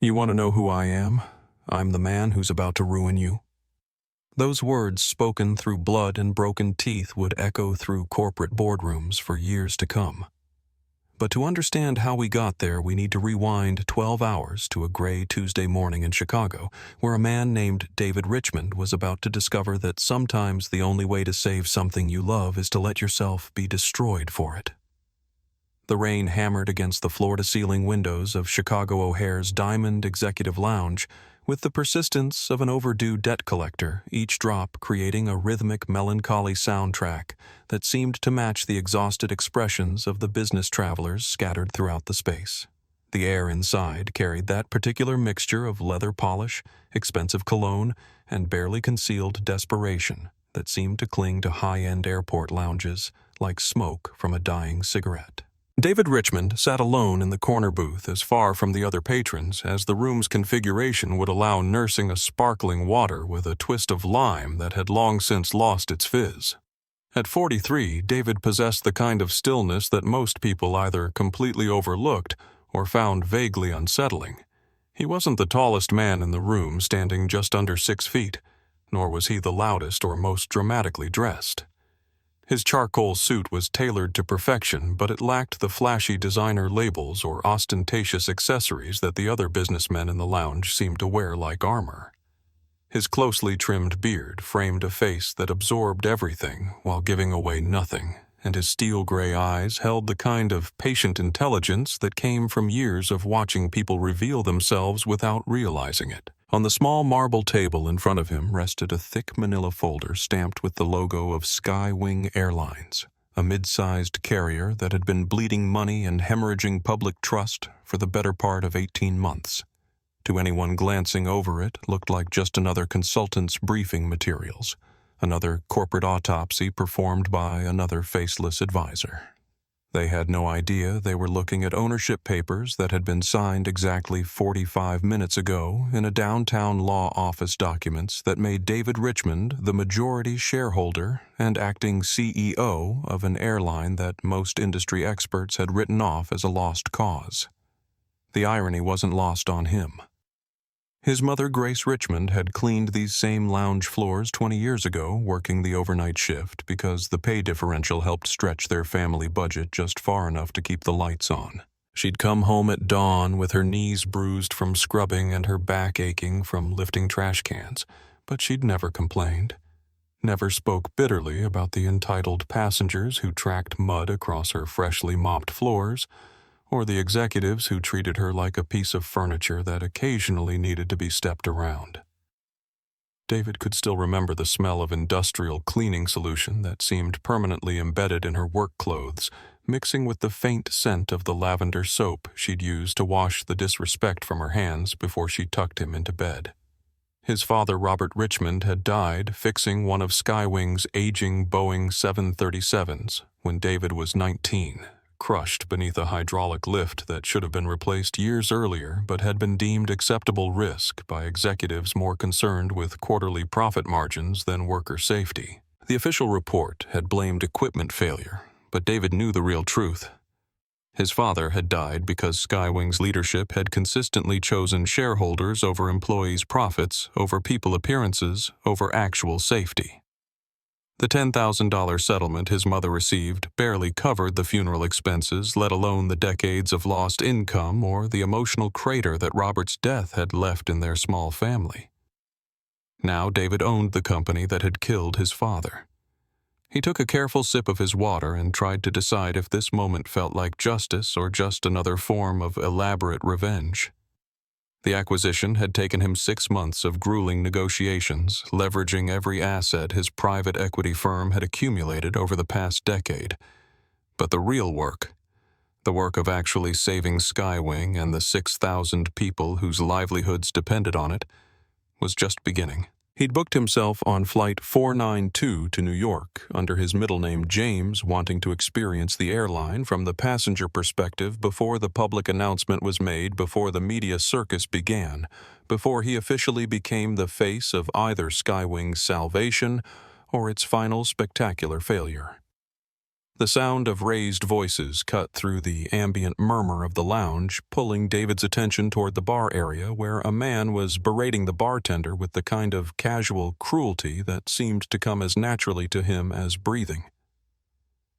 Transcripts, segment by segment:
You want to know who I am? I'm the man who's about to ruin you. Those words spoken through blood and broken teeth would echo through corporate boardrooms for years to come. But to understand how we got there, we need to rewind 12 hours to a gray Tuesday morning in Chicago, where a man named David Richmond was about to discover that sometimes the only way to save something you love is to let yourself be destroyed for it. The rain hammered against the floor-to-ceiling windows of Chicago O'Hare's Diamond Executive Lounge with the persistence of an overdue debt collector, each drop creating a rhythmic, melancholy soundtrack that seemed to match the exhausted expressions of the business travelers scattered throughout the space. The air inside carried that particular mixture of leather polish, expensive cologne, and barely concealed desperation that seemed to cling to high-end airport lounges like smoke from a dying cigarette. David Richmond sat alone in the corner booth, as far from the other patrons as the room's configuration would allow, nursing a sparkling water with a twist of lime that had long since lost its fizz. At 43, David possessed the kind of stillness that most people either completely overlooked or found vaguely unsettling. He wasn't the tallest man in the room, standing just under 6 feet, nor was he the loudest or most dramatically dressed. His charcoal suit was tailored to perfection, but it lacked the flashy designer labels or ostentatious accessories that the other businessmen in the lounge seemed to wear like armor. His closely trimmed beard framed a face that absorbed everything while giving away nothing, and his steel-gray eyes held the kind of patient intelligence that came from years of watching people reveal themselves without realizing it. On the small marble table in front of him rested a thick manila folder stamped with the logo of Skywing Airlines, a mid-sized carrier that had been bleeding money and hemorrhaging public trust for the better part of 18 months. To anyone glancing over it, looked like just another consultant's briefing materials, another corporate autopsy performed by another faceless advisor. They had no idea they were looking at ownership papers that had been signed exactly 45 minutes ago in a downtown law office documents that made David Richmond the majority shareholder and acting CEO of an airline that most industry experts had written off as a lost cause. The irony wasn't lost on him. His mother, Grace Richmond, had cleaned these same lounge floors 20 years ago, working the overnight shift because the pay differential helped stretch their family budget just far enough to keep the lights on. She'd come home at dawn with her knees bruised from scrubbing and her back aching from lifting trash cans, but she'd never complained. Never spoke bitterly about the entitled passengers who tracked mud across her freshly mopped floors, or the executives who treated her like a piece of furniture that occasionally needed to be stepped around. David could still remember the smell of industrial cleaning solution that seemed permanently embedded in her work clothes, mixing with the faint scent of the lavender soap she'd used to wash the disrespect from her hands before she tucked him into bed. His father, Robert Richmond, had died fixing one of Skywing's aging Boeing 737s when David was 19. Crushed beneath a hydraulic lift that should have been replaced years earlier but had been deemed acceptable risk by executives more concerned with quarterly profit margins than worker safety. The official report had blamed equipment failure, but David knew the real truth. His father had died because Skywing's leadership had consistently chosen shareholders over employees' profits, over people appearances, over actual safety. The $10,000 settlement his mother received barely covered the funeral expenses, let alone the decades of lost income or the emotional crater that Robert's death had left in their small family. Now David owned the company that had killed his father. He took a careful sip of his water and tried to decide if this moment felt like justice or just another form of elaborate revenge. The acquisition had taken him 6 months of grueling negotiations, leveraging every asset his private equity firm had accumulated over the past decade. But the real work, the work of actually saving Skywing and the 6,000 people whose livelihoods depended on it, was just beginning. He'd booked himself on Flight 492 to New York under his middle name James, wanting to experience the airline from the passenger perspective before the public announcement was made, before the media circus began, before he officially became the face of either Skywing's salvation or its final spectacular failure. The sound of raised voices cut through the ambient murmur of the lounge, pulling David's attention toward the bar area where a man was berating the bartender with the kind of casual cruelty that seemed to come as naturally to him as breathing.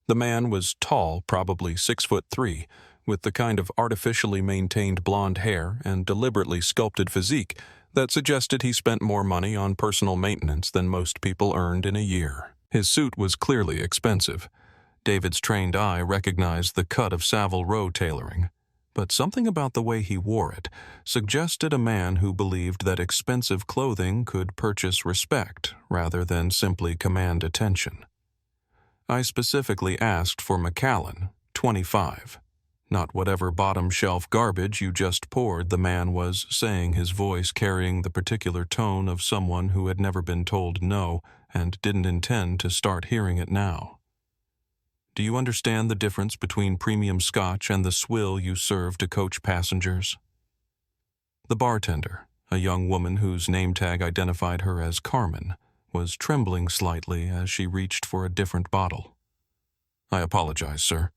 The man was tall, probably 6'3", with the kind of artificially maintained blonde hair and deliberately sculpted physique that suggested he spent more money on personal maintenance than most people earned in a year. His suit was clearly expensive. David's trained eye recognized the cut of Savile Row tailoring, but something about the way he wore it suggested a man who believed that expensive clothing could purchase respect rather than simply command attention. I specifically asked for Macallan, 25. Not whatever bottom-shelf garbage you just poured, the man was saying, his voice carrying the particular tone of someone who had never been told no and didn't intend to start hearing it now. Do you understand the difference between premium scotch and the swill you serve to coach passengers? The bartender, a young woman whose name tag identified her as Carmen, was trembling slightly as she reached for a different bottle. I apologize, sir.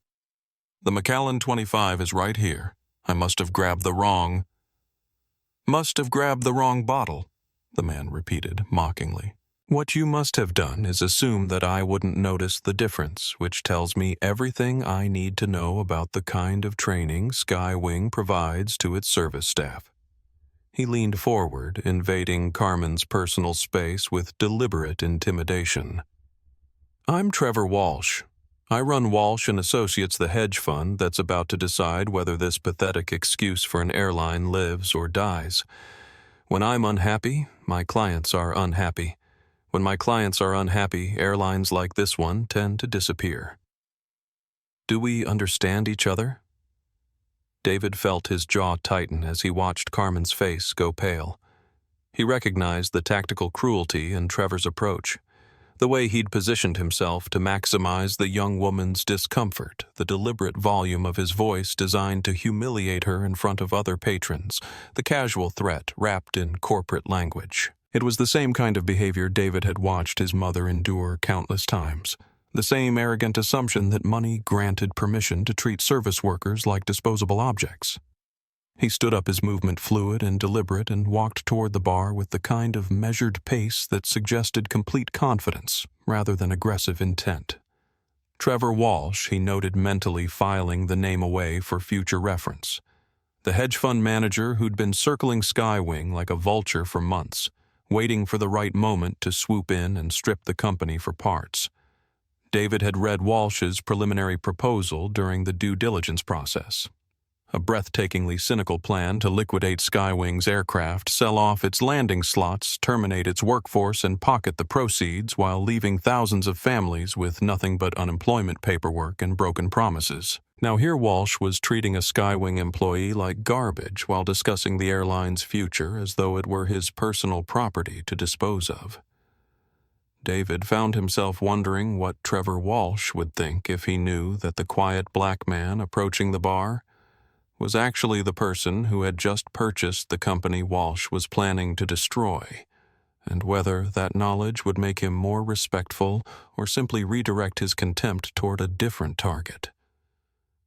The Macallan 25 is right here. I must have grabbed the wrong bottle, the man repeated mockingly. What you must have done is assume that I wouldn't notice the difference, which tells me everything I need to know about the kind of training Skywing provides to its service staff. He leaned forward, invading Carmen's personal space with deliberate intimidation. I'm Trevor Walsh. I run Walsh & Associates, the hedge fund that's about to decide whether this pathetic excuse for an airline lives or dies. When I'm unhappy, my clients are unhappy. When my clients are unhappy, airlines like this one tend to disappear. Do we understand each other? David felt his jaw tighten as he watched Carmen's face go pale. He recognized the tactical cruelty in Trevor's approach, the way he'd positioned himself to maximize the young woman's discomfort, the deliberate volume of his voice designed to humiliate her in front of other patrons, the casual threat wrapped in corporate language. It was the same kind of behavior David had watched his mother endure countless times, the same arrogant assumption that money granted permission to treat service workers like disposable objects. He stood up, his movement fluid and deliberate, and walked toward the bar with the kind of measured pace that suggested complete confidence rather than aggressive intent. Trevor Walsh, he noted mentally, filing the name away for future reference. The hedge fund manager who'd been circling Skywing like a vulture for months, waiting for the right moment to swoop in and strip the company for parts. David had read Walsh's preliminary proposal during the due diligence process. A breathtakingly cynical plan to liquidate Skywing's aircraft, sell off its landing slots, terminate its workforce, and pocket the proceeds while leaving thousands of families with nothing but unemployment paperwork and broken promises. Now here Walsh was treating a Skywing employee like garbage while discussing the airline's future as though it were his personal property to dispose of. David found himself wondering what Trevor Walsh would think if he knew that the quiet black man approaching the bar was actually the person who had just purchased the company Walsh was planning to destroy, and whether that knowledge would make him more respectful or simply redirect his contempt toward a different target.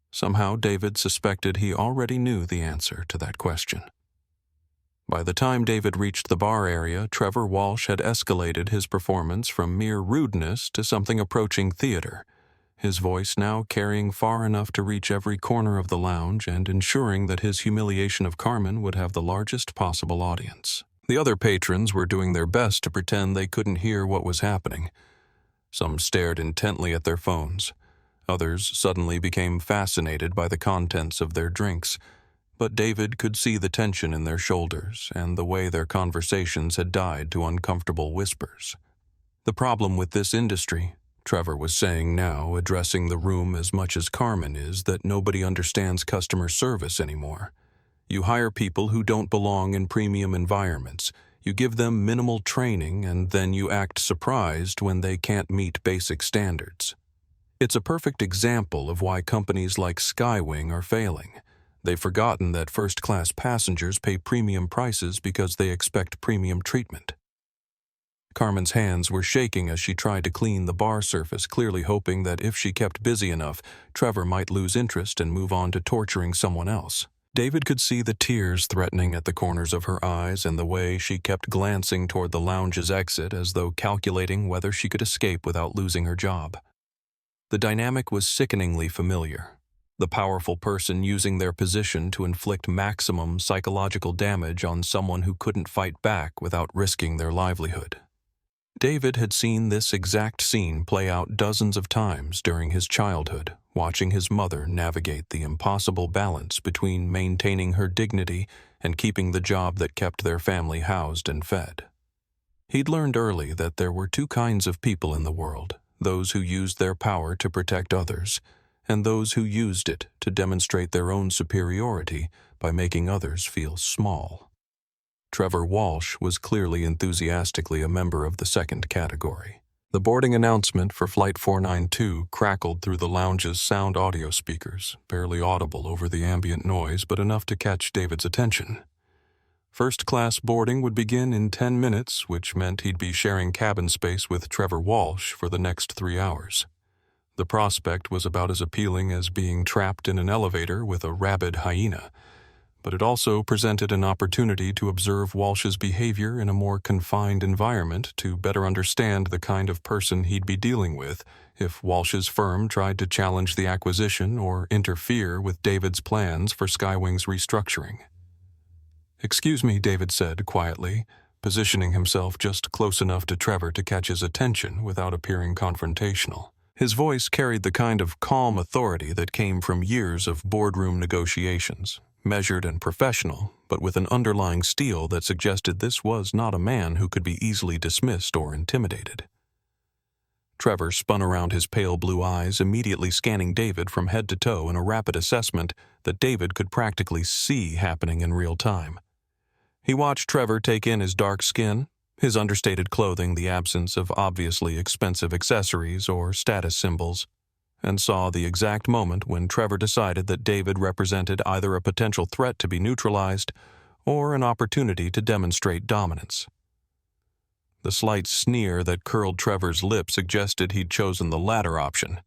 Somehow David suspected he already knew the answer to that question. By the time David reached the bar area, Trevor Walsh had escalated his performance from mere rudeness to something approaching theater, his voice now carrying far enough to reach every corner of the lounge and ensuring that his humiliation of Carmen would have the largest possible audience. The other patrons were doing their best to pretend they couldn't hear what was happening. Some stared intently at their phones. Others suddenly became fascinated by the contents of their drinks, but David could see the tension in their shoulders and the way their conversations had died to uncomfortable whispers. The problem with this industry, Trevor was saying now, addressing the room as much as Carmen, is that nobody understands customer service anymore. You hire people who don't belong in premium environments. You give them minimal training, and then you act surprised when they can't meet basic standards. It's a perfect example of why companies like Skywing are failing. They've forgotten that first-class passengers pay premium prices because they expect premium treatment. Carmen's hands were shaking as she tried to clean the bar surface, clearly hoping that if she kept busy enough, Trevor might lose interest and move on to torturing someone else. David could see the tears threatening at the corners of her eyes and the way she kept glancing toward the lounge's exit as though calculating whether she could escape without losing her job. The dynamic was sickeningly familiar. The powerful person using their position to inflict maximum psychological damage on someone who couldn't fight back without risking their livelihood. David had seen this exact scene play out dozens of times during his childhood, watching his mother navigate the impossible balance between maintaining her dignity and keeping the job that kept their family housed and fed. He'd learned early that there were two kinds of people in the world, those who used their power to protect others, and those who used it to demonstrate their own superiority by making others feel small. Trevor Walsh was clearly enthusiastically a member of the second category. The boarding announcement for Flight 492 crackled through the lounge's sound audio speakers, barely audible over the ambient noise but enough to catch David's attention. First-class boarding would begin in 10 minutes, which meant he'd be sharing cabin space with Trevor Walsh for the next 3 hours. The prospect was about as appealing as being trapped in an elevator with a rabid hyena, but it also presented an opportunity to observe Walsh's behavior in a more confined environment to better understand the kind of person he'd be dealing with if Walsh's firm tried to challenge the acquisition or interfere with David's plans for Skywing's restructuring. "Excuse me," David said quietly, positioning himself just close enough to Trevor to catch his attention without appearing confrontational. His voice carried the kind of calm authority that came from years of boardroom negotiations, measured and professional, but with an underlying steel that suggested this was not a man who could be easily dismissed or intimidated. Trevor spun around, his pale blue eyes immediately scanning David from head to toe in a rapid assessment that David could practically see happening in real time. He watched Trevor take in his dark skin, his understated clothing, the absence of obviously expensive accessories or status symbols, and saw the exact moment when Trevor decided that David represented either a potential threat to be neutralized or an opportunity to demonstrate dominance. The slight sneer that curled Trevor's lip suggested he'd chosen the latter option.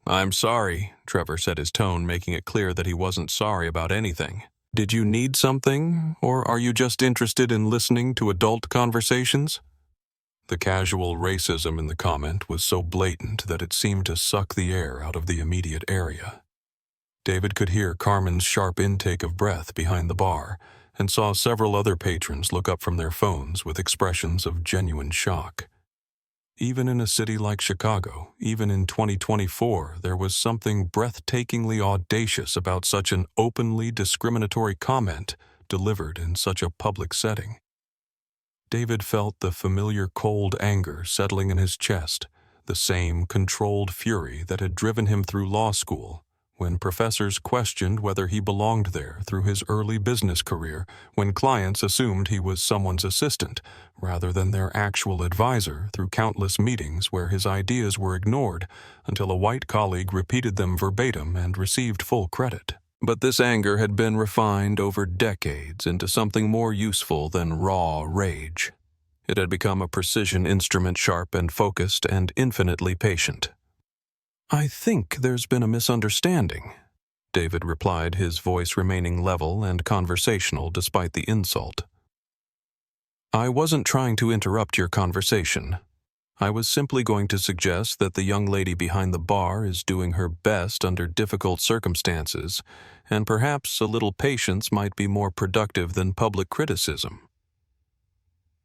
"I'm sorry," Trevor said, his tone making it clear that he wasn't sorry about anything. "Did you need something, or are you just interested in listening to adult conversations?" The casual racism in the comment was so blatant that it seemed to suck the air out of the immediate area. David could hear Carmen's sharp intake of breath behind the bar and saw several other patrons look up from their phones with expressions of genuine shock. Even in a city like Chicago, even in 2024, there was something breathtakingly audacious about such an openly discriminatory comment delivered in such a public setting. David felt the familiar cold anger settling in his chest, the same controlled fury that had driven him through law school, when professors questioned whether he belonged there through his early business career, when clients assumed he was someone's assistant rather than their actual advisor through countless meetings where his ideas were ignored until a white colleague repeated them verbatim and received full credit. But this anger had been refined over decades into something more useful than raw rage. It had become a precision instrument, sharp and focused and infinitely patient. "I think there's been a misunderstanding," David replied, his voice remaining level and conversational despite the insult. "I wasn't trying to interrupt your conversation. I was simply going to suggest that the young lady behind the bar is doing her best under difficult circumstances, and perhaps a little patience might be more productive than public criticism."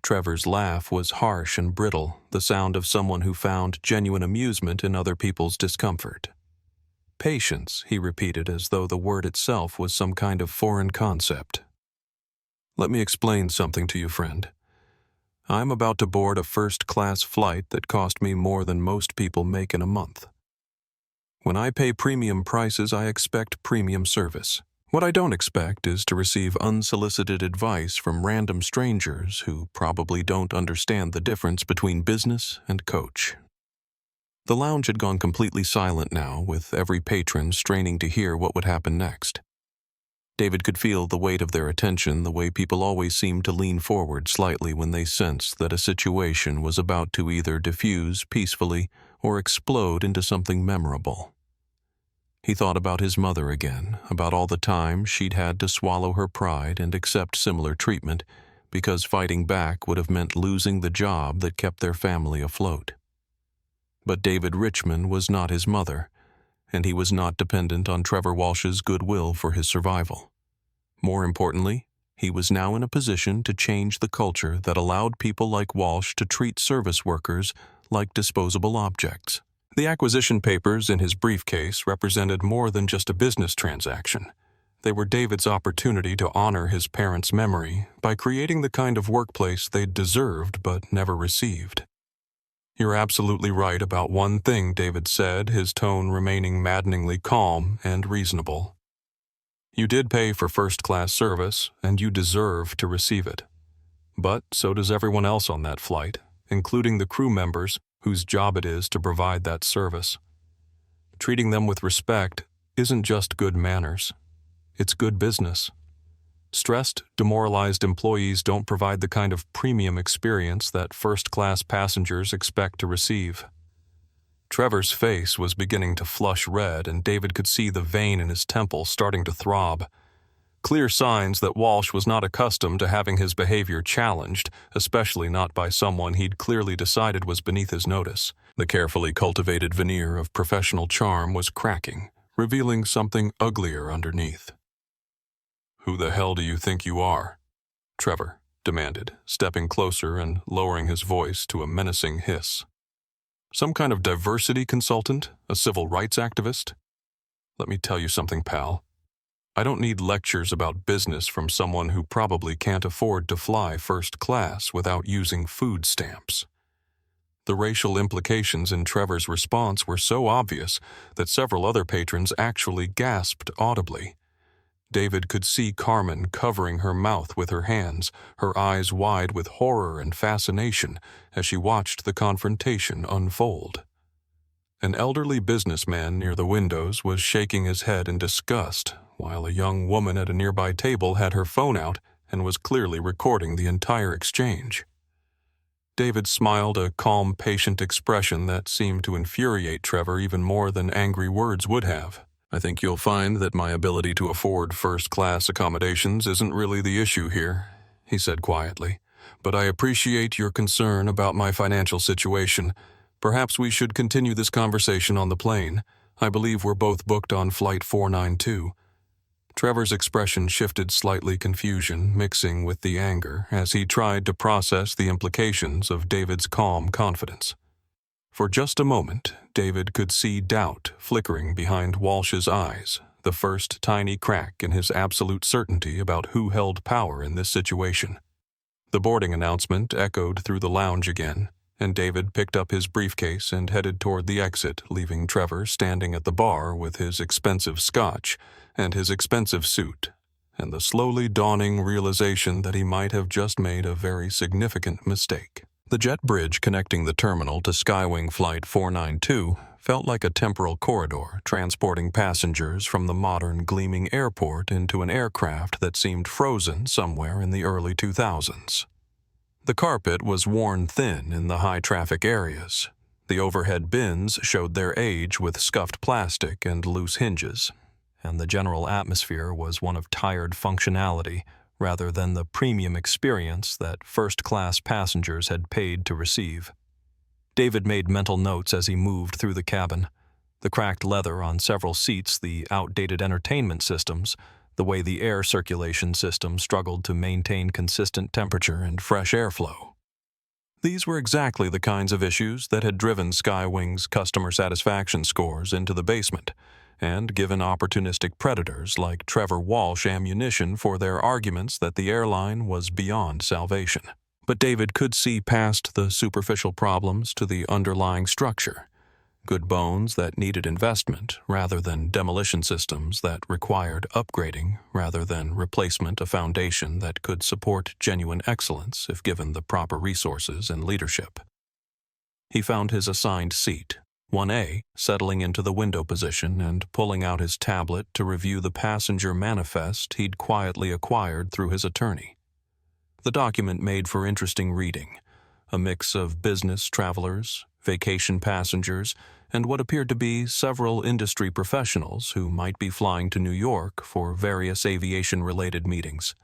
Trevor's laugh was harsh and brittle, the sound of someone who found genuine amusement in other people's discomfort. "Patience," he repeated as though the word itself was some kind of foreign concept. "Let me explain something to you, friend. I'm about to board a first-class flight that cost me more than most people make in a month. When I pay premium prices, I expect premium service. What I don't expect is to receive unsolicited advice from random strangers who probably don't understand the difference between business and coach." The lounge had gone completely silent now, with every patron straining to hear what would happen next. David could feel the weight of their attention the way people always seem to lean forward slightly when they sense that a situation was about to either diffuse peacefully or explode into something memorable. He thought about his mother again, about all the time she'd had to swallow her pride and accept similar treatment, because fighting back would have meant losing the job that kept their family afloat. But David Richmond was not his mother, and he was not dependent on Trevor Walsh's goodwill for his survival. More importantly, he was now in a position to change the culture that allowed people like Walsh to treat service workers like disposable objects. The acquisition papers in his briefcase represented more than just a business transaction. They were David's opportunity to honor his parents' memory by creating the kind of workplace they'd deserved but never received. "You're absolutely right about one thing," David said, his tone remaining maddeningly calm and reasonable. "You did pay for first-class service, and you deserve to receive it. But so does everyone else on that flight, including the crew members whose job it is to provide that service. Treating them with respect isn't just good manners. It's good business. Stressed, demoralized employees don't provide the kind of premium experience that first-class passengers expect to receive." Trevor's face was beginning to flush red, and David could see the vein in his temple starting to throb. Clear signs that Walsh was not accustomed to having his behavior challenged, especially not by someone he'd clearly decided was beneath his notice. The carefully cultivated veneer of professional charm was cracking, revealing something uglier underneath. "Who the hell do you think you are?" Trevor demanded, stepping closer and lowering his voice to a menacing hiss. "Some kind of diversity consultant? A civil rights activist? Let me tell you something, pal. I don't need lectures about business from someone who probably can't afford to fly first class without using food stamps." The racial implications in Trevor's response were so obvious that several other patrons actually gasped audibly. David could see Carmen covering her mouth with her hands, her eyes wide with horror and fascination as she watched the confrontation unfold. An elderly businessman near the windows was shaking his head in disgust, while a young woman at a nearby table had her phone out and was clearly recording the entire exchange. David smiled a calm, patient expression that seemed to infuriate Trevor even more than angry words would have. "I think you'll find that my ability to afford first-class accommodations isn't really the issue here," he said quietly. "But I appreciate your concern about my financial situation. Perhaps we should continue this conversation on the plane. I believe we're both booked on Flight 492. Trevor's expression shifted slightly, confusion mixing with the anger as he tried to process the implications of David's calm confidence. For just a moment, David could see doubt flickering behind Walsh's eyes, the first tiny crack in his absolute certainty about who held power in this situation. The boarding announcement echoed through the lounge again, and David picked up his briefcase and headed toward the exit, leaving Trevor standing at the bar with his expensive scotch and his expensive suit, and the slowly dawning realization that he might have just made a very significant mistake. The jet bridge connecting the terminal to Skywing Flight 492 felt like a temporal corridor transporting passengers from the modern gleaming airport into an aircraft that seemed frozen somewhere in the early 2000s. The carpet was worn thin in the high-traffic areas. The overhead bins showed their age with scuffed plastic and loose hinges, and the general atmosphere was one of tired functionality rather than the premium experience that first-class passengers had paid to receive. David made mental notes as he moved through the cabin. The cracked leather on several seats, the outdated entertainment systems, the way the air circulation system struggled to maintain consistent temperature and fresh airflow. These were exactly the kinds of issues that had driven Skywing's customer satisfaction scores into the basement, and given opportunistic predators like Trevor Walsh ammunition for their arguments that the airline was beyond salvation. But David could see past the superficial problems to the underlying structure. Good bones that needed investment rather than demolition systems that required upgrading rather than replacement, a foundation that could support genuine excellence if given the proper resources and leadership. He found his assigned seat, 1A, settling into the window position and pulling out his tablet to review the passenger manifest he'd quietly acquired through his attorney. The document made for interesting reading, a mix of business travelers, vacation passengers, and what appeared to be several industry professionals who might be flying to New York for various aviation-related meetings.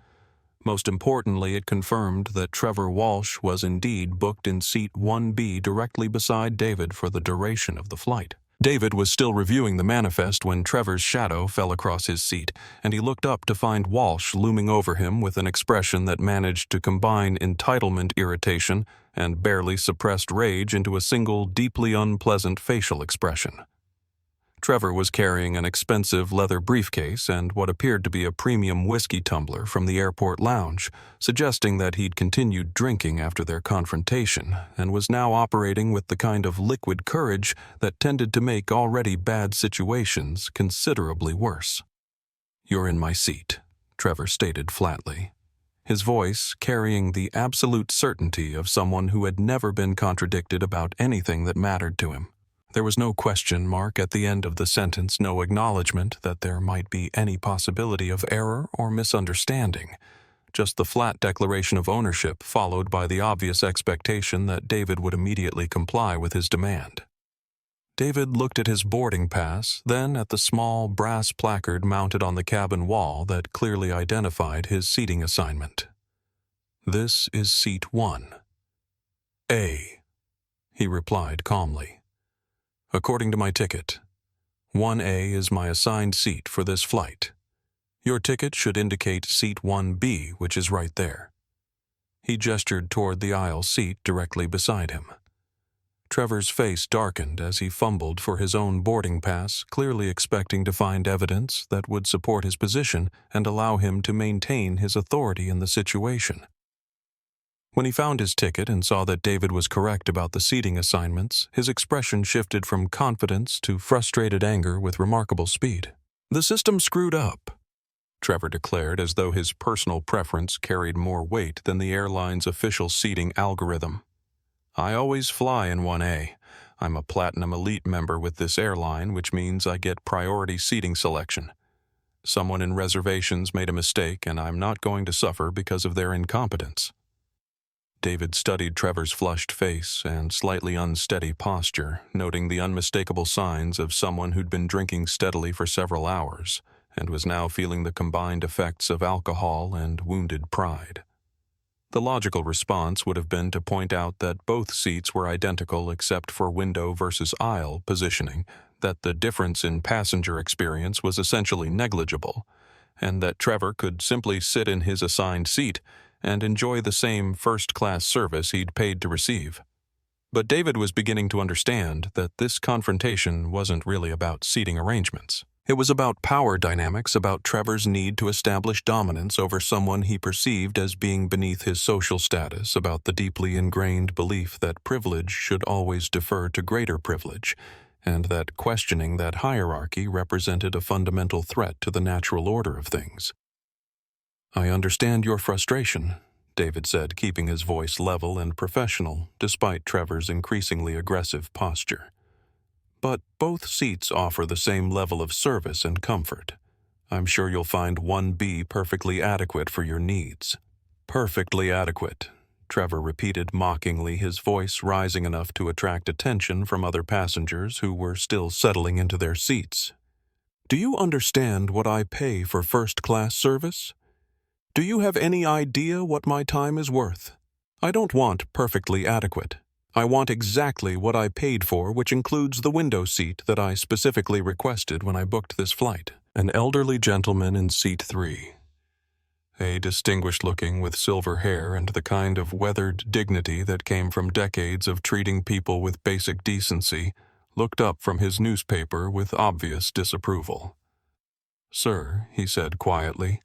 Most importantly, it confirmed that Trevor Walsh was indeed booked in seat 1B directly beside David for the duration of the flight. David was still reviewing the manifest when Trevor's shadow fell across his seat, and he looked up to find Walsh looming over him with an expression that managed to combine entitlement irritation and barely suppressed rage into a single, deeply unpleasant facial expression. Trevor was carrying an expensive leather briefcase and what appeared to be a premium whiskey tumbler from the airport lounge, suggesting that he'd continued drinking after their confrontation and was now operating with the kind of liquid courage that tended to make already bad situations considerably worse. "You're in my seat," Trevor stated flatly, his voice carrying the absolute certainty of someone who had never been contradicted about anything that mattered to him. There was no question mark at the end of the sentence, no acknowledgement that there might be any possibility of error or misunderstanding, just the flat declaration of ownership followed by the obvious expectation that David would immediately comply with his demand. David looked at his boarding pass, then at the small brass placard mounted on the cabin wall that clearly identified his seating assignment. "This is seat 1. A," he replied calmly. "According to my ticket, 1A is my assigned seat for this flight. Your ticket should indicate seat 1B, which is right there." He gestured toward the aisle seat directly beside him. Trevor's face darkened as he fumbled for his own boarding pass, clearly expecting to find evidence that would support his position and allow him to maintain his authority in the situation. When he found his ticket and saw that David was correct about the seating assignments, his expression shifted from confidence to frustrated anger with remarkable speed. "The system screwed up," Trevor declared as though his personal preference carried more weight than the airline's official seating algorithm. "I always fly in 1A. I'm a Platinum Elite member with this airline, which means I get priority seating selection. Someone in reservations made a mistake, and I'm not going to suffer because of their incompetence." David studied Trevor's flushed face and slightly unsteady posture, noting the unmistakable signs of someone who'd been drinking steadily for several hours and was now feeling the combined effects of alcohol and wounded pride. The logical response would have been to point out that both seats were identical except for window versus aisle positioning, that the difference in passenger experience was essentially negligible, and that Trevor could simply sit in his assigned seat and enjoy the same first-class service he'd paid to receive. But David was beginning to understand that this confrontation wasn't really about seating arrangements. It was about power dynamics, about Trevor's need to establish dominance over someone he perceived as being beneath his social status, about the deeply ingrained belief that privilege should always defer to greater privilege, and that questioning that hierarchy represented a fundamental threat to the natural order of things. "I understand your frustration," David said, keeping his voice level and professional despite Trevor's increasingly aggressive posture. "But both seats offer the same level of service and comfort. I'm sure you'll find 1B perfectly adequate for your needs." "Perfectly adequate," Trevor repeated mockingly, his voice rising enough to attract attention from other passengers who were still settling into their seats. "Do you understand what I pay for first-class service? Do you have any idea what my time is worth? I don't want perfectly adequate. I want exactly what I paid for, which includes the window seat that I specifically requested when I booked this flight." An elderly gentleman in seat 3, a distinguished-looking with silver hair and the kind of weathered dignity that came from decades of treating people with basic decency, looked up from his newspaper with obvious disapproval. "Sir," he said quietly,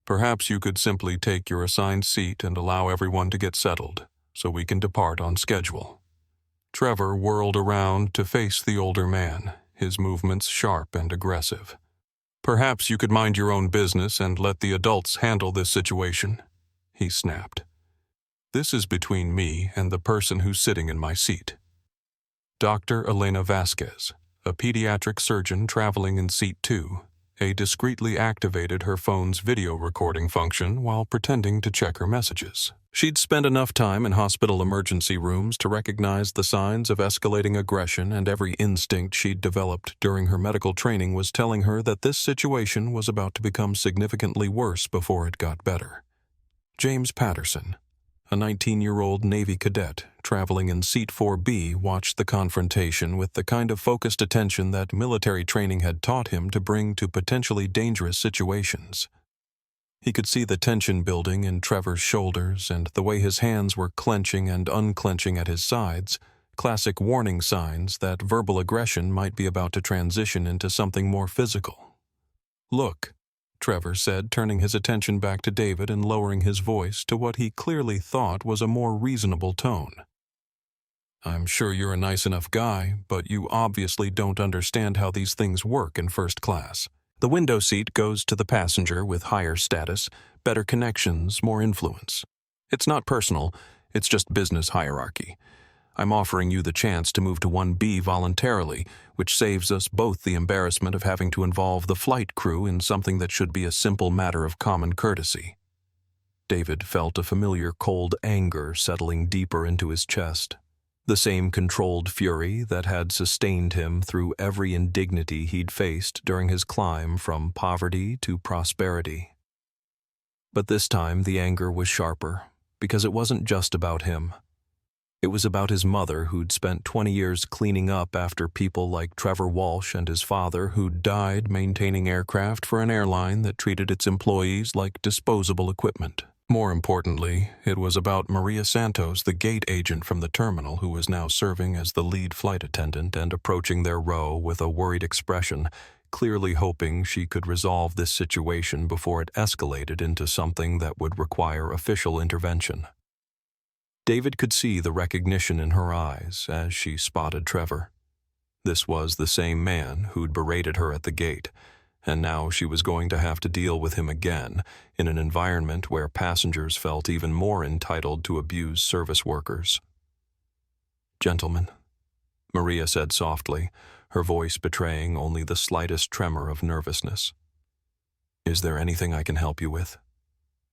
"perhaps you could simply take your assigned seat and allow everyone to get settled, so we can depart on schedule." Trevor whirled around to face the older man, his movements sharp and aggressive. "Perhaps you could mind your own business and let the adults handle this situation," he snapped. "This is between me and the person who's sitting in my seat." Dr. Elena Vasquez, a pediatric surgeon traveling in seat 2, discreetly activated her phone's video recording function while pretending to check her messages. She'd spent enough time in hospital emergency rooms to recognize the signs of escalating aggression, and every instinct she'd developed during her medical training was telling her that this situation was about to become significantly worse before it got better. James Patterson, a 19-year-old Navy cadet traveling in seat 4B, watched the confrontation with the kind of focused attention that military training had taught him to bring to potentially dangerous situations. He could see the tension building in Trevor's shoulders and the way his hands were clenching and unclenching at his sides, classic warning signs that verbal aggression might be about to transition into something more physical. "Look," Trevor said, turning his attention back to David and lowering his voice to what he clearly thought was a more reasonable tone. "I'm sure you're a nice enough guy, but you obviously don't understand how these things work in first class. The window seat goes to the passenger with higher status, better connections, more influence. It's not personal, it's just business hierarchy. I'm offering you the chance to move to 1B voluntarily, which saves us both the embarrassment of having to involve the flight crew in something that should be a simple matter of common courtesy." David felt a familiar cold anger settling deeper into his chest. The same controlled fury that had sustained him through every indignity he'd faced during his climb from poverty to prosperity. But this time the anger was sharper, because it wasn't just about him. It was about his mother, who'd spent 20 years cleaning up after people like Trevor Walsh, and his father, who'd died maintaining aircraft for an airline that treated its employees like disposable equipment. More importantly, it was about Maria Santos, the gate agent from the terminal, who was now serving as the lead flight attendant and approaching their row with a worried expression, clearly hoping she could resolve this situation before it escalated into something that would require official intervention. David could see the recognition in her eyes as she spotted Trevor. This was the same man who'd berated her at the gate, and now she was going to have to deal with him again in an environment where passengers felt even more entitled to abuse service workers. "Gentlemen," Maria said softly, her voice betraying only the slightest tremor of nervousness. "Is there anything I can help you with?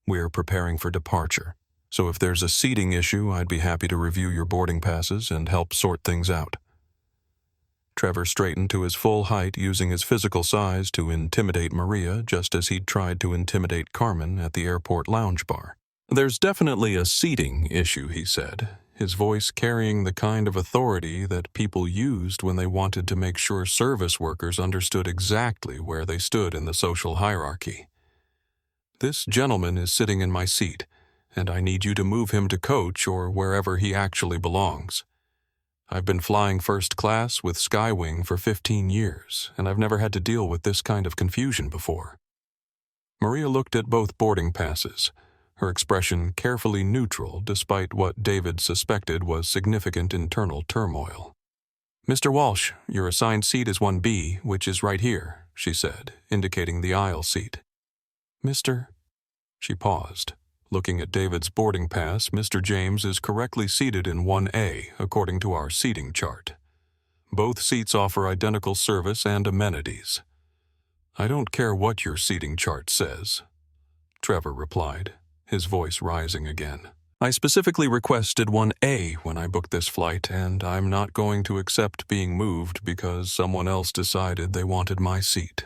We're preparing for departure, so if there's a seating issue, I'd be happy to review your boarding passes and help sort things out." Trevor straightened to his full height, using his physical size to intimidate Maria, just as he'd tried to intimidate Carmen at the airport lounge bar. "There's definitely a seating issue," he said, his voice carrying the kind of authority that people used when they wanted to make sure service workers understood exactly where they stood in the social hierarchy. "This gentleman is sitting in my seat, and I need you to move him to coach or wherever he actually belongs. I've been flying first class with Skywing for 15 years, and I've never had to deal with this kind of confusion before." Maria looked at both boarding passes, her expression carefully neutral despite what David suspected was significant internal turmoil. "Mr. Walsh, your assigned seat is 1B, which is right here," she said, indicating the aisle seat. "Mr.?" She paused. Looking at David's boarding pass, Mr. James is correctly seated in 1A, according to our seating chart. Both seats offer identical service and amenities. "I don't care what your seating chart says," Trevor replied, his voice rising again. "I specifically requested 1A when I booked this flight, and I'm not going to accept being moved because someone else decided they wanted my seat.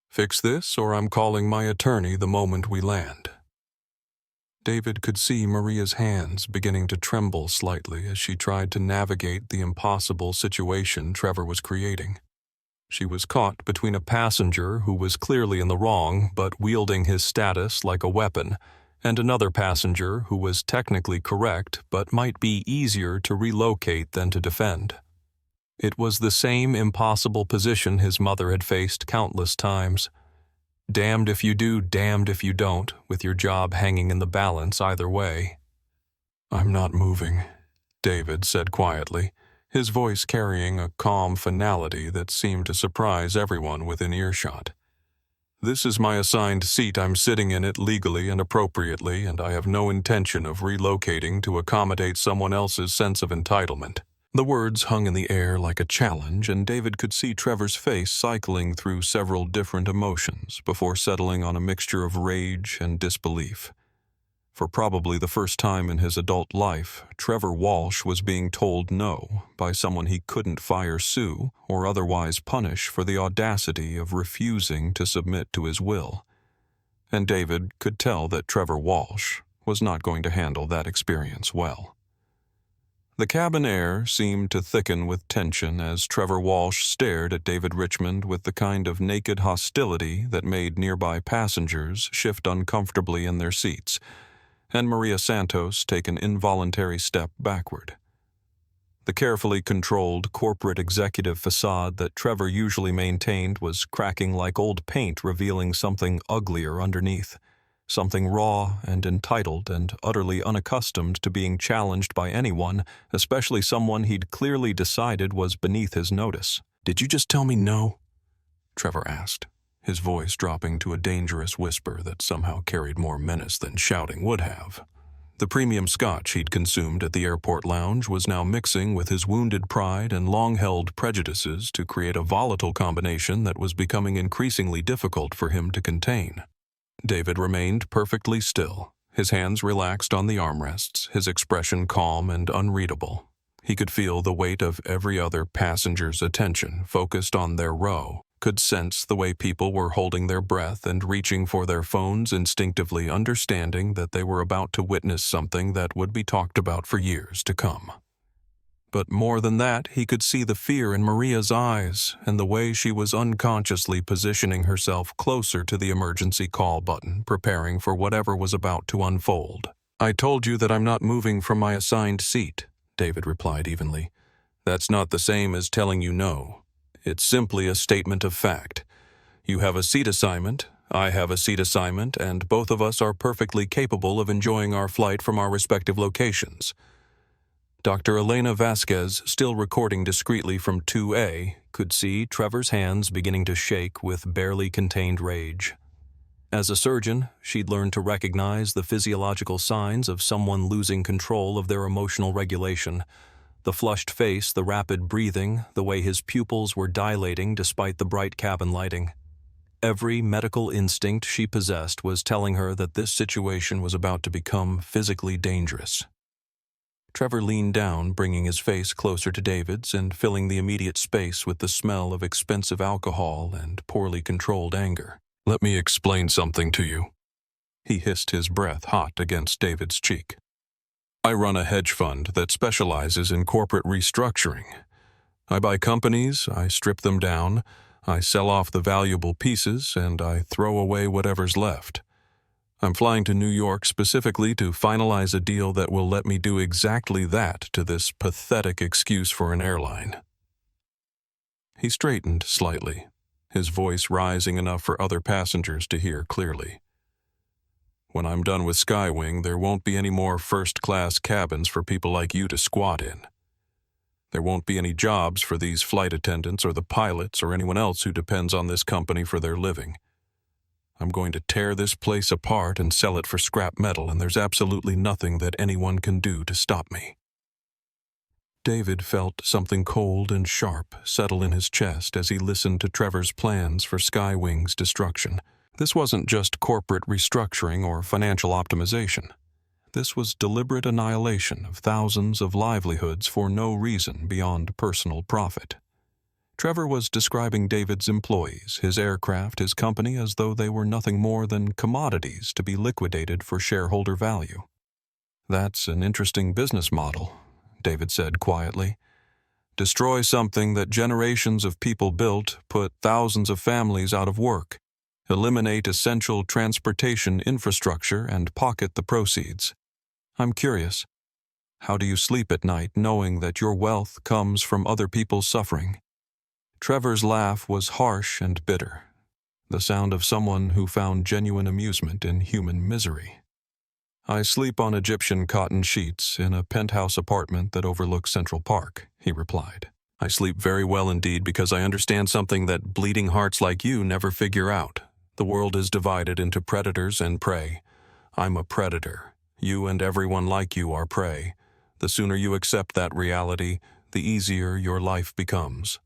Fix this, or I'm calling my attorney the moment we land." David could see Maria's hands beginning to tremble slightly as she tried to navigate the impossible situation Trevor was creating. She was caught between a passenger who was clearly in the wrong but wielding his status like a weapon, and another passenger who was technically correct but might be easier to relocate than to defend. It was the same impossible position his mother had faced countless times. Damned if you do, damned if you don't, with your job hanging in the balance either way. "I'm not moving," David said quietly, his voice carrying a calm finality that seemed to surprise everyone within earshot. "This is my assigned seat. I'm sitting in it legally and appropriately, and I have no intention of relocating to accommodate someone else's sense of entitlement. The words hung in the air like a challenge, and David could see Trevor's face cycling through several different emotions before settling on a mixture of rage and disbelief. For probably the first time in his adult life, Trevor Walsh was being told no by someone he couldn't fire, sue, or otherwise punish for the audacity of refusing to submit to his will. And David could tell that Trevor Walsh was not going to handle that experience well. The cabin air seemed to thicken with tension as Trevor Walsh stared at David Richmond with the kind of naked hostility that made nearby passengers shift uncomfortably in their seats, and Maria Santos take an involuntary step backward. The carefully controlled corporate executive facade that Trevor usually maintained was cracking like old paint, revealing something uglier underneath, something raw and entitled and utterly unaccustomed to being challenged by anyone, especially someone he'd clearly decided was beneath his notice. "Did you just tell me no?" Trevor asked, his voice dropping to a dangerous whisper that somehow carried more menace than shouting would have. The premium scotch he'd consumed at the airport lounge was now mixing with his wounded pride and long-held prejudices to create a volatile combination that was becoming increasingly difficult for him to contain. David remained perfectly still, his hands relaxed on the armrests, his expression calm and unreadable. He could feel the weight of every other passenger's attention focused on their row, could sense the way people were holding their breath and reaching for their phones, instinctively understanding that they were about to witness something that would be talked about for years to come. But more than that, he could see the fear in Maria's eyes and the way she was unconsciously positioning herself closer to the emergency call button, preparing for whatever was about to unfold. "I told you that I'm not moving from my assigned seat," David replied evenly. "That's not the same as telling you no. It's simply a statement of fact. You have a seat assignment, I have a seat assignment, and both of us are perfectly capable of enjoying our flight from our respective locations." Dr. Elena Vasquez, still recording discreetly from 2A, could see Trevor's hands beginning to shake with barely contained rage. As a surgeon, she'd learned to recognize the physiological signs of someone losing control of their emotional regulation. The flushed face, the rapid breathing, the way his pupils were dilating despite the bright cabin lighting. Every medical instinct she possessed was telling her that this situation was about to become physically dangerous. Trevor leaned down, bringing his face closer to David's and filling the immediate space with the smell of expensive alcohol and poorly controlled anger. "Let me explain something to you." He hissed, his breath hot against David's cheek. "I run a hedge fund that specializes in corporate restructuring. I buy companies, I strip them down, I sell off the valuable pieces, and I throw away whatever's left. I'm flying to New York specifically to finalize a deal that will let me do exactly that to this pathetic excuse for an airline." He straightened slightly, his voice rising enough for other passengers to hear clearly. "When I'm done with Skywing, there won't be any more first-class cabins for people like you to squat in. There won't be any jobs for these flight attendants or the pilots or anyone else who depends on this company for their living. I'm going to tear this place apart and sell it for scrap metal, and there's absolutely nothing that anyone can do to stop me." David felt something cold and sharp settle in his chest as he listened to Trevor's plans for Skywing's destruction. This wasn't just corporate restructuring or financial optimization. This was deliberate annihilation of thousands of livelihoods for no reason beyond personal profit. Trevor was describing David's employees, his aircraft, his company, as though they were nothing more than commodities to be liquidated for shareholder value. "That's an interesting business model," David said quietly. "Destroy something that generations of people built, put thousands of families out of work, eliminate essential transportation infrastructure, and pocket the proceeds. I'm curious, how do you sleep at night knowing that your wealth comes from other people's suffering?" Trevor's laugh was harsh and bitter, the sound of someone who found genuine amusement in human misery. "I sleep on Egyptian cotton sheets in a penthouse apartment that overlooks Central Park," he replied. "I sleep very well indeed because I understand something that bleeding hearts like you never figure out. The world is divided into predators and prey. I'm a predator. You and everyone like you are prey. The sooner you accept that reality, the easier your life becomes.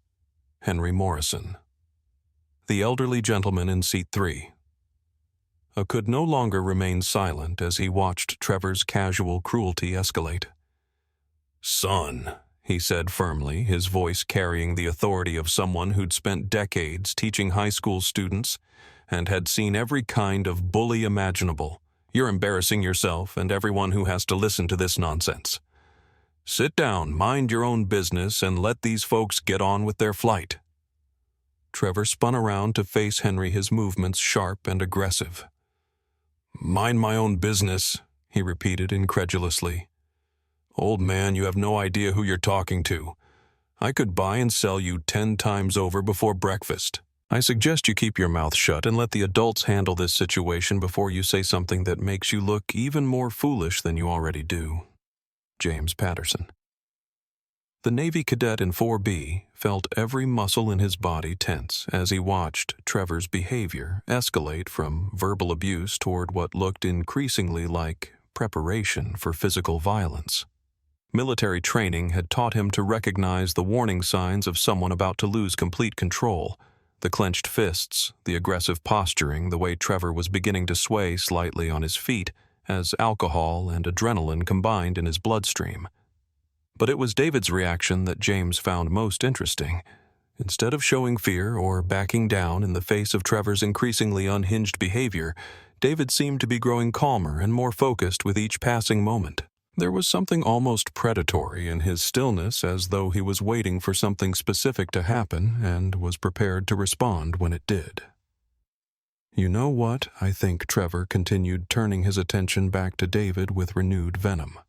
Henry Morrison. The elderly gentleman in seat 3. Could no longer remain silent as he watched Trevor's casual cruelty escalate. "Son," he said firmly, his voice carrying the authority of someone who'd spent decades teaching high school students and had seen every kind of bully imaginable. "You're embarrassing yourself and everyone who has to listen to this nonsense. Sit down, mind your own business, and let these folks get on with their flight." Trevor spun around to face Henry, his movements sharp and aggressive. "Mind my own business," he repeated incredulously. "Old man, you have no idea who you're talking to. I could buy and sell you 10 times over before breakfast. I suggest you keep your mouth shut and let the adults handle this situation before you say something that makes you look even more foolish than you already do." James Patterson. The Navy cadet in 4B felt every muscle in his body tense as he watched Trevor's behavior escalate from verbal abuse toward what looked increasingly like preparation for physical violence. Military training had taught him to recognize the warning signs of someone about to lose complete control: the clenched fists, the aggressive posturing, the way Trevor was beginning to sway slightly on his feet as alcohol and adrenaline combined in his bloodstream. But it was David's reaction that James found most interesting. Instead of showing fear or backing down in the face of Trevor's increasingly unhinged behavior, David seemed to be growing calmer and more focused with each passing moment. There was something almost predatory in his stillness, as though he was waiting for something specific to happen and was prepared to respond when it did. "You know what, I think," Trevor continued, turning his attention back to David with renewed venom.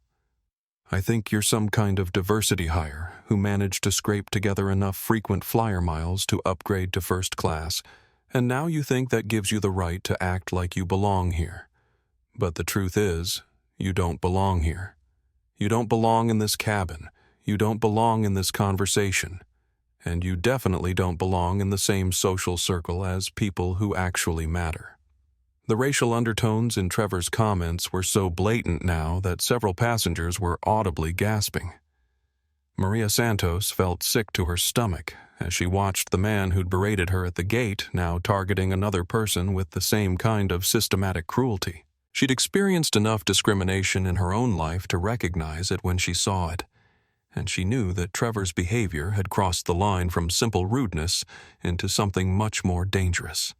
"I think you're some kind of diversity hire who managed to scrape together enough frequent flyer miles to upgrade to first class, and now you think that gives you the right to act like you belong here. But the truth is, you don't belong here. You don't belong in this cabin. You don't belong in this conversation. And you definitely don't belong in the same social circle as people who actually matter." The racial undertones in Trevor's comments were so blatant now that several passengers were audibly gasping. Maria Santos felt sick to her stomach as she watched the man who'd berated her at the gate now targeting another person with the same kind of systematic cruelty. She'd experienced enough discrimination in her own life to recognize it when she saw it, and she knew that Trevor's behavior had crossed the line from simple rudeness into something much more dangerous.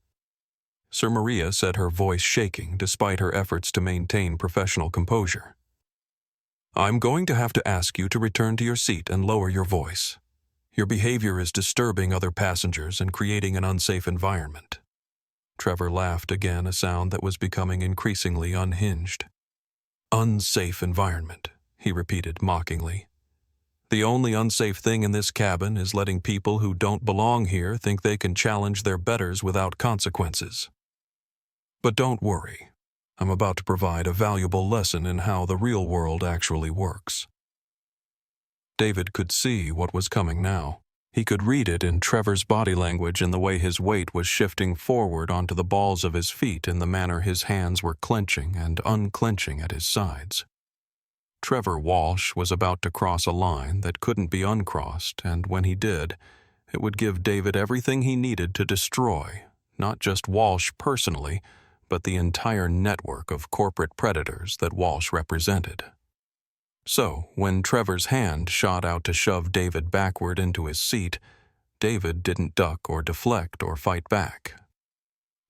Sir Maria said, her voice shaking despite her efforts to maintain professional composure. "I'm going to have to ask you to return to your seat and lower your voice. Your behavior is disturbing other passengers and creating an unsafe environment." Trevor laughed again, a sound that was becoming increasingly unhinged. "Unsafe environment," he repeated mockingly. "The only unsafe thing in this cabin is letting people who don't belong here think they can challenge their betters without consequences. But don't worry, I'm about to provide a valuable lesson in how the real world actually works." David could see what was coming now. He could read it in Trevor's body language, in the way his weight was shifting forward onto the balls of his feet, in the manner his hands were clenching and unclenching at his sides. Trevor Walsh was about to cross a line that couldn't be uncrossed, and when he did, it would give David everything he needed to destroy, not just Walsh personally, but the entire network of corporate predators that Walsh represented. So, when Trevor's hand shot out to shove David backward into his seat, David didn't duck or deflect or fight back.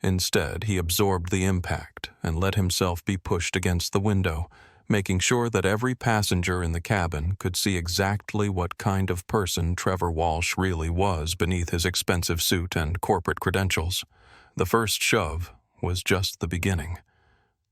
Instead, he absorbed the impact and let himself be pushed against the window, making sure that every passenger in the cabin could see exactly what kind of person Trevor Walsh really was beneath his expensive suit and corporate credentials. The first shove was just the beginning.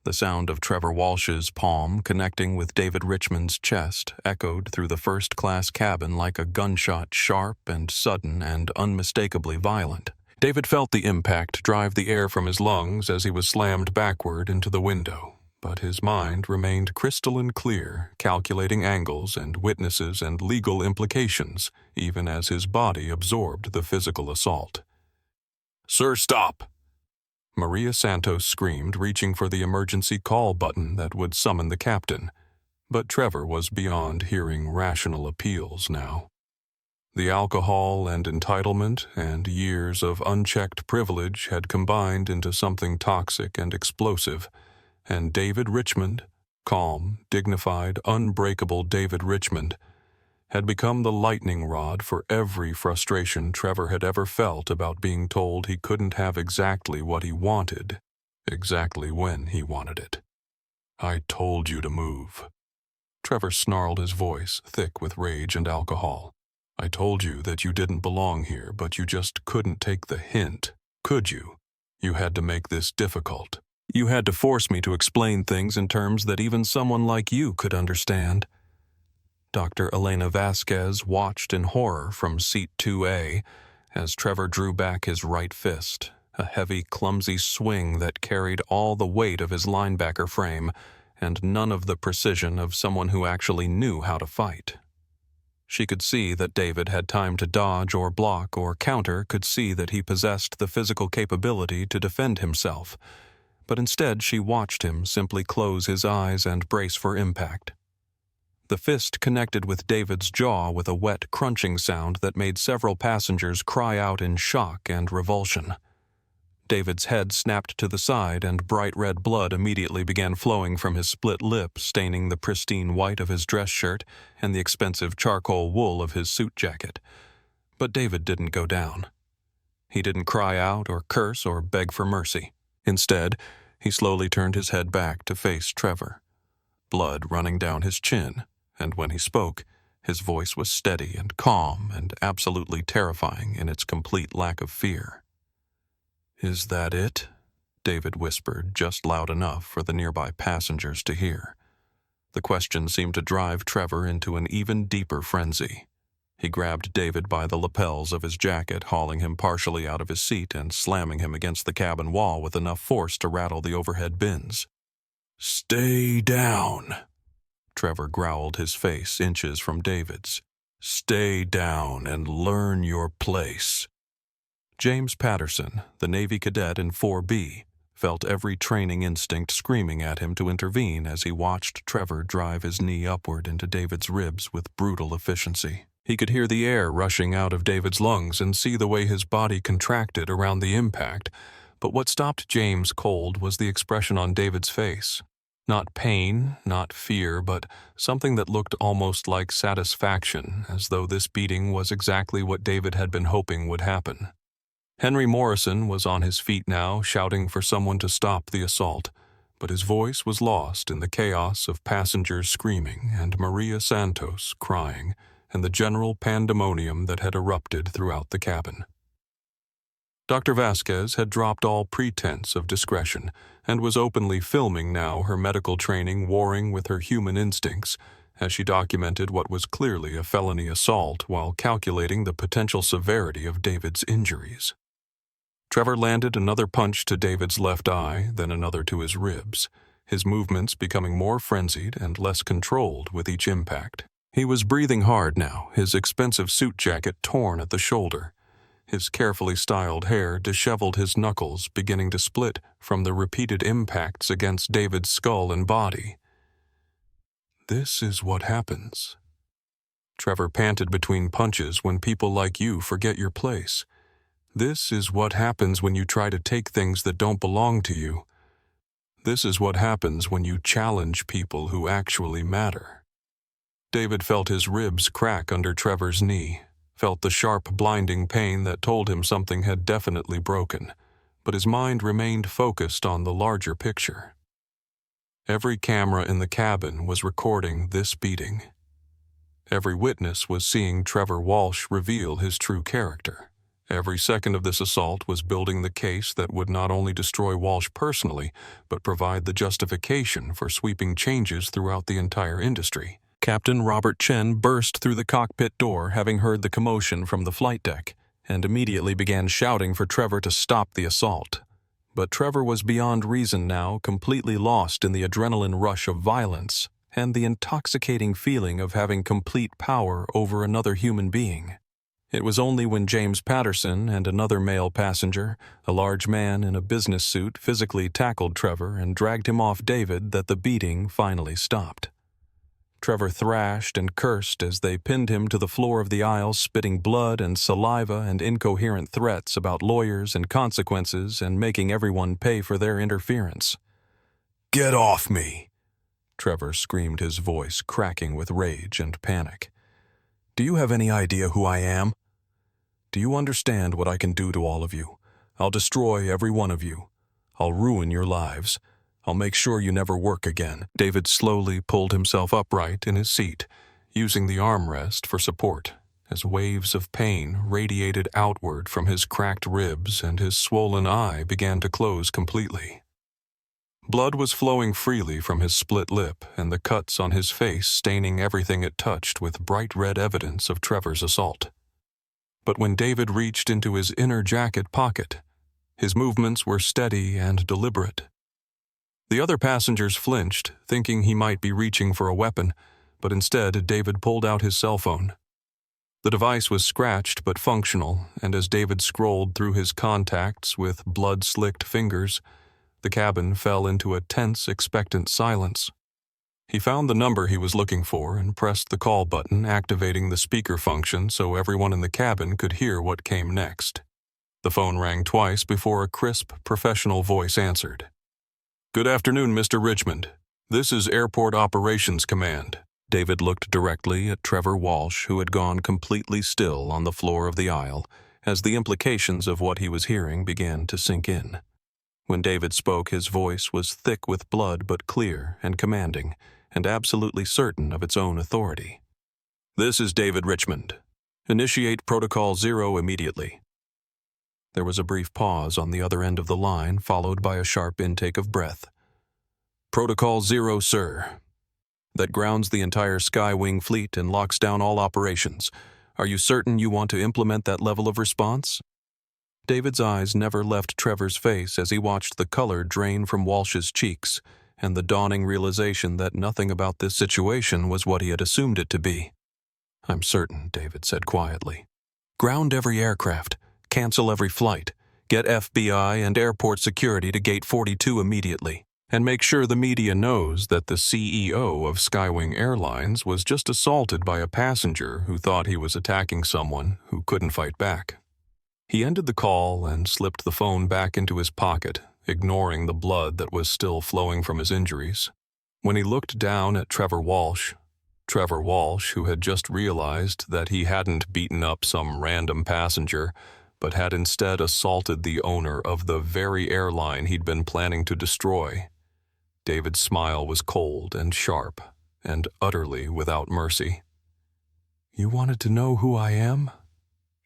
The sound of Trevor Walsh's palm connecting with David Richmond's chest echoed through the first-class cabin like a gunshot, sharp and sudden and unmistakably violent. David felt the impact drive the air from his lungs as he was slammed backward into the window, but his mind remained crystalline clear, calculating angles and witnesses and legal implications, even as his body absorbed the physical assault. "Sir, stop!" Maria Santos screamed, reaching for the emergency call button that would summon the captain. But Trevor was beyond hearing rational appeals now. The alcohol and entitlement and years of unchecked privilege had combined into something toxic and explosive, and David Richmond, calm, dignified, unbreakable David Richmond, had become the lightning rod for every frustration Trevor had ever felt about being told he couldn't have exactly what he wanted, exactly when he wanted it. "I told you to move." Trevor snarled, his voice thick with rage and alcohol. "I told you that you didn't belong here, but you just couldn't take the hint, could you? You had to make this difficult. You had to force me to explain things in terms that even someone like you could understand." Dr. Elena Vasquez watched in horror from seat 2A as Trevor drew back his right fist, a heavy, clumsy swing that carried all the weight of his linebacker frame and none of the precision of someone who actually knew how to fight. She could see that David had time to dodge or block, or counter could see that he possessed the physical capability to defend himself, but instead she watched him simply close his eyes and brace for impact. The fist connected with David's jaw with a wet, crunching sound that made several passengers cry out in shock and revulsion. David's head snapped to the side, and bright red blood immediately began flowing from his split lip, staining the pristine white of his dress shirt and the expensive charcoal wool of his suit jacket. But David didn't go down. He didn't cry out or curse or beg for mercy. Instead, he slowly turned his head back to face Trevor, blood running down his chin, and when he spoke, his voice was steady and calm and absolutely terrifying in its complete lack of fear. "Is that it?" David whispered, just loud enough for the nearby passengers to hear. The question seemed to drive Trevor into an even deeper frenzy. He grabbed David by the lapels of his jacket, hauling him partially out of his seat and slamming him against the cabin wall with enough force to rattle the overhead bins. "Stay down," Trevor growled, his face inches from David's. "Stay down and learn your place." James Patterson, the Navy cadet in 4B, felt every training instinct screaming at him to intervene as he watched Trevor drive his knee upward into David's ribs with brutal efficiency. He could hear the air rushing out of David's lungs and see the way his body contracted around the impact, but what stopped James cold was the expression on David's face. Not pain, not fear, but something that looked almost like satisfaction, as though this beating was exactly what David had been hoping would happen. Henry Morrison was on his feet now, shouting for someone to stop the assault, but his voice was lost in the chaos of passengers screaming and Maria Santos crying and the general pandemonium that had erupted throughout the cabin. Dr. Vasquez had dropped all pretense of discretion and was openly filming now, her medical training warring with her human instincts, as she documented what was clearly a felony assault while calculating the potential severity of David's injuries. Trevor landed another punch to David's left eye, then another to his ribs, his movements becoming more frenzied and less controlled with each impact. He was breathing hard now, his expensive suit jacket torn at the shoulder. His carefully styled hair disheveled, his knuckles beginning to split from the repeated impacts against David's skull and body. "This is what happens." Trevor panted between punches when people like you forget your place. "This is what happens when you try to take things that don't belong to you. This is what happens when you challenge people who actually matter." David felt his ribs crack under Trevor's knee, felt the sharp, blinding pain that told him something had definitely broken, but his mind remained focused on the larger picture. Every camera in the cabin was recording this beating. Every witness was seeing Trevor Walsh reveal his true character. Every second of this assault was building the case that would not only destroy Walsh personally, but provide the justification for sweeping changes throughout the entire industry. Captain Robert Chen burst through the cockpit door, having heard the commotion from the flight deck, and immediately began shouting for Trevor to stop the assault. But Trevor was beyond reason now, completely lost in the adrenaline rush of violence and the intoxicating feeling of having complete power over another human being. It was only when James Patterson and another male passenger, a large man in a business suit, physically tackled Trevor and dragged him off David that the beating finally stopped. Trevor thrashed and cursed as they pinned him to the floor of the aisle, spitting blood and saliva and incoherent threats about lawyers and consequences and making everyone pay for their interference. "Get off me!" Trevor screamed, his voice cracking with rage and panic. "Do you have any idea who I am? Do you understand what I can do to all of you? I'll destroy every one of you. I'll ruin your lives. I'll make sure you never work again." David slowly pulled himself upright in his seat, using the armrest for support, as waves of pain radiated outward from his cracked ribs and his swollen eye began to close completely. Blood was flowing freely from his split lip and the cuts on his face staining everything it touched with bright red evidence of Trevor's assault. But when David reached into his inner jacket pocket, his movements were steady and deliberate. The other passengers flinched, thinking he might be reaching for a weapon, but instead David pulled out his cell phone. The device was scratched but functional, and as David scrolled through his contacts with blood-slicked fingers, the cabin fell into a tense, expectant silence. He found the number he was looking for and pressed the call button, activating the speaker function so everyone in the cabin could hear what came next. The phone rang twice before a crisp, professional voice answered. "Good afternoon, Mr. Richmond. This is Airport Operations Command." David looked directly at Trevor Walsh, who had gone completely still on the floor of the aisle, as the implications of what he was hearing began to sink in. When David spoke, his voice was thick with blood but clear and commanding, and absolutely certain of its own authority. "This is David Richmond. Initiate Protocol 0 immediately." There was a brief pause on the other end of the line, followed by a sharp intake of breath. "Protocol 0, sir. That grounds the entire Skywing fleet and locks down all operations. Are you certain you want to implement that level of response?" David's eyes never left Trevor's face as he watched the color drain from Walsh's cheeks and the dawning realization that nothing about this situation was what he had assumed it to be. "I'm certain," David said quietly. "Ground every aircraft, cancel every flight, get FBI and airport security to Gate 42 immediately, and make sure the media knows that the CEO of Skywing Airlines was just assaulted by a passenger who thought he was attacking someone who couldn't fight back." He ended the call and slipped the phone back into his pocket, ignoring the blood that was still flowing from his injuries. When he looked down at Trevor Walsh, who had just realized that he hadn't beaten up some random passenger, but had instead assaulted the owner of the very airline he'd been planning to destroy, David's smile was cold and sharp, and utterly without mercy. "You wanted to know who I am?"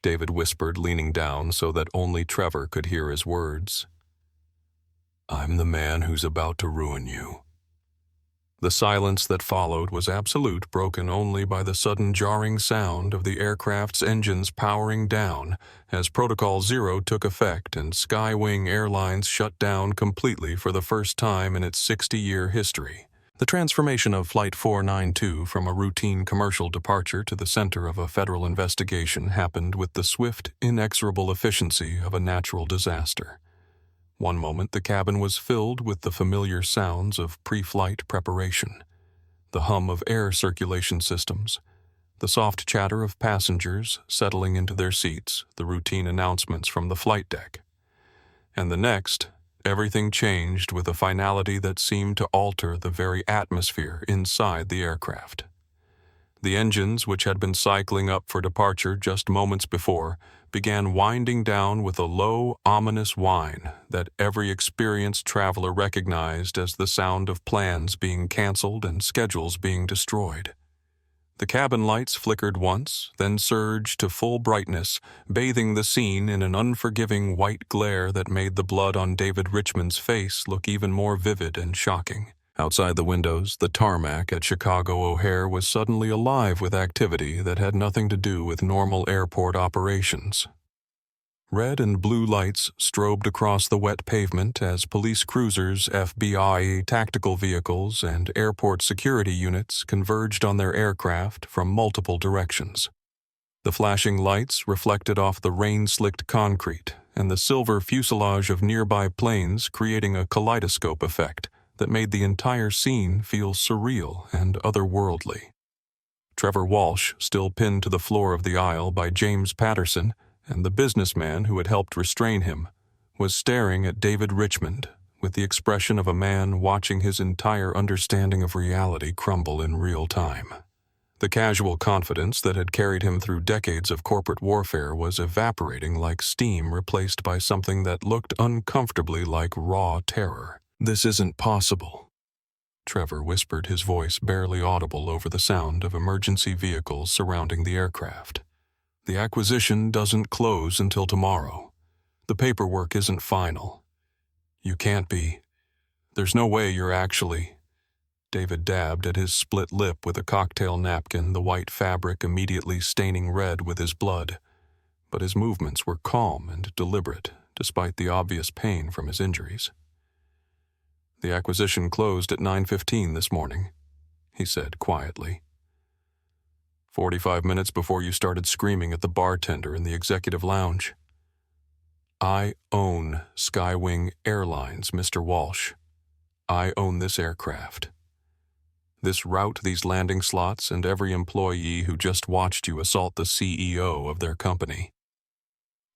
David whispered, leaning down so that only Trevor could hear his words. "I'm the man who's about to ruin you." The silence that followed was absolute, broken only by the sudden jarring sound of the aircraft's engines powering down as Protocol 0 took effect and Skywing Airlines shut down completely for the first time in its 60-year history. The transformation of Flight 492 from a routine commercial departure to the center of a federal investigation happened with the swift, inexorable efficiency of a natural disaster. One moment the cabin was filled with the familiar sounds of pre-flight preparation, the hum of air circulation systems, the soft chatter of passengers settling into their seats, the routine announcements from the flight deck. And the next, everything changed with a finality that seemed to alter the very atmosphere inside the aircraft. The engines, which had been cycling up for departure just moments before, began winding down with a low, ominous whine that every experienced traveler recognized as the sound of plans being canceled and schedules being destroyed. The cabin lights flickered once, then surged to full brightness, bathing the scene in an unforgiving white glare that made the blood on David Richmond's face look even more vivid and shocking. Outside the windows, the tarmac at Chicago O'Hare was suddenly alive with activity that had nothing to do with normal airport operations. Red and blue lights strobed across the wet pavement as police cruisers, FBI tactical vehicles, and airport security units converged on their aircraft from multiple directions. The flashing lights reflected off the rain-slicked concrete and the silver fuselage of nearby planes, creating a kaleidoscope effect that made the entire scene feel surreal and otherworldly. Trevor Walsh, still pinned to the floor of the aisle by James Patterson and the businessman who had helped restrain him, was staring at David Richmond with the expression of a man watching his entire understanding of reality crumble in real time. The casual confidence that had carried him through decades of corporate warfare was evaporating like steam replaced by something that looked uncomfortably like raw terror. "This isn't possible," Trevor whispered, his voice barely audible over the sound of emergency vehicles surrounding the aircraft. "The acquisition doesn't close until tomorrow. The paperwork isn't final. You can't be. There's no way you're actually—" David dabbed at his split lip with a cocktail napkin, the white fabric immediately staining red with his blood. But his movements were calm and deliberate, despite the obvious pain from his injuries. "The acquisition closed at 9:15 this morning," he said quietly. 45 minutes before you started screaming at the bartender in the executive lounge. I own Skywing Airlines, Mr. Walsh. I own this aircraft. This route, these landing slots, and every employee who just watched you assault the CEO of their company."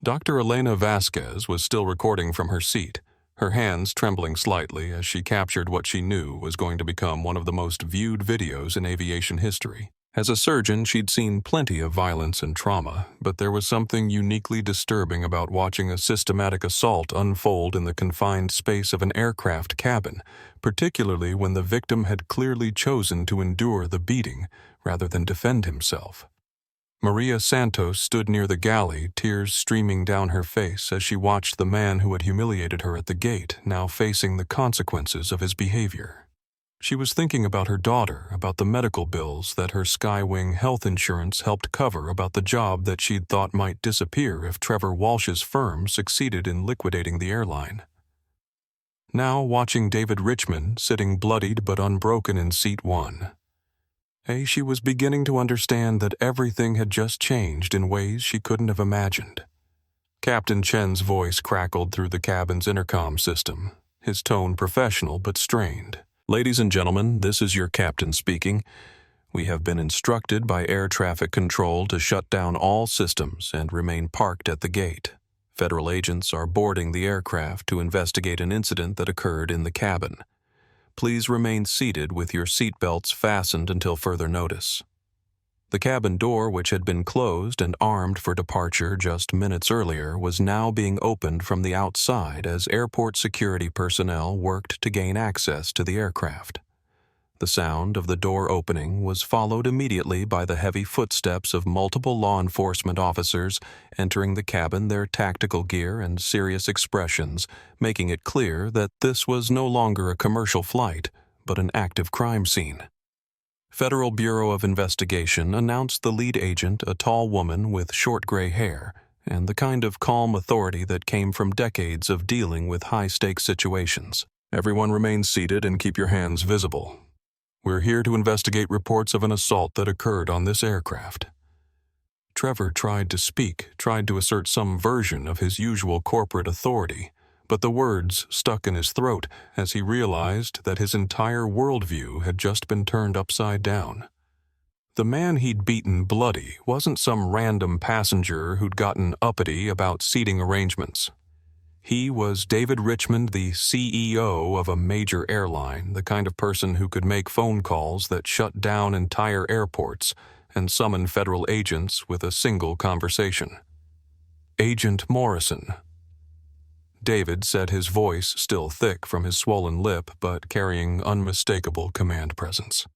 Dr. Elena Vasquez was still recording from her seat, her hands trembling slightly as she captured what she knew was going to become one of the most viewed videos in aviation history. As a surgeon, she'd seen plenty of violence and trauma, but there was something uniquely disturbing about watching a systematic assault unfold in the confined space of an aircraft cabin, particularly when the victim had clearly chosen to endure the beating rather than defend himself. Maria Santos stood near the galley, tears streaming down her face as she watched the man who had humiliated her at the gate now facing the consequences of his behavior. She was thinking about her daughter, about the medical bills that her Skywing health insurance helped cover, about the job that she'd thought might disappear if Trevor Walsh's firm succeeded in liquidating the airline. Now watching David Richmond sitting bloodied but unbroken in seat 1. She was beginning to understand that everything had just changed in ways she couldn't have imagined. Captain Chen's voice crackled through the cabin's intercom system, his tone professional but strained. "Ladies and gentlemen, this is your captain speaking. We have been instructed by air traffic control to shut down all systems and remain parked at the gate. Federal agents are boarding the aircraft to investigate an incident that occurred in the cabin. Please remain seated with your seatbelts fastened until further notice." The cabin door, which had been closed and armed for departure just minutes earlier, was now being opened from the outside as airport security personnel worked to gain access to the aircraft. The sound of the door opening was followed immediately by the heavy footsteps of multiple law enforcement officers entering the cabin, their tactical gear and serious expressions, making it clear that this was no longer a commercial flight, but an active crime scene. Federal Bureau of Investigation announced the lead agent, a tall woman with short gray hair, and the kind of calm authority that came from decades of dealing with high-stakes situations. "Everyone remain seated and keep your hands visible. We're here to investigate reports of an assault that occurred on this aircraft." Trevor tried to speak, tried to assert some version of his usual corporate authority, but the words stuck in his throat as he realized that his entire worldview had just been turned upside down. The man he'd beaten bloody wasn't some random passenger who'd gotten uppity about seating arrangements. He was David Richmond, the CEO of a major airline, the kind of person who could make phone calls that shut down entire airports and summon federal agents with a single conversation. Agent Morrison. David said, his voice still thick from his swollen lip but carrying unmistakable command presence.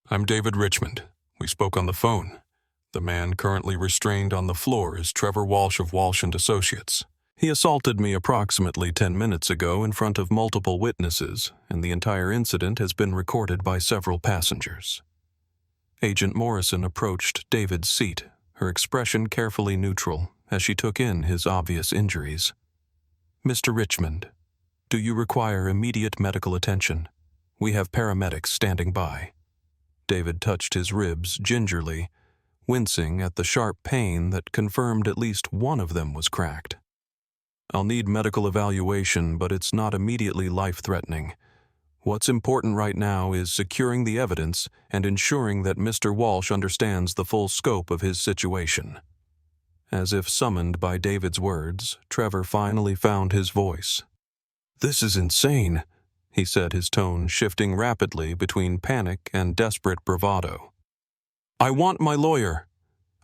"I'm David Richmond. We spoke on the phone. The man currently restrained on the floor is Trevor Walsh of Walsh & Associates. He assaulted me approximately 10 minutes ago in front of multiple witnesses, and the entire incident has been recorded by several passengers." Agent Morrison approached David's seat, her expression carefully neutral as she took in his obvious injuries. "Mr. Richmond, do you require immediate medical attention? We have paramedics standing by." David touched his ribs gingerly, wincing at the sharp pain that confirmed at least one of them was cracked. "I'll need medical evaluation, but it's not immediately life-threatening. What's important right now is securing the evidence and ensuring that Mr. Walsh understands the full scope of his situation." As if summoned by David's words, Trevor finally found his voice. "This is insane," he said, his tone shifting rapidly between panic and desperate bravado. "I want my lawyer.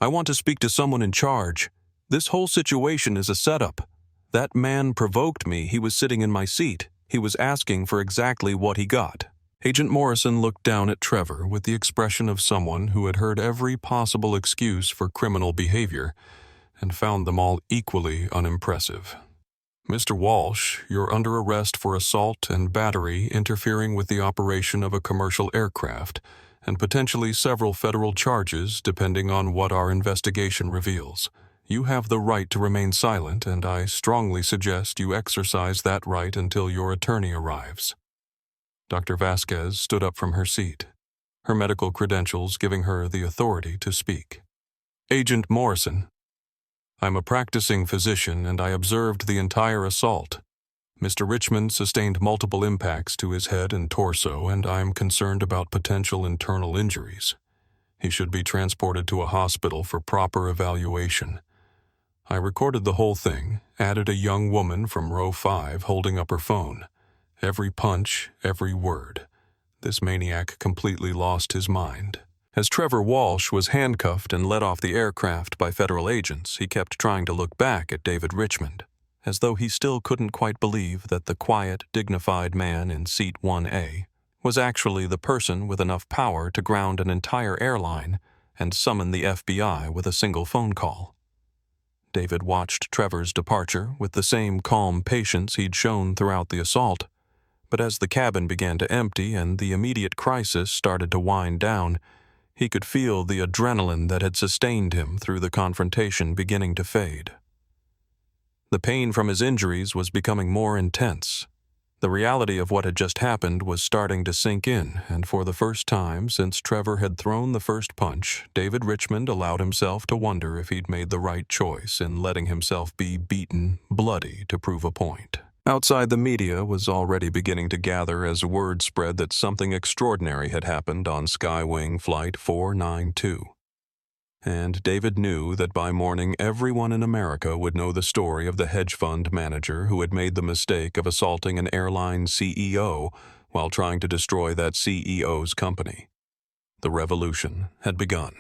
I want to speak to someone in charge. This whole situation is a setup. That man provoked me. He was sitting in my seat. He was asking for exactly what he got." Agent Morrison looked down at Trevor with the expression of someone who had heard every possible excuse for criminal behavior and found them all equally unimpressive. "Mr. Walsh, you're under arrest for assault and battery interfering with the operation of a commercial aircraft, and potentially several federal charges depending on what our investigation reveals. You have the right to remain silent, and I strongly suggest you exercise that right until your attorney arrives." Dr. Vasquez stood up from her seat, her medical credentials giving her the authority to speak. "Agent Morrison, I'm a practicing physician and I observed the entire assault. Mr. Richmond sustained multiple impacts to his head and torso, and I'm concerned about potential internal injuries. He should be transported to a hospital for proper evaluation. I recorded the whole thing, added a young woman from row 5 holding up her phone. Every punch, every word. This maniac completely lost his mind." As Trevor Walsh was handcuffed and led off the aircraft by federal agents, he kept trying to look back at David Richmond, as though he still couldn't quite believe that the quiet, dignified man in seat 1A was actually the person with enough power to ground an entire airline and summon the FBI with a single phone call. David watched Trevor's departure with the same calm patience he'd shown throughout the assault, but as the cabin began to empty and the immediate crisis started to wind down, he could feel the adrenaline that had sustained him through the confrontation beginning to fade. The pain from his injuries was becoming more intense. The reality of what had just happened was starting to sink in, and for the first time since Trevor had thrown the first punch, David Richmond allowed himself to wonder if he'd made the right choice in letting himself be beaten, bloody, to prove a point. Outside, the media was already beginning to gather as word spread that something extraordinary had happened on Skywing Flight 492. And David knew that by morning everyone in America would know the story of the hedge fund manager who had made the mistake of assaulting an airline CEO while trying to destroy that CEO's company. The revolution had begun.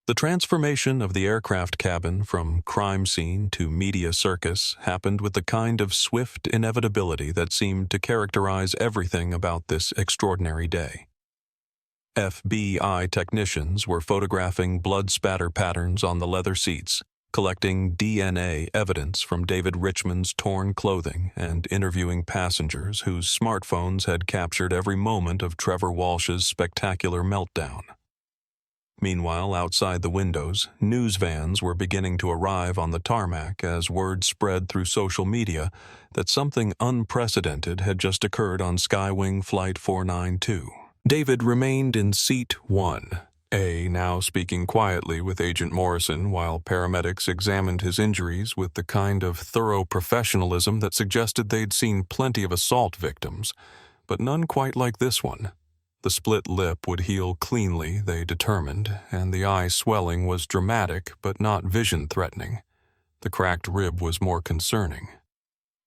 The transformation of the aircraft cabin from crime scene to media circus happened with the kind of swift inevitability that seemed to characterize everything about this extraordinary day. FBI technicians were photographing blood spatter patterns on the leather seats, collecting DNA evidence from David Richmond's torn clothing, and interviewing passengers whose smartphones had captured every moment of Trevor Walsh's spectacular meltdown. Meanwhile, outside the windows, news vans were beginning to arrive on the tarmac as word spread through social media that something unprecedented had just occurred on Skywing Flight 492. David remained in seat 1A, now speaking quietly with Agent Morrison while paramedics examined his injuries with the kind of thorough professionalism that suggested they'd seen plenty of assault victims, but none quite like this one. The split lip would heal cleanly, they determined, and the eye swelling was dramatic but not vision-threatening. The cracked rib was more concerning.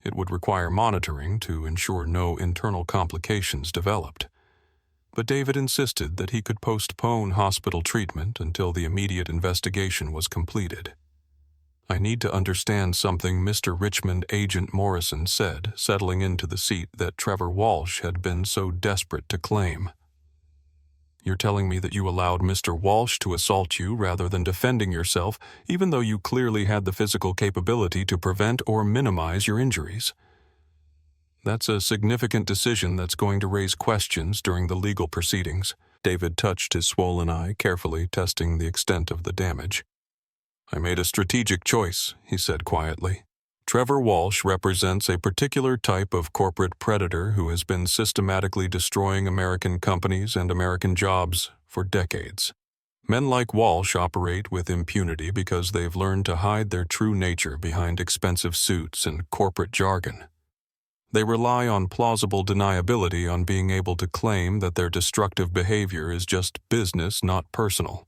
It would require monitoring to ensure no internal complications developed. But David insisted that he could postpone hospital treatment until the immediate investigation was completed. "I need to understand something Mr. Richmond," Agent Morrison said, settling into the seat that Trevor Walsh had been so desperate to claim. "You're telling me that you allowed Mr. Walsh to assault you rather than defending yourself, even though you clearly had the physical capability to prevent or minimize your injuries. That's a significant decision that's going to raise questions during the legal proceedings." David touched his swollen eye, carefully testing the extent of the damage. "I made a strategic choice," he said quietly. "Trevor Walsh represents a particular type of corporate predator who has been systematically destroying American companies and American jobs for decades. Men like Walsh operate with impunity because they've learned to hide their true nature behind expensive suits and corporate jargon. They rely on plausible deniability on being able to claim that their destructive behavior is just business, not personal.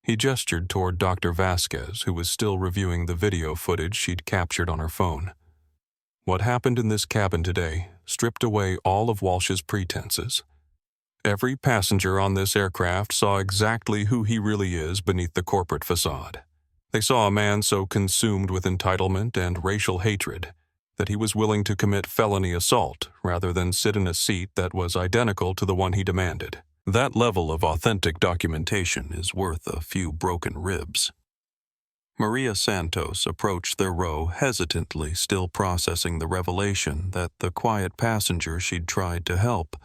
He gestured toward Dr. Vasquez, who was still reviewing the video footage she'd captured on her phone. What happened in this cabin today stripped away all of Walsh's pretenses. Every passenger on this aircraft saw exactly who he really is beneath the corporate facade. They saw a man so consumed with entitlement and racial hatred that he was willing to commit felony assault rather than sit in a seat that was identical to the one he demanded. That level of authentic documentation is worth a few broken ribs. Maria Santos approached their row hesitantly, still processing the revelation that the quiet passenger she'd tried to help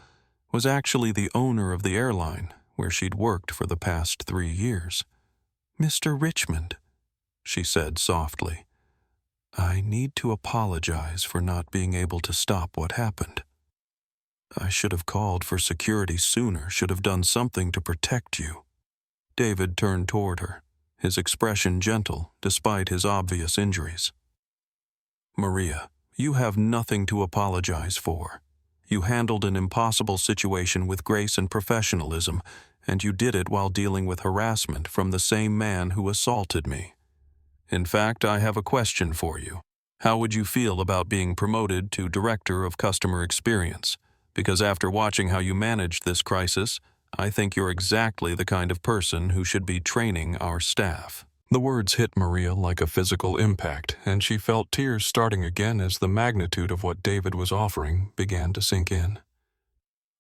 was actually the owner of the airline where she'd worked for the past 3 years. "Mr. Richmond," she said softly, "I need to apologize for not being able to stop what happened. I should have called for security sooner, should have done something to protect you." David turned toward her, his expression gentle despite his obvious injuries. "Maria, you have nothing to apologize for. You handled an impossible situation with grace and professionalism, and you did it while dealing with harassment from the same man who assaulted me. In fact, I have a question for you. How would you feel about being promoted to Director of Customer Experience? Because after watching how you managed this crisis, I think you're exactly the kind of person who should be training our staff." The words hit Maria like a physical impact, and she felt tears starting again as the magnitude of what David was offering began to sink in.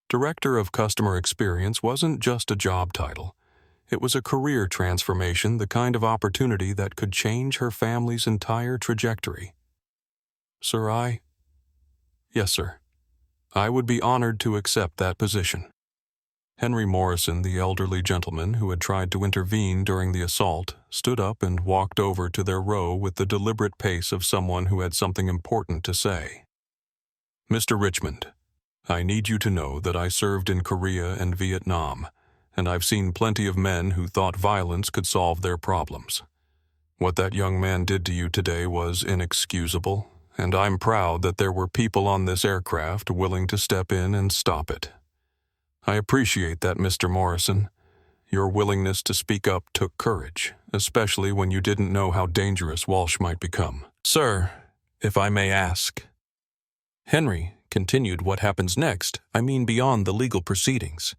Director of Customer Experience wasn't just a job title. It was a career transformation, the kind of opportunity that could change her family's entire trajectory. "Sir, Yes, sir. I would be honored to accept that position." Henry Morrison, the elderly gentleman who had tried to intervene during the assault, stood up and walked over to their row with the deliberate pace of someone who had something important to say. "Mr. Richmond, I need you to know that I served in Korea and Vietnam, and I've seen plenty of men who thought violence could solve their problems. What that young man did to you today was inexcusable, and I'm proud that there were people on this aircraft willing to step in and stop it. I appreciate that, Mr. Morrison. Your willingness to speak up took courage, especially when you didn't know how dangerous Walsh might become." "Sir, if I may ask." Henry continued, "What happens next? I mean beyond the legal proceedings.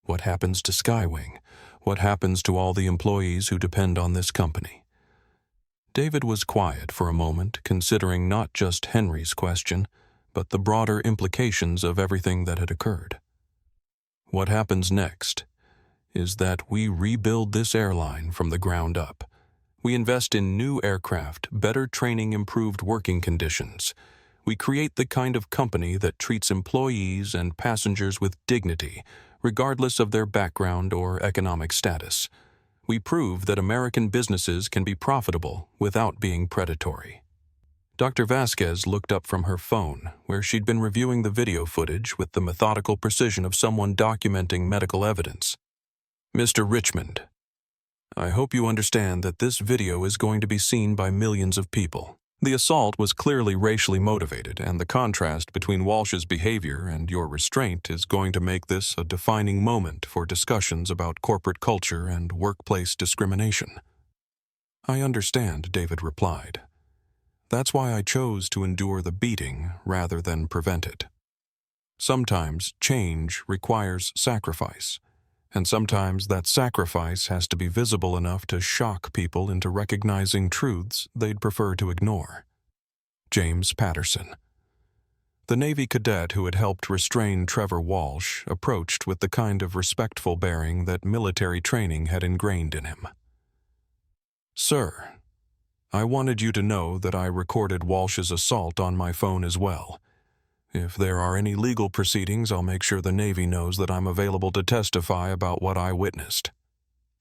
What happens to Skywing? What happens to all the employees who depend on this company?" David was quiet for a moment, considering not just Henry's question, but the broader implications of everything that had occurred. "What happens next is that we rebuild this airline from the ground up. We invest in new aircraft, better training, improved working conditions. We create the kind of company that treats employees and passengers with dignity, regardless of their background or economic status. We prove that American businesses can be profitable without being predatory." Dr. Vasquez looked up from her phone, where she'd been reviewing the video footage with the methodical precision of someone documenting medical evidence. "Mr. Richmond, I hope you understand that this video is going to be seen by millions of people. The assault was clearly racially motivated, and the contrast between Walsh's behavior and your restraint is going to make this a defining moment for discussions about corporate culture and workplace discrimination." "I understand," David replied. "That's why I chose to endure the beating rather than prevent it. Sometimes change requires sacrifice, and sometimes that sacrifice has to be visible enough to shock people into recognizing truths they'd prefer to ignore." James Patterson. The Navy cadet who had helped restrain Trevor Walsh approached with the kind of respectful bearing that military training had ingrained in him. "Sir, I wanted you to know that I recorded Walsh's assault on my phone as well. If there are any legal proceedings, I'll make sure the Navy knows that I'm available to testify about what I witnessed."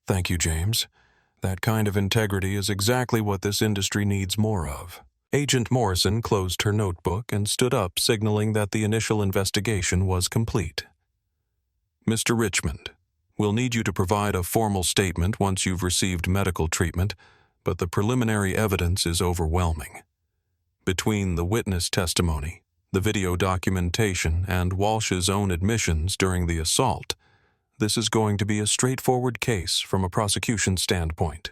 "Thank you, James. That kind of integrity is exactly what this industry needs more of." Agent Morrison closed her notebook and stood up, signaling that the initial investigation was complete. "Mr. Richmond, we'll need you to provide a formal statement once you've received medical treatment, but the preliminary evidence is overwhelming. Between the witness testimony, The video documentation and Walsh's own admissions during the assault, this is going to be a straightforward case from a prosecution standpoint.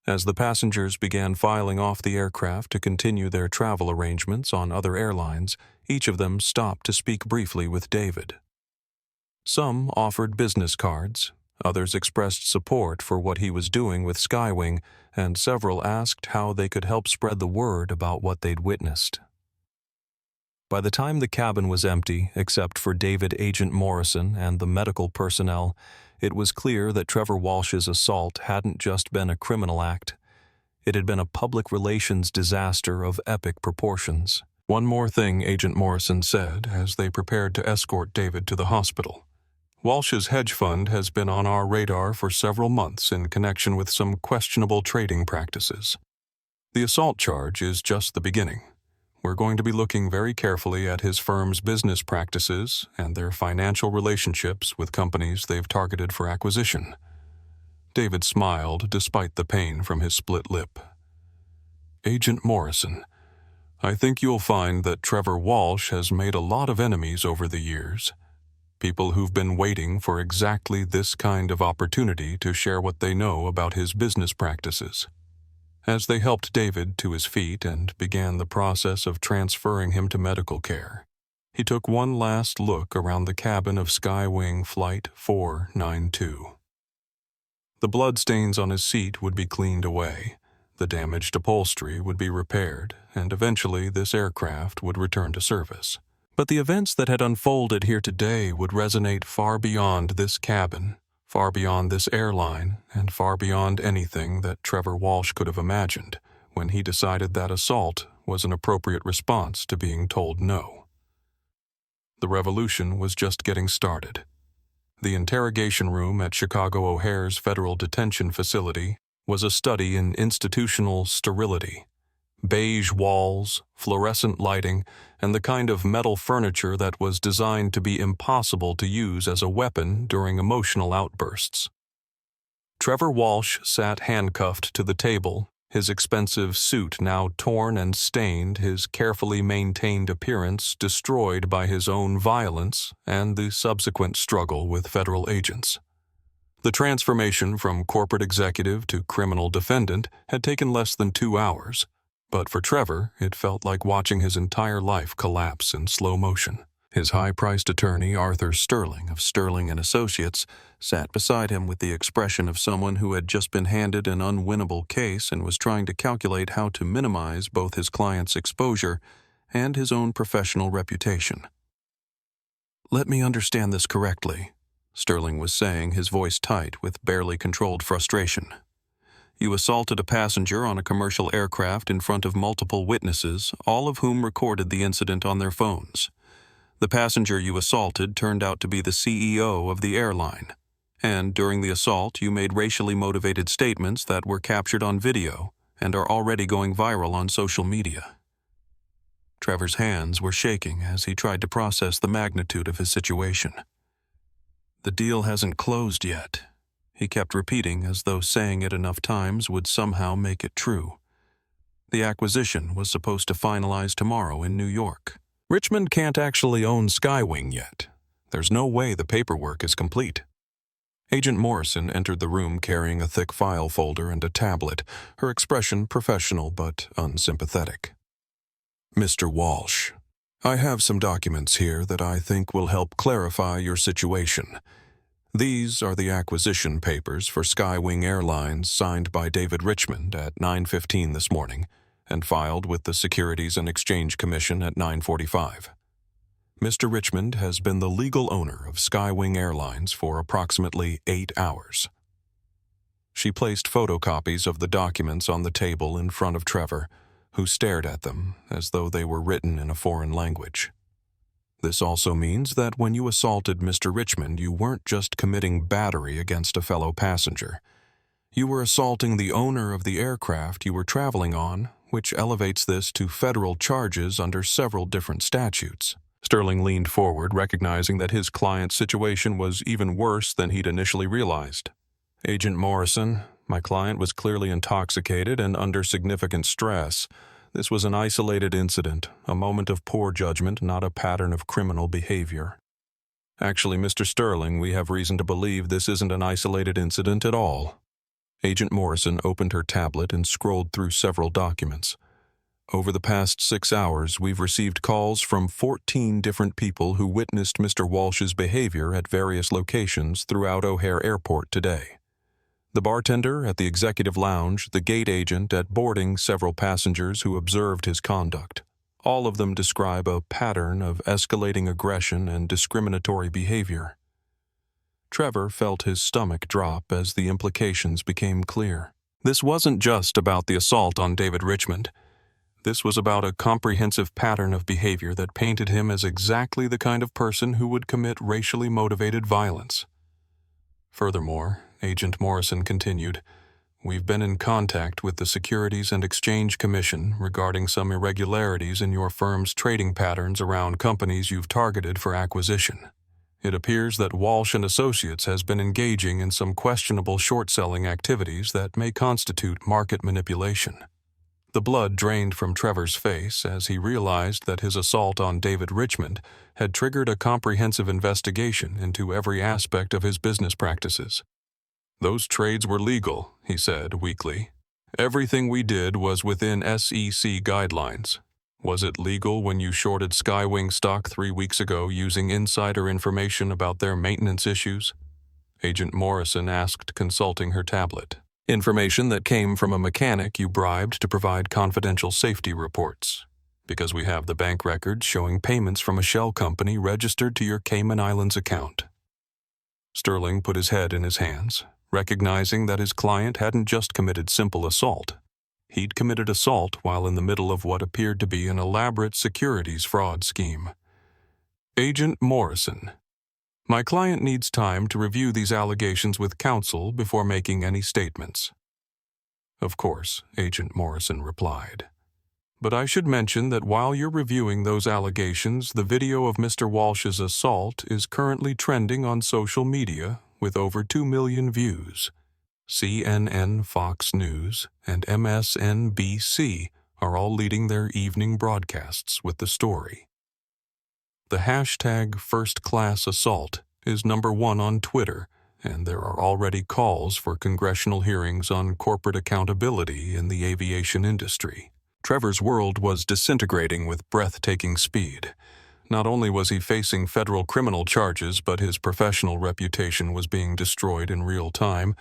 As the passengers began filing off the aircraft to continue their travel arrangements on other airlines, each of them stopped to speak briefly with David. Some offered business cards, others expressed support for what he was doing with Skywing, and several asked how they could help spread the word about what they'd witnessed. By the time the cabin was empty, except for David Agent Morrison and the medical personnel, it was clear that Trevor Walsh's assault hadn't just been a criminal act. It had been a public relations disaster of epic proportions. "One more thing," Agent Morrison said as they prepared to escort David to the hospital. "Walsh's hedge fund has been on our radar for several months in connection with some questionable trading practices. The assault charge is just the beginning. We're going to be looking very carefully at his firm's business practices and their financial relationships with companies they've targeted for acquisition." David smiled despite the pain from his split lip. "Agent Morrison, I think you'll find that Trevor Walsh has made a lot of enemies over the years. People who've been waiting for exactly this kind of opportunity to share what they know about his business practices." As they helped David to his feet and began the process of transferring him to medical care, he took one last look around the cabin of Skywing Flight 492. The bloodstains on his seat would be cleaned away, the damaged upholstery would be repaired, and eventually this aircraft would return to service. But the events that had unfolded here today would resonate far beyond this cabin, far beyond this airline, and far beyond anything that Trevor Walsh could have imagined when he decided that assault was an appropriate response to being told no. The revolution was just getting started. The interrogation room at Chicago O'Hare's Federal Detention Facility was a study in institutional sterility. Beige walls, fluorescent lighting, and the kind of metal furniture that was designed to be impossible to use as a weapon during emotional outbursts. Trevor Walsh sat handcuffed to the table, his expensive suit now torn and stained, his carefully maintained appearance destroyed by his own violence and the subsequent struggle with federal agents. The transformation from corporate executive to criminal defendant had taken less than 2 hours. But for Trevor, it felt like watching his entire life collapse in slow motion. His high-priced attorney, Arthur Sterling of Sterling & Associates, sat beside him with the expression of someone who had just been handed an unwinnable case and was trying to calculate how to minimize both his client's exposure and his own professional reputation. "Let me understand this correctly," Sterling was saying, his voice tight with barely controlled frustration. "You assaulted a passenger on a commercial aircraft in front of multiple witnesses, all of whom recorded the incident on their phones. The passenger you assaulted turned out to be the CEO of the airline. And during the assault, you made racially motivated statements that were captured on video and are already going viral on social media." Trevor's hands were shaking as he tried to process the magnitude of his situation. "The deal hasn't closed yet," he kept repeating as though saying it enough times would somehow make it true. "The acquisition was supposed to finalize tomorrow in New York. Richmond can't actually own Skywing yet. There's no way the paperwork is complete." Agent Morrison entered the room carrying a thick file folder and a tablet, her expression professional but unsympathetic. "Mr. Walsh, I have some documents here that I think will help clarify your situation. These are the acquisition papers for Skywing Airlines signed by David Richmond at 9:15 this morning and filed with the Securities and Exchange Commission at 9:45. Mr. Richmond has been the legal owner of Skywing Airlines for approximately 8 hours." She placed photocopies of the documents on the table in front of Trevor, who stared at them as though they were written in a foreign language. "This also means that when you assaulted Mr. Richmond, you weren't just committing battery against a fellow passenger. You were assaulting the owner of the aircraft you were traveling on, which elevates this to federal charges under several different statutes." Sterling leaned forward, recognizing that his client's situation was even worse than he'd initially realized. "Agent Morrison, my client was clearly intoxicated and under significant stress. This was an isolated incident, a moment of poor judgment, not a pattern of criminal behavior. Actually, Mr. Sterling, we have reason to believe this isn't an isolated incident at all. Agent Morrison opened her tablet and scrolled through several documents. Over the past 6 hours, we've received calls from 14 different people who witnessed Mr. Walsh's behavior at various locations throughout O'Hare Airport today. The bartender at the executive lounge, the gate agent at boarding, several passengers who observed his conduct. All of them describe a pattern of escalating aggression and discriminatory behavior. Trevor felt his stomach drop as the implications became clear. This wasn't just about the assault on David Richmond. This was about a comprehensive pattern of behavior that painted him as exactly the kind of person who would commit racially motivated violence. Furthermore, Agent Morrison continued, we've been in contact with the Securities and Exchange Commission regarding some irregularities in your firm's trading patterns around companies you've targeted for acquisition. It appears that Walsh and Associates has been engaging in some questionable short-selling activities that may constitute market manipulation. The blood drained from Trevor's face as he realized that his assault on David Richmond had triggered a comprehensive investigation into every aspect of his business practices. Those trades were legal, he said weakly. Everything we did was within SEC guidelines. Was it legal when you shorted Skywing stock 3 weeks ago using insider information about their maintenance issues? Agent Morrison asked, consulting her tablet. Information that came from a mechanic you bribed to provide confidential safety reports, because we have the bank records showing payments from a shell company registered to your Cayman Islands account. Sterling put his head in his hands, recognizing that his client hadn't just committed simple assault. He'd committed assault while in the middle of what appeared to be an elaborate securities fraud scheme. Agent Morrison, my client needs time to review these allegations with counsel before making any statements. Of course, Agent Morrison replied. But I should mention that while you're reviewing those allegations, the video of Mr. Walsh's assault is currently trending on social media with over 2 million views. CNN, Fox News, and MSNBC are all leading their evening broadcasts with the story. The hashtag #FirstClassAssault is #1 on Twitter, and there are already calls for congressional hearings on corporate accountability in the aviation industry. Trevor's world was disintegrating with breathtaking speed. Not only was he facing federal criminal charges, but his professional reputation was being destroyed in real time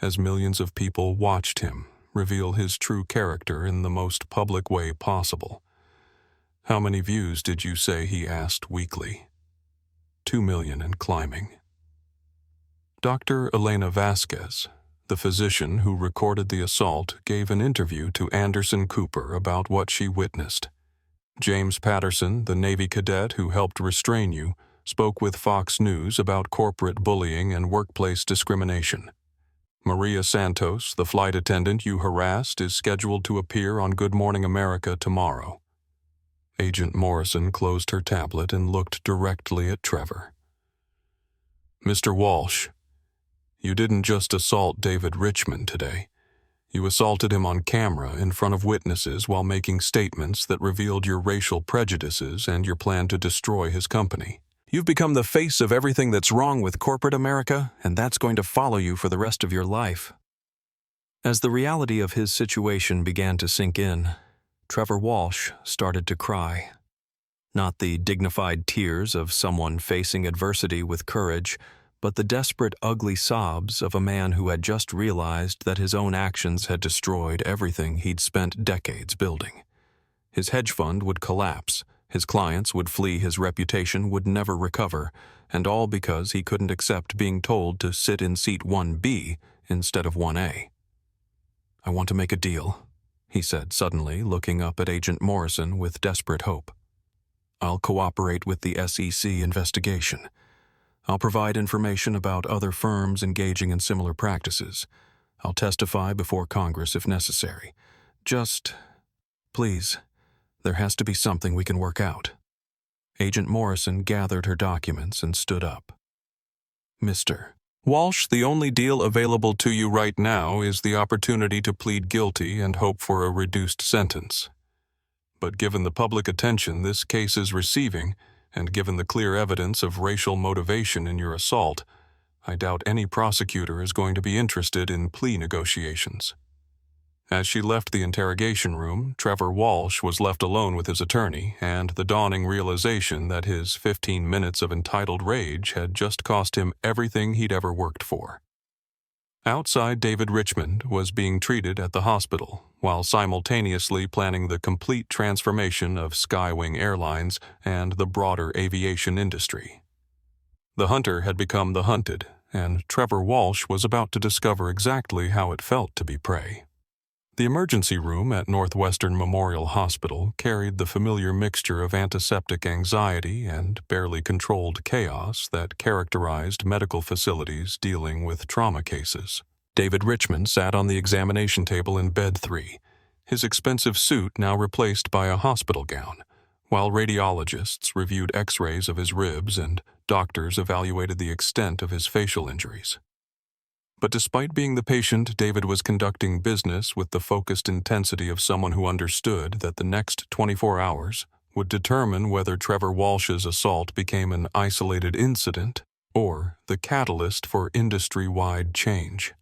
as millions of people watched him reveal his true character in the most public way possible. How many views did you say? He asked weakly. 2 million and climbing. Dr. Elena Vasquez, the physician who recorded the assault, gave an interview to Anderson Cooper about what she witnessed. James Patterson, the Navy cadet who helped restrain you, spoke with Fox News about corporate bullying and workplace discrimination. Maria Santos, the flight attendant you harassed, is scheduled to appear on Good Morning America tomorrow. Agent Morrison closed her tablet and looked directly at Trevor. Mr. Walsh, you didn't just assault David Richmond today. You assaulted him on camera in front of witnesses while making statements that revealed your racial prejudices and your plan to destroy his company. You've become the face of everything that's wrong with corporate America, and that's going to follow you for the rest of your life. As the reality of his situation began to sink in, Trevor Walsh started to cry. Not the dignified tears of someone facing adversity with courage, but the desperate, ugly sobs of a man who had just realized that his own actions had destroyed everything he'd spent decades building. His hedge fund would collapse, his clients would flee, his reputation would never recover, and all because he couldn't accept being told to sit in seat 1B instead of 1A. I want to make a deal, he said suddenly, looking up at Agent Morrison with desperate hope. I'll cooperate with the SEC investigation. I'll provide information about other firms engaging in similar practices. I'll testify before Congress if necessary. Just, please, there has to be something we can work out. Agent Morrison gathered her documents and stood up. Mr. Walsh, the only deal available to you right now is the opportunity to plead guilty and hope for a reduced sentence. But given the public attention this case is receiving, and given the clear evidence of racial motivation in your assault, I doubt any prosecutor is going to be interested in plea negotiations." As she left the interrogation room, Trevor Walsh was left alone with his attorney and the dawning realization that his 15 minutes of entitled rage had just cost him everything he'd ever worked for. Outside, David Richmond was being treated at the hospital, while simultaneously planning the complete transformation of Skywing Airlines and the broader aviation industry. The hunter had become the hunted, and Trevor Walsh was about to discover exactly how it felt to be prey. The emergency room at Northwestern Memorial Hospital carried the familiar mixture of antiseptic anxiety and barely controlled chaos that characterized medical facilities dealing with trauma cases. David Richmond sat on the examination table in bed 3, his expensive suit now replaced by a hospital gown, while radiologists reviewed x-rays of his ribs and doctors evaluated the extent of his facial injuries. But despite being the patient, David was conducting business with the focused intensity of someone who understood that the next 24 hours would determine whether Trevor Walsh's assault became an isolated incident or the catalyst for industry-wide change.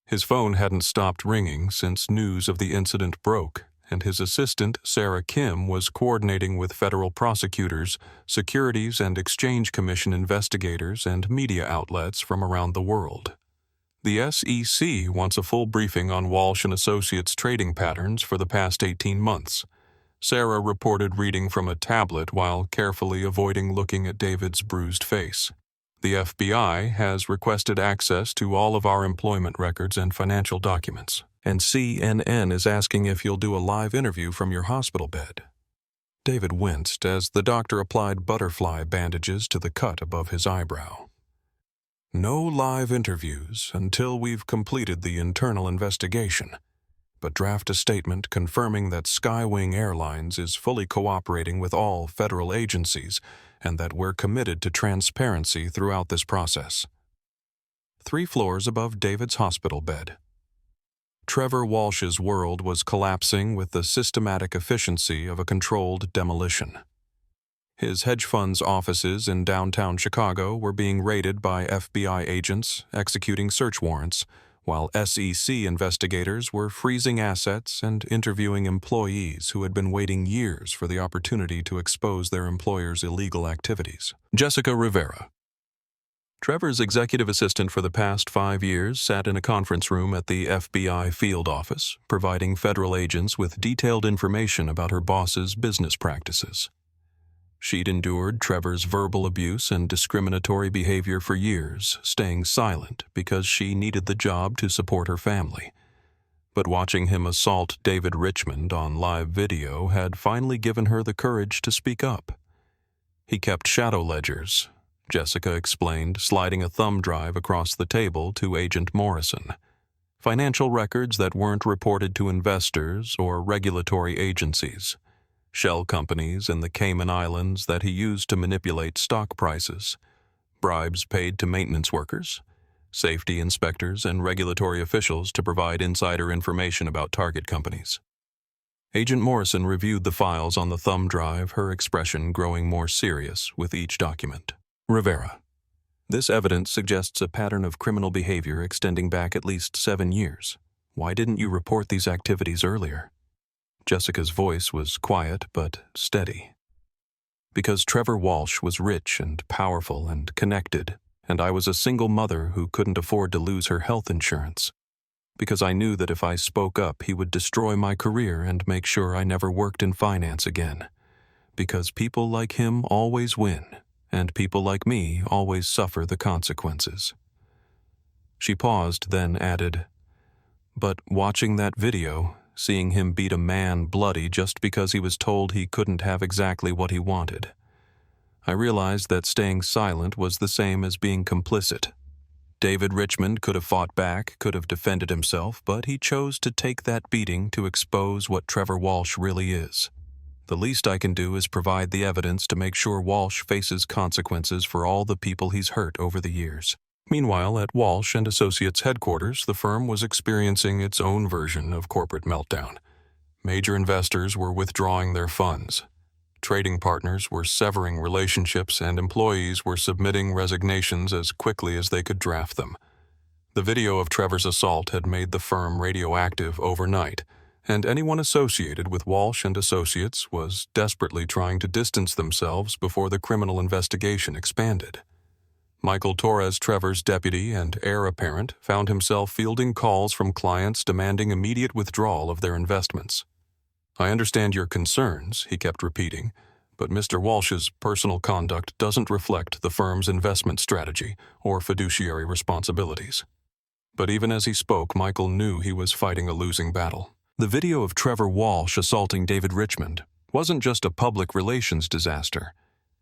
His phone hadn't stopped ringing since news of the incident broke, and his assistant, Sarah Kim, was coordinating with federal prosecutors, Securities and Exchange Commission investigators, and media outlets from around the world. The SEC wants a full briefing on Walsh & Associates' trading patterns for the past 18 months. Sarah reported reading from a tablet while carefully avoiding looking at David's bruised face. The FBI has requested access to all of our employment records and financial documents, and CNN is asking if you'll do a live interview from your hospital bed. David winced as the doctor applied butterfly bandages to the cut above his eyebrow. "No live interviews until we've completed the internal investigation, but draft a statement confirming that Skywing Airlines is fully cooperating with all federal agencies and that we're committed to transparency throughout this process." 3 floors above David's hospital bed. Trevor Walsh's world was collapsing with the systematic efficiency of a controlled demolition. His hedge fund's offices in downtown Chicago were being raided by FBI agents executing search warrants, while SEC investigators were freezing assets and interviewing employees who had been waiting years for the opportunity to expose their employer's illegal activities. Jessica Rivera. Trevor's executive assistant for the past 5 years sat in a conference room at the FBI field office, providing federal agents with detailed information about her boss's business practices. She'd endured Trevor's verbal abuse and discriminatory behavior for years, staying silent because she needed the job to support her family. But watching him assault David Richmond on live video had finally given her the courage to speak up. "He kept shadow ledgers," Jessica explained, sliding a thumb drive across the table to Agent Morrison. "Financial records that weren't reported to investors or regulatory agencies. Shell companies in the Cayman Islands that he used to manipulate stock prices, bribes paid to maintenance workers, safety inspectors and regulatory officials to provide insider information about target companies." Agent Morrison reviewed the files on the thumb drive, her expression growing more serious with each document. "Rivera, this evidence suggests a pattern of criminal behavior extending back at least 7 years. Why didn't you report these activities earlier?" Jessica's voice was quiet but steady. "Because Trevor Walsh was rich and powerful and connected, and I was a single mother who couldn't afford to lose her health insurance. Because I knew that if I spoke up, he would destroy my career and make sure I never worked in finance again. Because people like him always win, and people like me always suffer the consequences." She paused, then added, "But watching that video, seeing him beat a man bloody just because he was told he couldn't have exactly what he wanted, I realized that staying silent was the same as being complicit. David Richmond could have fought back, could have defended himself, but he chose to take that beating to expose what Trevor Walsh really is. The least I can do is provide the evidence to make sure Walsh faces consequences for all the people he's hurt over the years." Meanwhile, at Walsh & Associates headquarters, the firm was experiencing its own version of corporate meltdown. Major investors were withdrawing their funds. Trading partners were severing relationships, and employees were submitting resignations as quickly as they could draft them. The video of Trevor's assault had made the firm radioactive overnight, and anyone associated with Walsh and Associates was desperately trying to distance themselves before the criminal investigation expanded. Michael Torres, Trevor's deputy and heir apparent, found himself fielding calls from clients demanding immediate withdrawal of their investments. "I understand your concerns," he kept repeating, "but Mr. Walsh's personal conduct doesn't reflect the firm's investment strategy or fiduciary responsibilities." But even as he spoke, Michael knew he was fighting a losing battle. The video of Trevor Walsh assaulting David Richmond wasn't just a public relations disaster.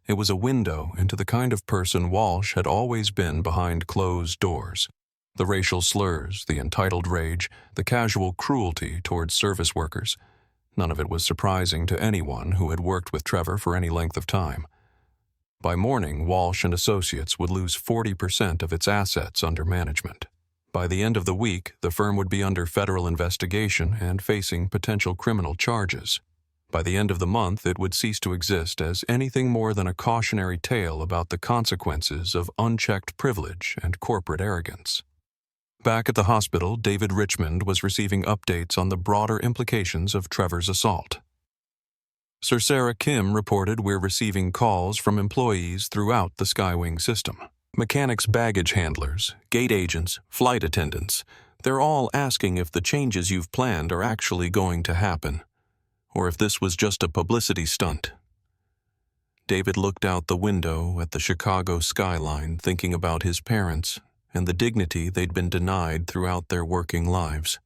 It was a window into the kind of person Walsh had always been behind closed doors. The racial slurs, the entitled rage, the casual cruelty towards service workers. None of it was surprising to anyone who had worked with Trevor for any length of time. By morning, Walsh and Associates would lose 40% of its assets under management. By the end of the week, the firm would be under federal investigation and facing potential criminal charges. By the end of the month, it would cease to exist as anything more than a cautionary tale about the consequences of unchecked privilege and corporate arrogance. Back at the hospital, David Richmond was receiving updates on the broader implications of Trevor's assault. "Sir Sarah Kim reported we're receiving calls from employees throughout the Skywing system. Mechanics, baggage handlers, gate agents, flight attendants. They're all asking if the changes you've planned are actually going to happen, or if this was just a publicity stunt." David looked out the window at the Chicago skyline, thinking about his parents and the dignity they'd been denied throughout their working lives.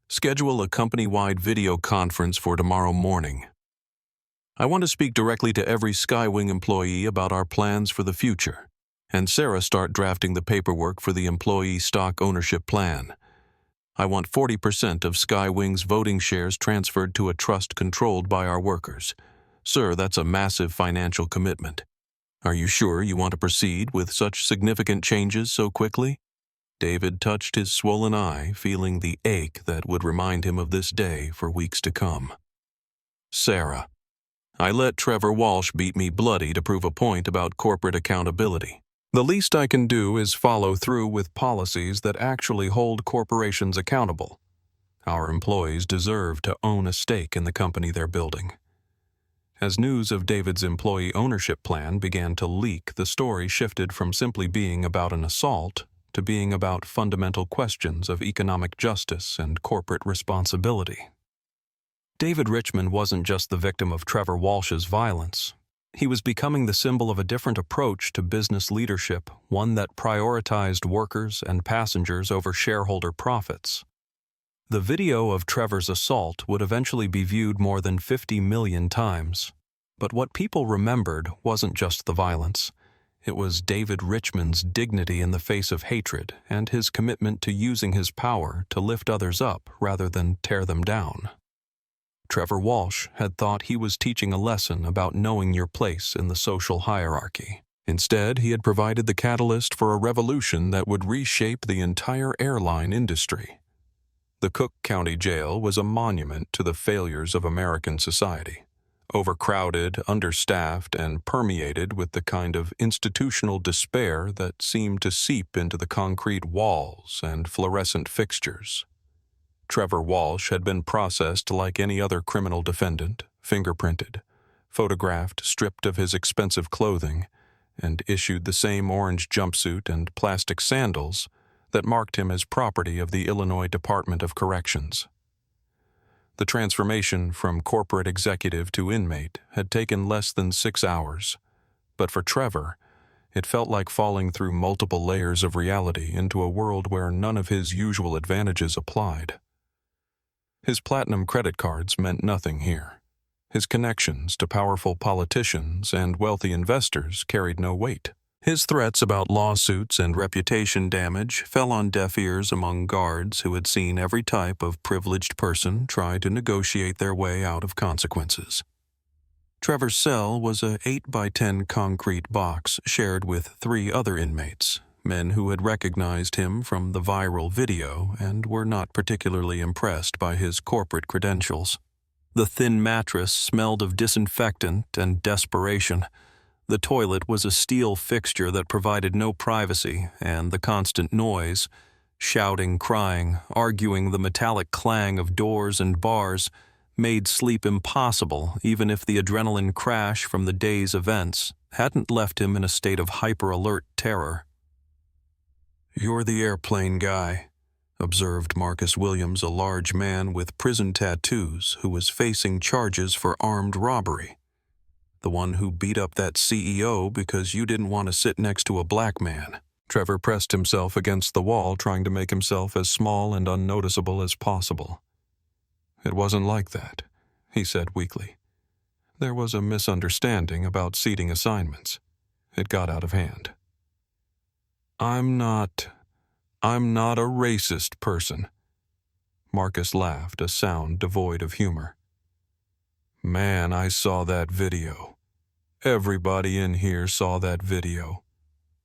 "Schedule a company-wide video conference for tomorrow morning. I want to speak directly to every Skywing employee about our plans for the future, and Sarah start drafting the paperwork for the employee stock ownership plan. I want 40% of Skywing's voting shares transferred to a trust controlled by our workers. Sir, that's a massive financial commitment. Are you sure you want to proceed with such significant changes so quickly?" David touched his swollen eye, feeling the ache that would remind him of this day for weeks to come. "Sarah, I let Trevor Walsh beat me bloody to prove a point about corporate accountability. The least I can do is follow through with policies that actually hold corporations accountable. Our employees deserve to own a stake in the company they're building." As news of David's employee ownership plan began to leak, the story shifted from simply being about an assault to being about fundamental questions of economic justice and corporate responsibility. David Richmond wasn't just the victim of Trevor Walsh's violence. He was becoming the symbol of a different approach to business leadership, one that prioritized workers and passengers over shareholder profits. The video of Trevor's assault would eventually be viewed more than 50 million times. But what people remembered wasn't just the violence. It was David Richmond's dignity in the face of hatred and his commitment to using his power to lift others up rather than tear them down. Trevor Walsh had thought he was teaching a lesson about knowing your place in the social hierarchy. Instead, he had provided the catalyst for a revolution that would reshape the entire airline industry. The Cook County Jail was a monument to the failures of American society. Overcrowded, understaffed, and permeated with the kind of institutional despair that seemed to seep into the concrete walls and fluorescent fixtures. Trevor Walsh had been processed like any other criminal defendant, fingerprinted, photographed stripped of his expensive clothing, and issued the same orange jumpsuit and plastic sandals that marked him as property of the Illinois Department of Corrections. The transformation from corporate executive to inmate had taken less than 6 hours, but for Trevor, it felt like falling through multiple layers of reality into a world where none of his usual advantages applied. His platinum credit cards meant nothing here. His connections to powerful politicians and wealthy investors carried no weight. His threats about lawsuits and reputation damage fell on deaf ears among guards who had seen every type of privileged person try to negotiate their way out of consequences. Trevor's cell was a 8x10 concrete box shared with 3 other inmates, men who had recognized him from the viral video and were not particularly impressed by his corporate credentials. The thin mattress smelled of disinfectant and desperation. The toilet was a steel fixture that provided no privacy, and the constant noise, shouting, crying, arguing, the metallic clang of doors and bars, made sleep impossible, even if the adrenaline crash from the day's events hadn't left him in a state of hyper-alert terror. "You're the airplane guy," observed Marcus Williams, a large man with prison tattoos who was facing charges for armed robbery. "The one who beat up that CEO because you didn't want to sit next to a black man." Trevor pressed himself against the wall, trying to make himself as small and unnoticeable as possible. "It wasn't like that," he said weakly. "There was a misunderstanding about seating assignments. It got out of hand." I'm not a racist person." Marcus laughed, a sound devoid of humor. "Man, I saw that video. Everybody in here saw that video.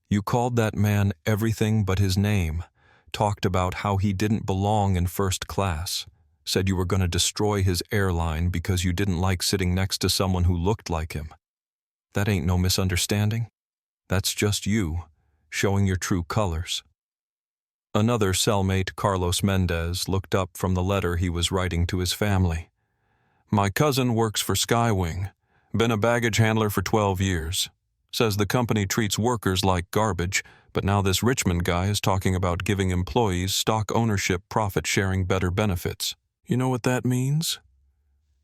You called that man everything but his name, talked about how he didn't belong in first class, said you were going to destroy his airline because you didn't like sitting next to someone who looked like him. That ain't no misunderstanding. That's just you, showing your true colors." Another cellmate, Carlos Mendez, looked up from the letter he was writing to his family. "My cousin works for Skywing. Been a baggage handler for 12 years. Says the company treats workers like garbage, but now this Richmond guy is talking about giving employees stock ownership, profit-sharing, better benefits. You know what that means?"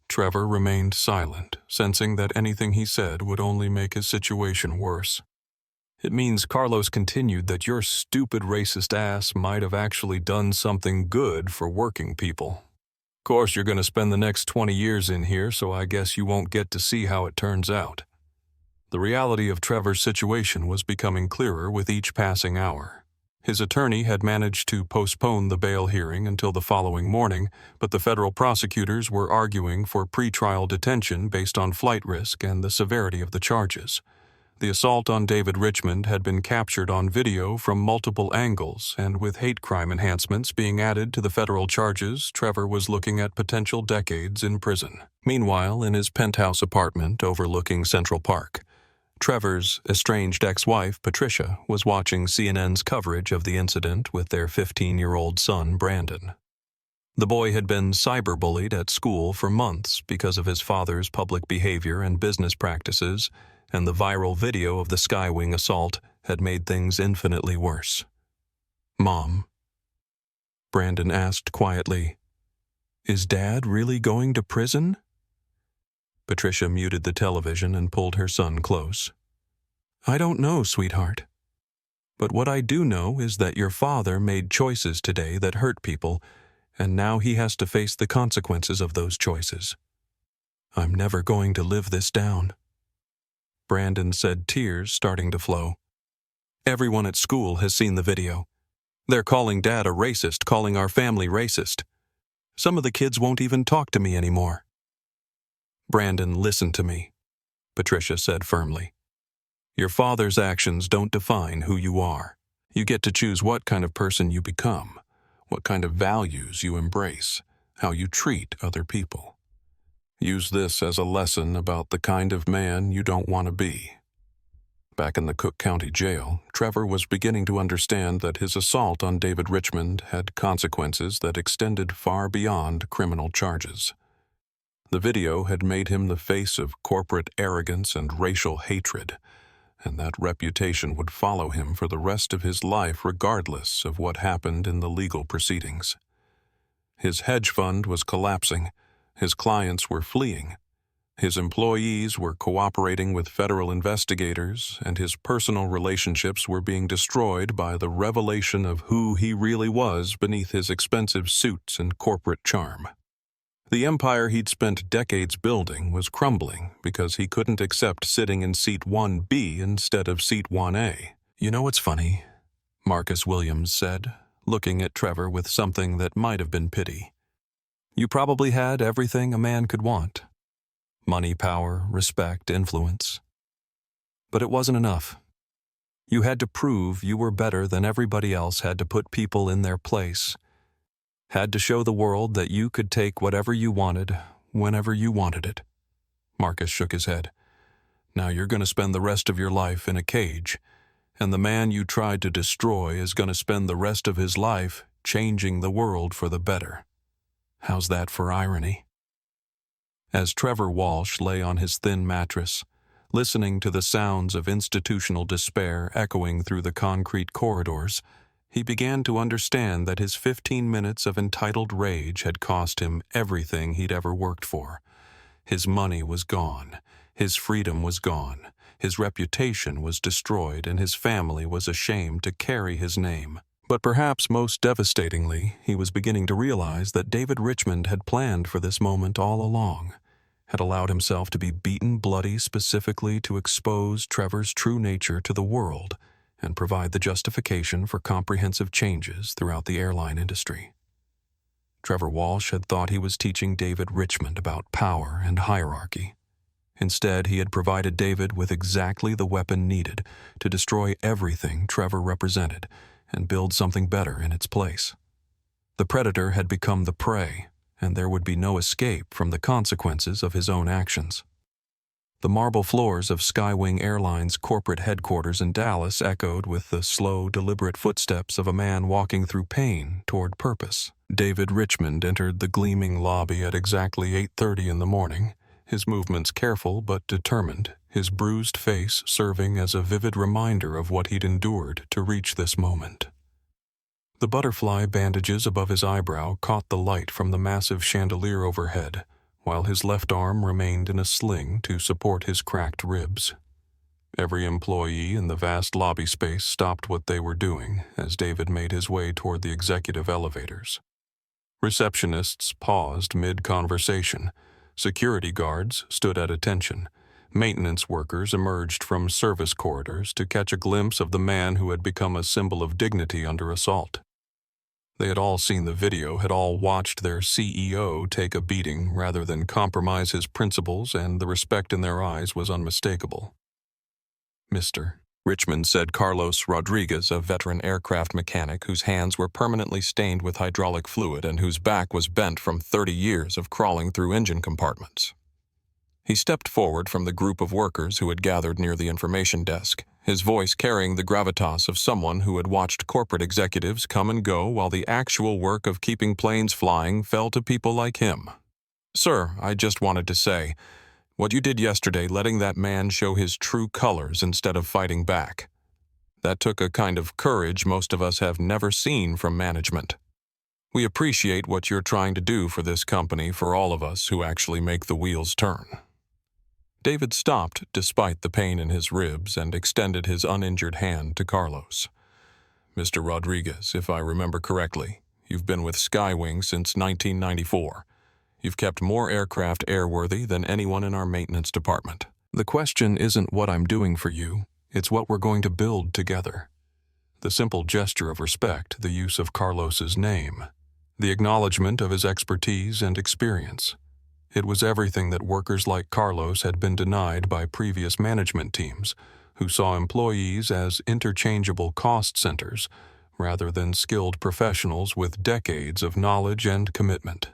Trevor remained silent, sensing that anything he said would only make his situation worse. "It means," Carlos continued, "that your stupid racist ass might have actually done something good for working people. Of course, you're going to spend the next 20 years in here, so I guess you won't get to see how it turns out." The reality of Trevor's situation was becoming clearer with each passing hour. His attorney had managed to postpone the bail hearing until the following morning, but the federal prosecutors were arguing for pretrial detention based on flight risk and the severity of the charges. The assault on David Richmond had been captured on video from multiple angles, and with hate crime enhancements being added to the federal charges, Trevor was looking at potential decades in prison. Meanwhile, in his penthouse apartment overlooking Central Park, Trevor's estranged ex-wife, Patricia, was watching CNN's coverage of the incident with their 15-year-old son, Brandon. The boy had been cyberbullied at school for months because of his father's public behavior and business practices, and the viral video of the Skywing assault had made things infinitely worse. "Mom," Brandon asked quietly, "is Dad really going to prison?" Patricia muted the television and pulled her son close. "I don't know, sweetheart. But what I do know is that your father made choices today that hurt people, and now he has to face the consequences of those choices. I'm never going to live this down." Brandon said, tears starting to flow. "Everyone at school has seen the video. They're calling Dad a racist, calling our family racist. Some of the kids won't even talk to me anymore." "Brandon, listen to me," Patricia said firmly. "Your father's actions don't define who you are. You get to choose what kind of person you become, what kind of values you embrace, how you treat other people. Use this as a lesson about the kind of man you don't want to be." Back in the Cook County Jail, Trevor was beginning to understand that his assault on David Richmond had consequences that extended far beyond criminal charges. The video had made him the face of corporate arrogance and racial hatred, and that reputation would follow him for the rest of his life regardless of what happened in the legal proceedings. His hedge fund was collapsing, his clients were fleeing, his employees were cooperating with federal investigators, and his personal relationships were being destroyed by the revelation of who he really was beneath his expensive suits and corporate charm. The empire he'd spent decades building was crumbling because he couldn't accept sitting in seat 1B instead of seat 1A. "You know what's funny?" Marcus Williams said, looking at Trevor with something that might have been pity. "You probably had everything a man could want. Money, power, respect, influence. But it wasn't enough. You had to prove you were better than everybody else, had to put people in their place. Had to show the world that you could take whatever you wanted, whenever you wanted it. Marcus shook his head. Now you're going to spend the rest of your life in a cage, and the man you tried to destroy is going to spend the rest of his life changing the world for the better. How's that for irony? As Trevor Walsh lay on his thin mattress, listening to the sounds of institutional despair echoing through the concrete corridors, he began to understand that his 15 minutes of entitled rage had cost him everything he'd ever worked for. His money was gone, his freedom was gone, his reputation was destroyed, and his family was ashamed to carry his name. But perhaps most devastatingly, he was beginning to realize that David Richmond had planned for this moment all along, had allowed himself to be beaten bloody specifically to expose Trevor's true nature to the world and provide the justification for comprehensive changes throughout the airline industry. Trevor Walsh had thought he was teaching David Richmond about power and hierarchy. Instead, he had provided David with exactly the weapon needed to destroy everything Trevor represented and build something better in its place. The predator had become the prey, and there would be no escape from the consequences of his own actions. The marble floors of Skywing Airlines' corporate headquarters in Dallas echoed with the slow, deliberate footsteps of a man walking through pain toward purpose. David Richmond entered the gleaming lobby at exactly 8:30 in the morning, his movements careful but determined, his bruised face serving as a vivid reminder of what he'd endured to reach this moment. The butterfly bandages above his eyebrow caught the light from the massive chandelier overhead, while his left arm remained in a sling to support his cracked ribs. Every employee in the vast lobby space stopped what they were doing as David made his way toward the executive elevators. Receptionists paused mid-conversation. Security guards stood at attention. Maintenance workers emerged from service corridors to catch a glimpse of the man who had become a symbol of dignity under assault. They had all seen the video, had all watched their CEO take a beating rather than compromise his principles, and the respect in their eyes was unmistakable. Mr. Richmond said Carlos Rodriguez, a veteran aircraft mechanic whose hands were permanently stained with hydraulic fluid and whose back was bent from 30 years of crawling through engine compartments. He stepped forward from the group of workers who had gathered near the information desk, his voice carrying the gravitas of someone who had watched corporate executives come and go while the actual work of keeping planes flying fell to people like him. "Sir, I just wanted to say, what you did yesterday, letting that man show his true colors instead of fighting back. That took a kind of courage most of us have never seen from management. We appreciate what you're trying to do for this company, for all of us who actually make the wheels turn." David stopped despite the pain in his ribs and extended his uninjured hand to Carlos. "Mr. Rodriguez, if I remember correctly, you've been with Skywing since 1994. You've kept more aircraft airworthy than anyone in our maintenance department. The question isn't what I'm doing for you, it's what we're going to build together." The simple gesture of respect, the use of Carlos's name, the acknowledgement of his expertise and experience. It was everything that workers like Carlos had been denied by previous management teams, who saw employees as interchangeable cost centers rather than skilled professionals with decades of knowledge and commitment.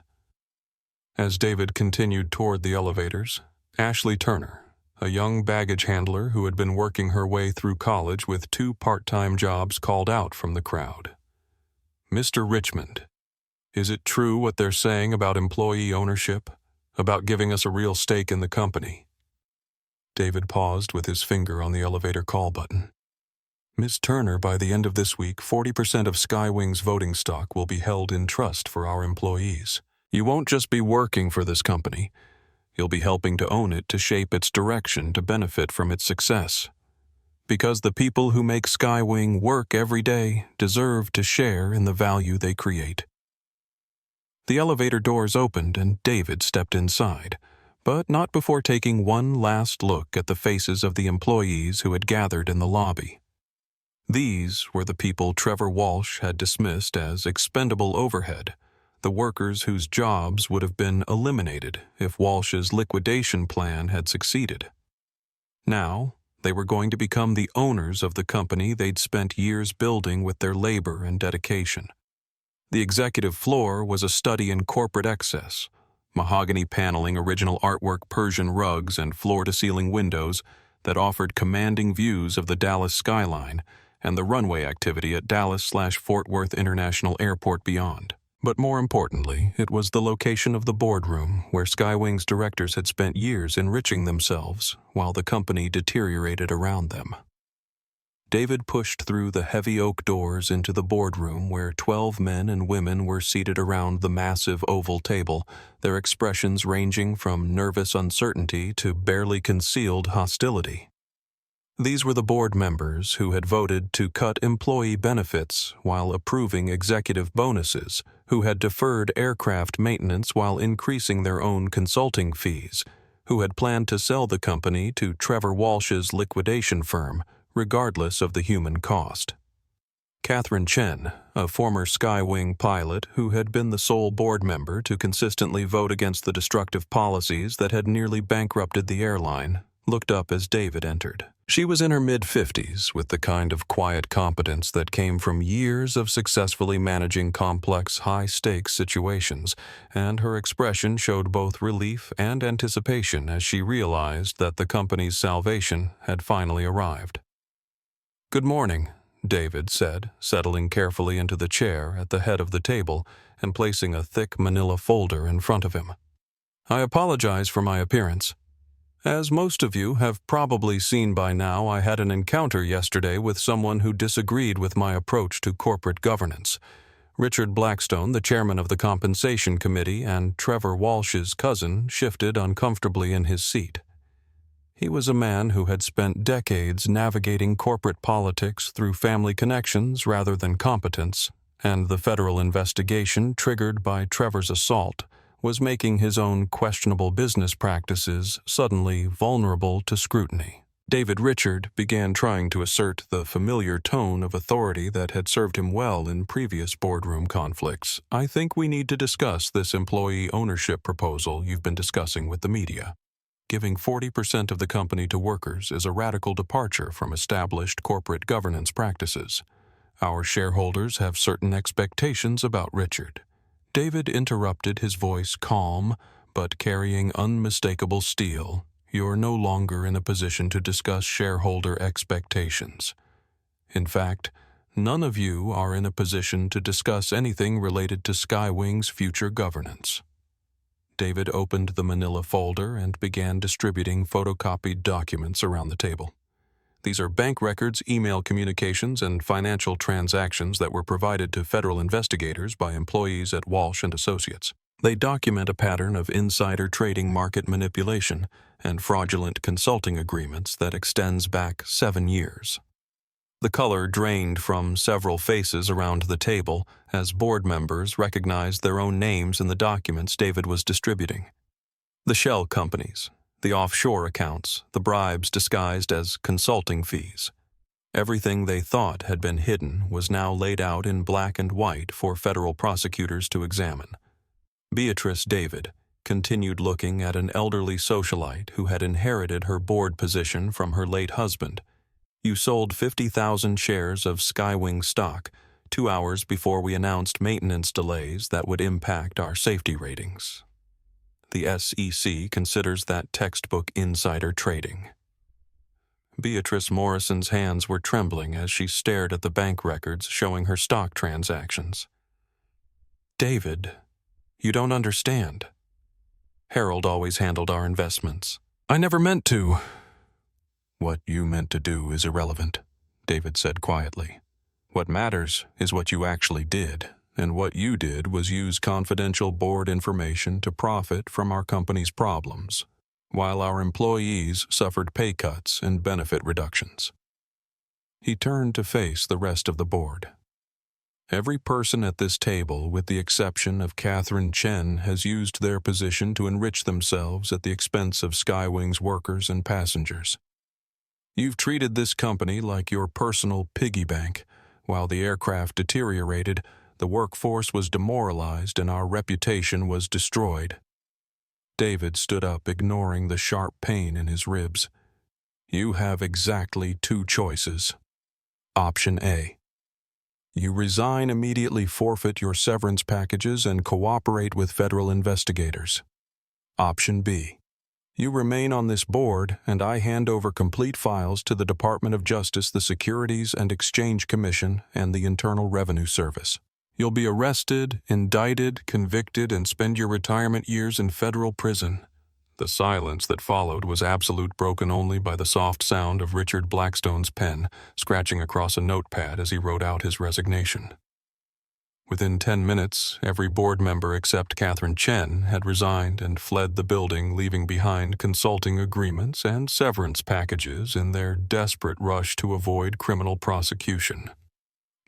As David continued toward the elevators, Ashley Turner, a young baggage handler who had been working her way through college with 2 part-time jobs, called out from the crowd. "Mr. Richmond, is it true what they're saying about employee ownership, about giving us a real stake in the company?" David paused with his finger on the elevator call button. "Miss Turner, by the end of this week, 40% of Skywing's voting stock will be held in trust for our employees. You won't just be working for this company. You'll be helping to own it, to shape its direction, to benefit from its success. Because the people who make Skywing work every day deserve to share in the value they create." The elevator doors opened and David stepped inside, but not before taking one last look at the faces of the employees who had gathered in the lobby. These were the people Trevor Walsh had dismissed as expendable overhead, the workers whose jobs would have been eliminated if Walsh's liquidation plan had succeeded. Now, they were going to become the owners of the company they'd spent years building with their labor and dedication. The executive floor was a study in corporate excess, mahogany paneling, original artwork, Persian rugs, and floor-to-ceiling windows that offered commanding views of the Dallas skyline and the runway activity at Dallas/Fort Worth International Airport beyond. But more importantly, it was the location of the boardroom where Skywing's directors had spent years enriching themselves while the company deteriorated around them. David pushed through the heavy oak doors into the boardroom where 12 men and women were seated around the massive oval table, their expressions ranging from nervous uncertainty to barely concealed hostility. These were the board members who had voted to cut employee benefits while approving executive bonuses, who had deferred aircraft maintenance while increasing their own consulting fees, who had planned to sell the company to Trevor Walsh's liquidation firm, regardless of the human cost. Catherine Chen, a former Skywing pilot who had been the sole board member to consistently vote against the destructive policies that had nearly bankrupted the airline, looked up as David entered. She was in her mid-50s, with the kind of quiet competence that came from years of successfully managing complex, high-stakes situations, and her expression showed both relief and anticipation as she realized that the company's salvation had finally arrived. "Good morning," David said, settling carefully into the chair at the head of the table and placing a thick manila folder in front of him. "I apologize for my appearance. As most of you have probably seen by now, I had an encounter yesterday with someone who disagreed with my approach to corporate governance. Richard Blackstone, the chairman of the Compensation Committee, and Trevor Walsh's cousin shifted uncomfortably in his seat. He was a man who had spent decades navigating corporate politics through family connections rather than competence, and the federal investigation triggered by Trevor's assault was making his own questionable business practices suddenly vulnerable to scrutiny. David Richard began trying to assert the familiar tone of authority that had served him well in previous boardroom conflicts. "I think we need to discuss this employee ownership proposal you've been discussing with the media. Giving 40% of the company to workers is a radical departure from established corporate governance practices. Our shareholders have certain expectations about Richard." David interrupted, his voice calm, but carrying unmistakable steel. "You're no longer in a position to discuss shareholder expectations. In fact, none of you are in a position to discuss anything related to Skywing's future governance." David opened the manila folder and began distributing photocopied documents around the table. "These are bank records, email communications, and financial transactions that were provided to federal investigators by employees at Walsh and Associates. They document a pattern of insider trading, market manipulation, and fraudulent consulting agreements that extends back 7 years." The color drained from several faces around the table as board members recognized their own names in the documents David was distributing. The shell companies, the offshore accounts, the bribes disguised as consulting fees. Everything they thought had been hidden was now laid out in black and white for federal prosecutors to examine. Beatrice David continued looking at an elderly socialite who had inherited her board position from her late husband. "You sold 50,000 shares of Skywing stock 2 hours before we announced maintenance delays that would impact our safety ratings. The SEC considers that textbook insider trading." Beatrice Morrison's hands were trembling as she stared at the bank records showing her stock transactions. "David, you don't understand. Harold always handled our investments. I never meant to." "What you meant to do is irrelevant," David said quietly. "What matters is what you actually did. And what you did was use confidential board information to profit from our company's problems, while our employees suffered pay cuts and benefit reductions." He turned to face the rest of the board. "Every person at this table, with the exception of Catherine Chen, has used their position to enrich themselves at the expense of Skywing's workers and passengers. You've treated this company like your personal piggy bank. While the aircraft deteriorated, the workforce was demoralized and our reputation was destroyed." David stood up, ignoring the sharp pain in his ribs. "You have exactly 2 choices. Option A. You resign, immediately forfeit your severance packages, and cooperate with federal investigators. Option B. You remain on this board, and I hand over complete files to the Department of Justice, the Securities and Exchange Commission, and the Internal Revenue Service. You'll be arrested, indicted, convicted, and spend your retirement years in federal prison. The silence that followed was absolute, broken only by the soft sound of Richard Blackstone's pen scratching across a notepad as he wrote out his resignation. Within 10 minutes, every board member except Catherine Chen had resigned and fled the building, leaving behind consulting agreements and severance packages in their desperate rush to avoid criminal prosecution.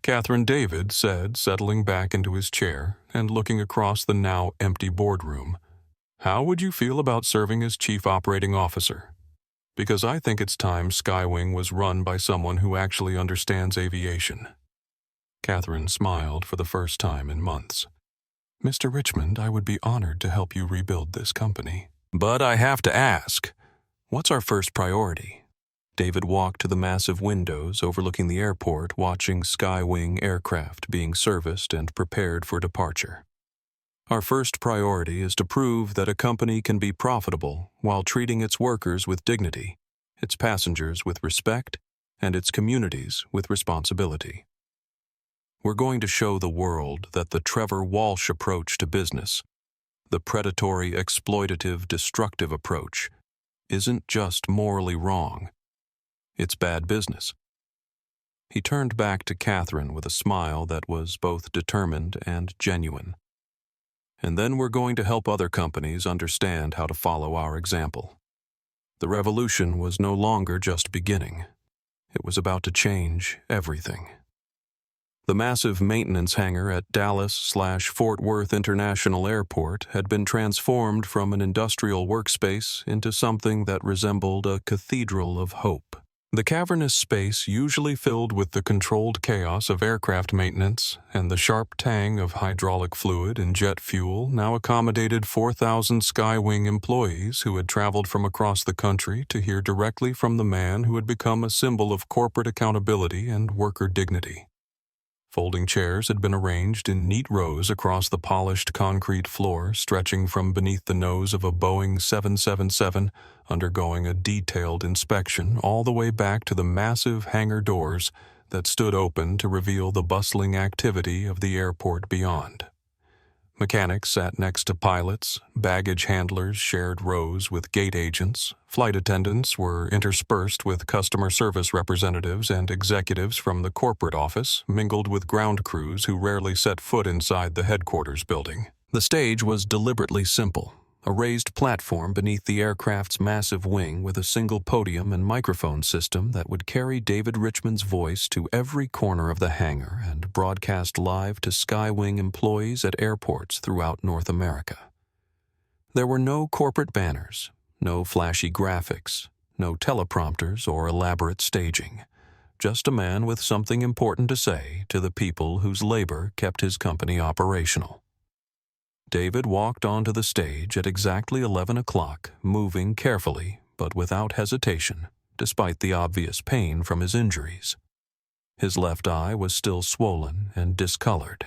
Catherine David said, settling back into his chair and looking across the now empty boardroom, "How would you feel about serving as Chief Operating Officer? Because I think it's time Skywing was run by someone who actually understands aviation." Catherine smiled for the first time in months. "Mr. Richmond, I would be honored to help you rebuild this company. But I have to ask, what's our first priority?" David walked to the massive windows overlooking the airport, watching Skywing aircraft being serviced and prepared for departure. "Our first priority is to prove that a company can be profitable while treating its workers with dignity, its passengers with respect, and its communities with responsibility. We're going to show the world that the Trevor Walsh approach to business, the predatory, exploitative, destructive approach, isn't just morally wrong. It's bad business." He turned back to Catherine with a smile that was both determined and genuine. "And then we're going to help other companies understand how to follow our example." The revolution was no longer just beginning. It was about to change everything. The massive maintenance hangar at Dallas/Fort Worth International Airport had been transformed from an industrial workspace into something that resembled a cathedral of hope. The cavernous space, usually filled with the controlled chaos of aircraft maintenance and the sharp tang of hydraulic fluid and jet fuel, now accommodated 4,000 Skywing employees who had traveled from across the country to hear directly from the man who had become a symbol of corporate accountability and worker dignity. Folding chairs had been arranged in neat rows across the polished concrete floor, stretching from beneath the nose of a Boeing 777, undergoing a detailed inspection, all the way back to the massive hangar doors that stood open to reveal the bustling activity of the airport beyond. Mechanics sat next to pilots, baggage handlers shared rows with gate agents, flight attendants were interspersed with customer service representatives, and executives from the corporate office mingled with ground crews who rarely set foot inside the headquarters building. The stage was deliberately simple, a raised platform beneath the aircraft's massive wing with a single podium and microphone system that would carry David Richmond's voice to every corner of the hangar and broadcast live to Skywing employees at airports throughout North America. There were no corporate banners, no flashy graphics, no teleprompters or elaborate staging, just a man with something important to say to the people whose labor kept his company operational. David walked onto the stage at exactly 11 o'clock, moving carefully but without hesitation, despite the obvious pain from his injuries. His left eye was still swollen and discolored.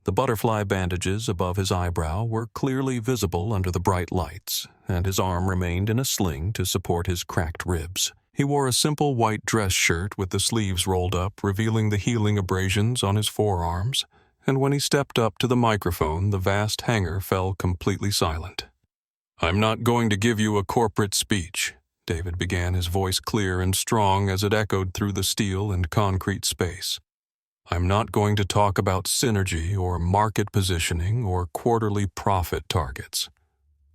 The butterfly bandages above his eyebrow were clearly visible under the bright lights, and his arm remained in a sling to support his cracked ribs. He wore a simple white dress shirt with the sleeves rolled up, revealing the healing abrasions on his forearms, and when he stepped up to the microphone, the vast hangar fell completely silent. "I'm not going to give you a corporate speech," David began, his voice clear and strong as it echoed through the steel and concrete space. "I'm not going to talk about synergy or market positioning or quarterly profit targets.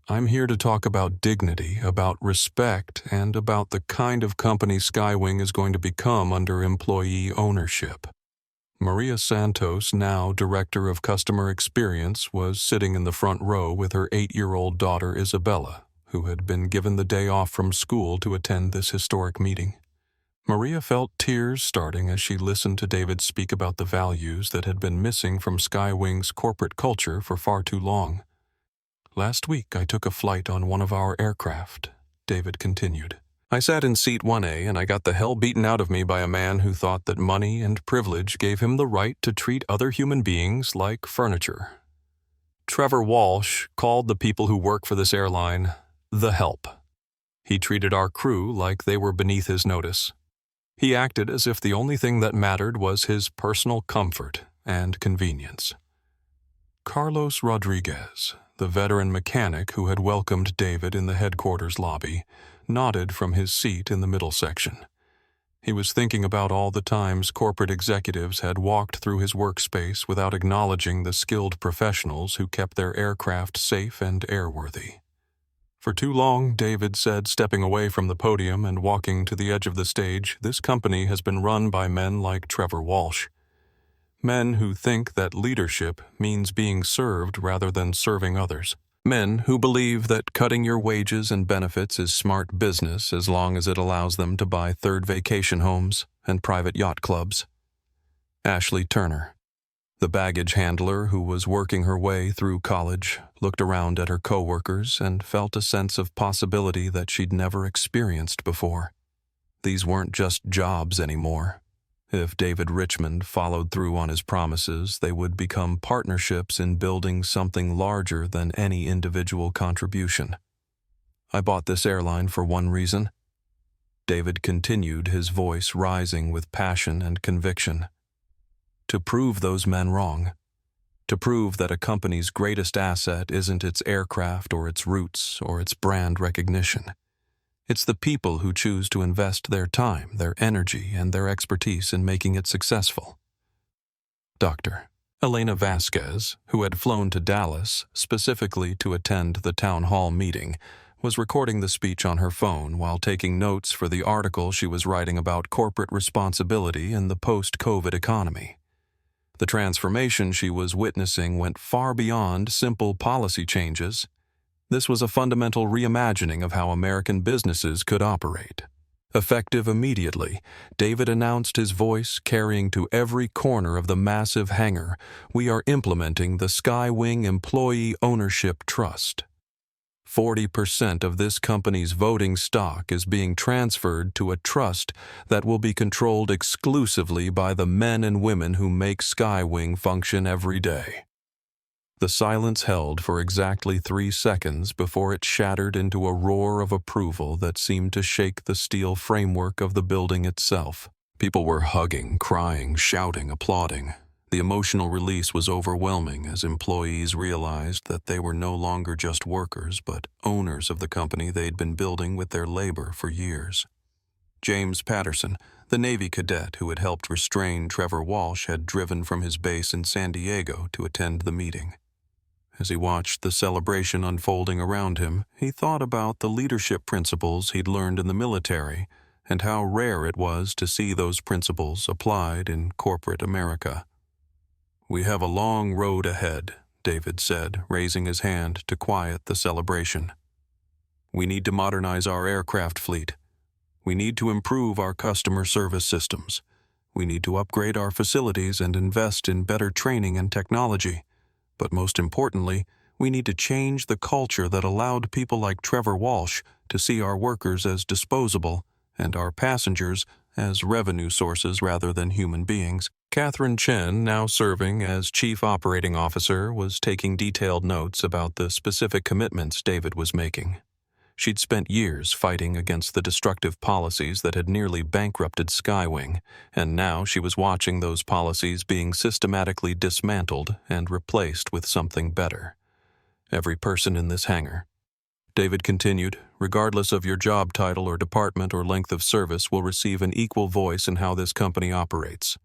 I'm here to talk about dignity, about respect, and about the kind of company Skywing is going to become under employee ownership." Maria Santos, now Director of Customer Experience, was sitting in the front row with her 8-year-old daughter Isabella, who had been given the day off from school to attend this historic meeting. Maria felt tears starting as she listened to David speak about the values that had been missing from Skywing's corporate culture for far too long. "Last week I took a flight on one of our aircraft," David continued. "I sat in seat 1A and I got the hell beaten out of me by a man who thought that money and privilege gave him the right to treat other human beings like furniture. Trevor Walsh called the people who work for this airline the help. He treated our crew like they were beneath his notice. He acted as if the only thing that mattered was his personal comfort and convenience. Carlos Rodriguez, the veteran mechanic who had welcomed David in the headquarters lobby, nodded from his seat in the middle section. He was thinking about all the times corporate executives had walked through his workspace without acknowledging the skilled professionals who kept their aircraft safe and airworthy. For too long, David said, stepping away from the podium and walking to the edge of the stage, this company has been run by men like Trevor Walsh. Men who think that leadership means being served rather than serving others. Men who believe that cutting your wages and benefits is smart business as long as it allows them to buy third vacation homes and private yacht clubs. Ashley Turner, the baggage handler who was working her way through college, looked around at her coworkers and felt a sense of possibility that she'd never experienced before. These weren't just jobs anymore. If David Richmond followed through on his promises, they would become partnerships in building something larger than any individual contribution. I bought this airline for one reason. David continued, his voice rising with passion and conviction. To prove those men wrong. To prove that a company's greatest asset isn't its aircraft or its routes or its brand recognition. It's the people who choose to invest their time, their energy, and their expertise in making it successful. Dr. Elena Vasquez, who had flown to Dallas specifically to attend the town hall meeting, was recording the speech on her phone while taking notes for the article she was writing about corporate responsibility in the post-COVID economy. The transformation she was witnessing went far beyond simple policy changes. This was a fundamental reimagining of how American businesses could operate. Effective immediately, David announced, his voice carrying to every corner of the massive hangar, "We are implementing the Skywing Employee Ownership Trust. 40% of this company's voting stock is being transferred to a trust that will be controlled exclusively by the men and women who make Skywing function every day." The silence held for exactly 3 seconds before it shattered into a roar of approval that seemed to shake the steel framework of the building itself. People were hugging, crying, shouting, applauding. The emotional release was overwhelming as employees realized that they were no longer just workers, but owners of the company they'd been building with their labor for years. James Patterson, the Navy cadet who had helped restrain Trevor Walsh, had driven from his base in San Diego to attend the meeting. As he watched the celebration unfolding around him, he thought about the leadership principles he'd learned in the military and how rare it was to see those principles applied in corporate America. "We have a long road ahead," David said, raising his hand to quiet the celebration. "We need to modernize our aircraft fleet. We need to improve our customer service systems. We need to upgrade our facilities and invest in better training and technology. But most importantly, we need to change the culture that allowed people like Trevor Walsh to see our workers as disposable and our passengers as revenue sources rather than human beings." Catherine Chen, now serving as Chief Operating Officer, was taking detailed notes about the specific commitments David was making. She'd spent years fighting against the destructive policies that had nearly bankrupted Skywing, and now she was watching those policies being systematically dismantled and replaced with something better. "Every person in this hangar," David continued, "regardless of your job title or department or length of service, will receive an equal voice in how this company operates.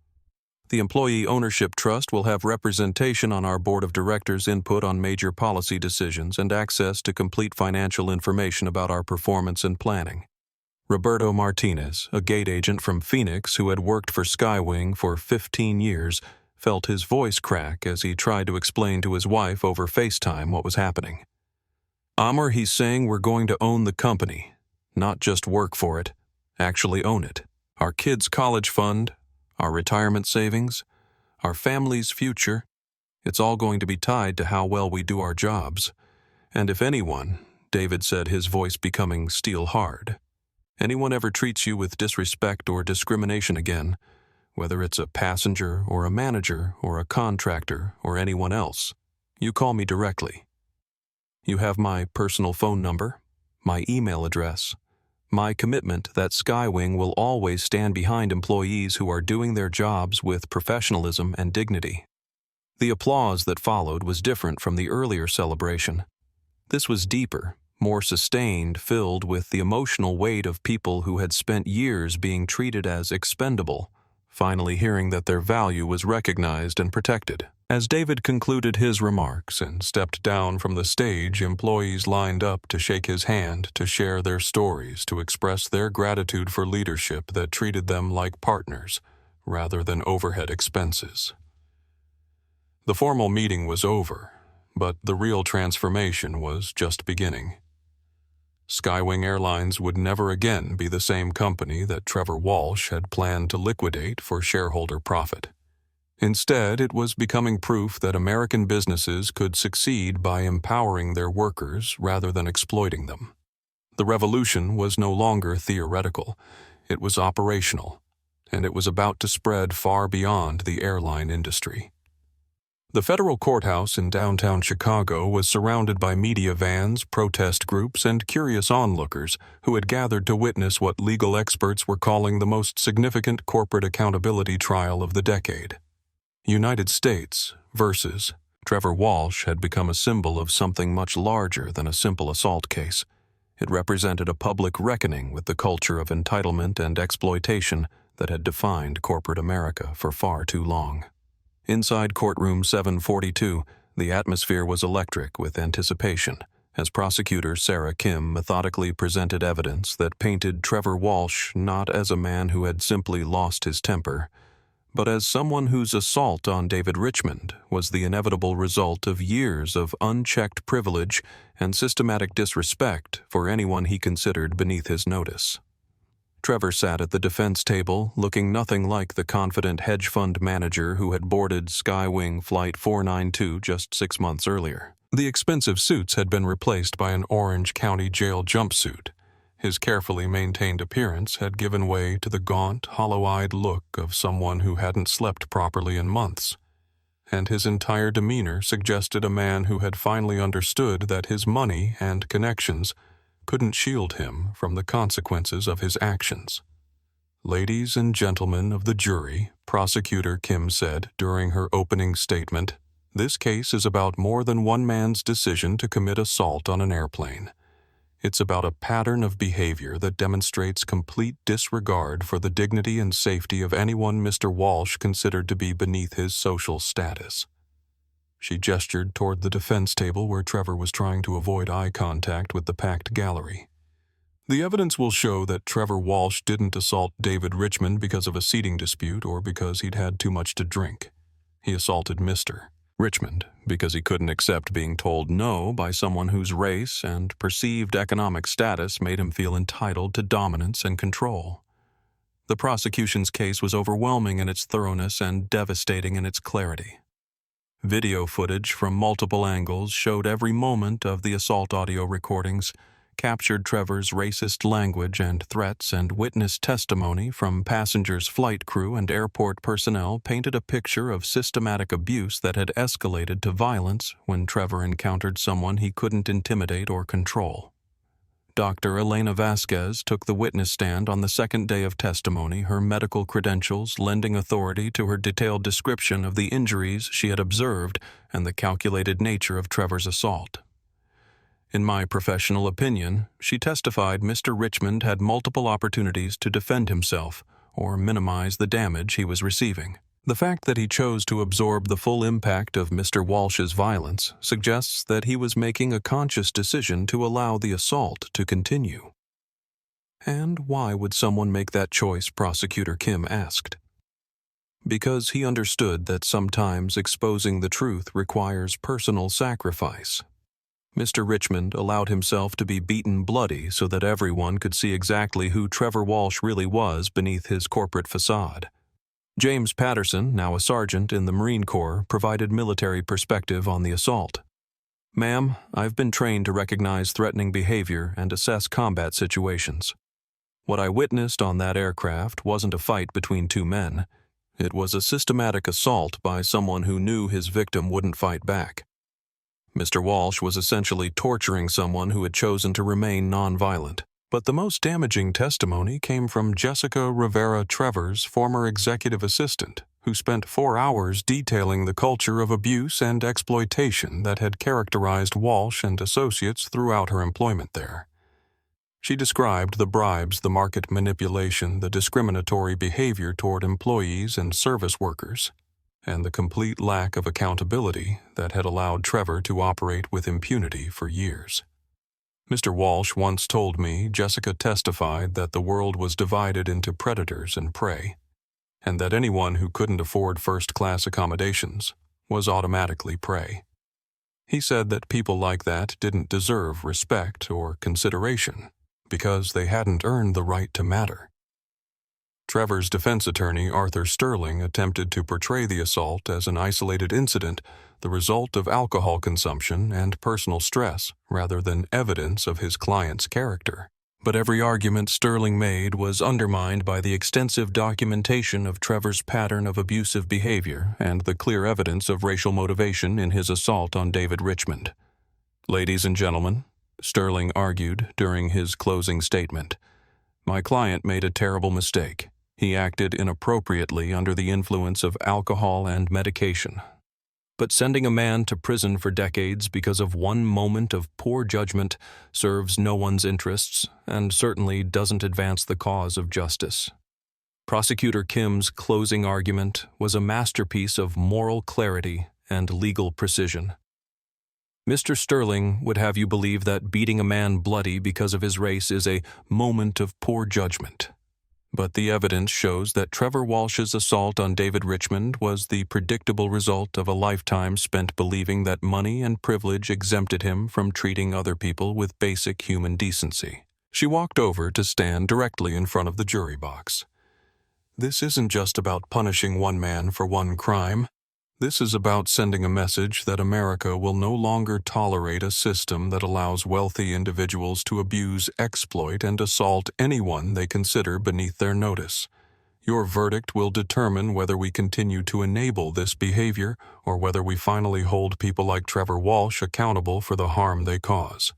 The Employee Ownership Trust will have representation on our board of directors, input on major policy decisions, and access to complete financial information about our performance and planning." Roberto Martinez, a gate agent from Phoenix who had worked for Skywing for 15 years, felt his voice crack as he tried to explain to his wife over FaceTime what was happening. "Amr, he's saying we're going to own the company, not just work for it, actually own it. Our kids' college fund, our retirement savings, our family's future, it's all going to be tied to how well we do our jobs. And if anyone," David said, his voice becoming steel hard, "anyone ever treats you with disrespect or discrimination again, whether it's a passenger or a manager or a contractor or anyone else, You call me directly. You have my personal phone number, my email address, my commitment that Skywing will always stand behind employees who are doing their jobs with professionalism and dignity. The applause that followed was different from the earlier celebration. This was deeper, more sustained, filled with the emotional weight of people who had spent years being treated as expendable, finally hearing that their value was recognized and protected. As David concluded his remarks and stepped down from the stage, employees lined up to shake his hand, to share their stories, to express their gratitude for leadership that treated them like partners rather than overhead expenses. The formal meeting was over, but the real transformation was just beginning. Skywing Airlines would never again be the same company that Trevor Walsh had planned to liquidate for shareholder profit. Instead, it was becoming proof that American businesses could succeed by empowering their workers rather than exploiting them. The revolution was no longer theoretical, it was operational, and it was about to spread far beyond the airline industry. The federal courthouse in downtown Chicago was surrounded by media vans, protest groups, and curious onlookers who had gathered to witness what legal experts were calling the most significant corporate accountability trial of the decade. United States versus Trevor Walsh had become a symbol of something much larger than a simple assault case. It represented a public reckoning with the culture of entitlement and exploitation that had defined corporate America for far too long. Inside courtroom 742, the atmosphere was electric with anticipation as prosecutor Sarah Kim methodically presented evidence that painted Trevor Walsh not as a man who had simply lost his temper, but as someone whose assault on David Richmond was the inevitable result of years of unchecked privilege and systematic disrespect for anyone he considered beneath his notice. Trevor sat at the defense table, looking nothing like the confident hedge fund manager who had boarded Skywing Flight 492 just 6 months earlier. The expensive suits had been replaced by an Orange County jail jumpsuit. His carefully maintained appearance had given way to the gaunt, hollow-eyed look of someone who hadn't slept properly in months, and his entire demeanor suggested a man who had finally understood that his money and connections couldn't shield him from the consequences of his actions. "Ladies and gentlemen of the jury," Prosecutor Kim said during her opening statement, "this case is about more than one man's decision to commit assault on an airplane. It's about a pattern of behavior that demonstrates complete disregard for the dignity and safety of anyone Mr. Walsh considered to be beneath his social status." She gestured toward the defense table where Trevor was trying to avoid eye contact with the packed gallery. "The evidence will show that Trevor Walsh didn't assault David Richmond because of a seating dispute or because he'd had too much to drink. He assaulted Mr. Richmond because he couldn't accept being told no by someone whose race and perceived economic status made him feel entitled to dominance and control. The prosecution's case was overwhelming in its thoroughness and devastating in its clarity. Video footage from multiple angles showed every moment of the assault audio recordings, captured Trevor's racist language and threats, and witness testimony from passengers, flight crew, and airport personnel painted a picture of systematic abuse that had escalated to violence when Trevor encountered someone he couldn't intimidate or control. Dr. Elena Vasquez took the witness stand on the second day of testimony, her medical credentials lending authority to her detailed description of the injuries she had observed and the calculated nature of Trevor's assault. In my professional opinion, she testified Mr. Richmond had multiple opportunities to defend himself or minimize the damage he was receiving. The fact that he chose to absorb the full impact of Mr. Walsh's violence suggests that he was making a conscious decision to allow the assault to continue. And why would someone make that choice, Prosecutor Kim asked. Because he understood that sometimes exposing the truth requires personal sacrifice. Mr. Richmond allowed himself to be beaten bloody so that everyone could see exactly who Trevor Walsh really was beneath his corporate facade. James Patterson, now a sergeant in the Marine Corps, provided military perspective on the assault. "Ma'am, I've been trained to recognize threatening behavior and assess combat situations. What I witnessed on that aircraft wasn't a fight between two men. It was a systematic assault by someone who knew his victim wouldn't fight back. Mr. Walsh was essentially torturing someone who had chosen to remain nonviolent. But the most damaging testimony came from Jessica Rivera Trevor's former executive assistant, who spent 4 hours detailing the culture of abuse and exploitation that had characterized Walsh and associates throughout her employment there. She described the bribes, the market manipulation, the discriminatory behavior toward employees and service workers, and the complete lack of accountability that had allowed Trevor to operate with impunity for years. Mr. Walsh once told me Jessica testified that the world was divided into predators and prey, and that anyone who couldn't afford first-class accommodations was automatically prey. He said that people like that didn't deserve respect or consideration because they hadn't earned the right to matter. Trevor's defense attorney, Arthur Sterling, attempted to portray the assault as an isolated incident, the result of alcohol consumption and personal stress, rather than evidence of his client's character. But every argument Sterling made was undermined by the extensive documentation of Trevor's pattern of abusive behavior and the clear evidence of racial motivation in his assault on David Richmond. "Ladies and gentlemen," Sterling argued during his closing statement, "my client made a terrible mistake. He acted inappropriately under the influence of alcohol and medication. But sending a man to prison for decades because of one moment of poor judgment serves no one's interests and certainly doesn't advance the cause of justice." Prosecutor Kim's closing argument was a masterpiece of moral clarity and legal precision. Mr. Sterling would have you believe that beating a man bloody because of his race is a moment of poor judgment. But the evidence shows that Trevor Walsh's assault on David Richmond was the predictable result of a lifetime spent believing that money and privilege exempted him from treating other people with basic human decency. She walked over to stand directly in front of the jury box. "This isn't just about punishing one man for one crime. This is about sending a message that America will no longer tolerate a system that allows wealthy individuals to abuse, exploit, and assault anyone they consider beneath their notice. Your verdict will determine whether we continue to enable this behavior or whether we finally hold people like Trevor Walsh accountable for the harm they cause."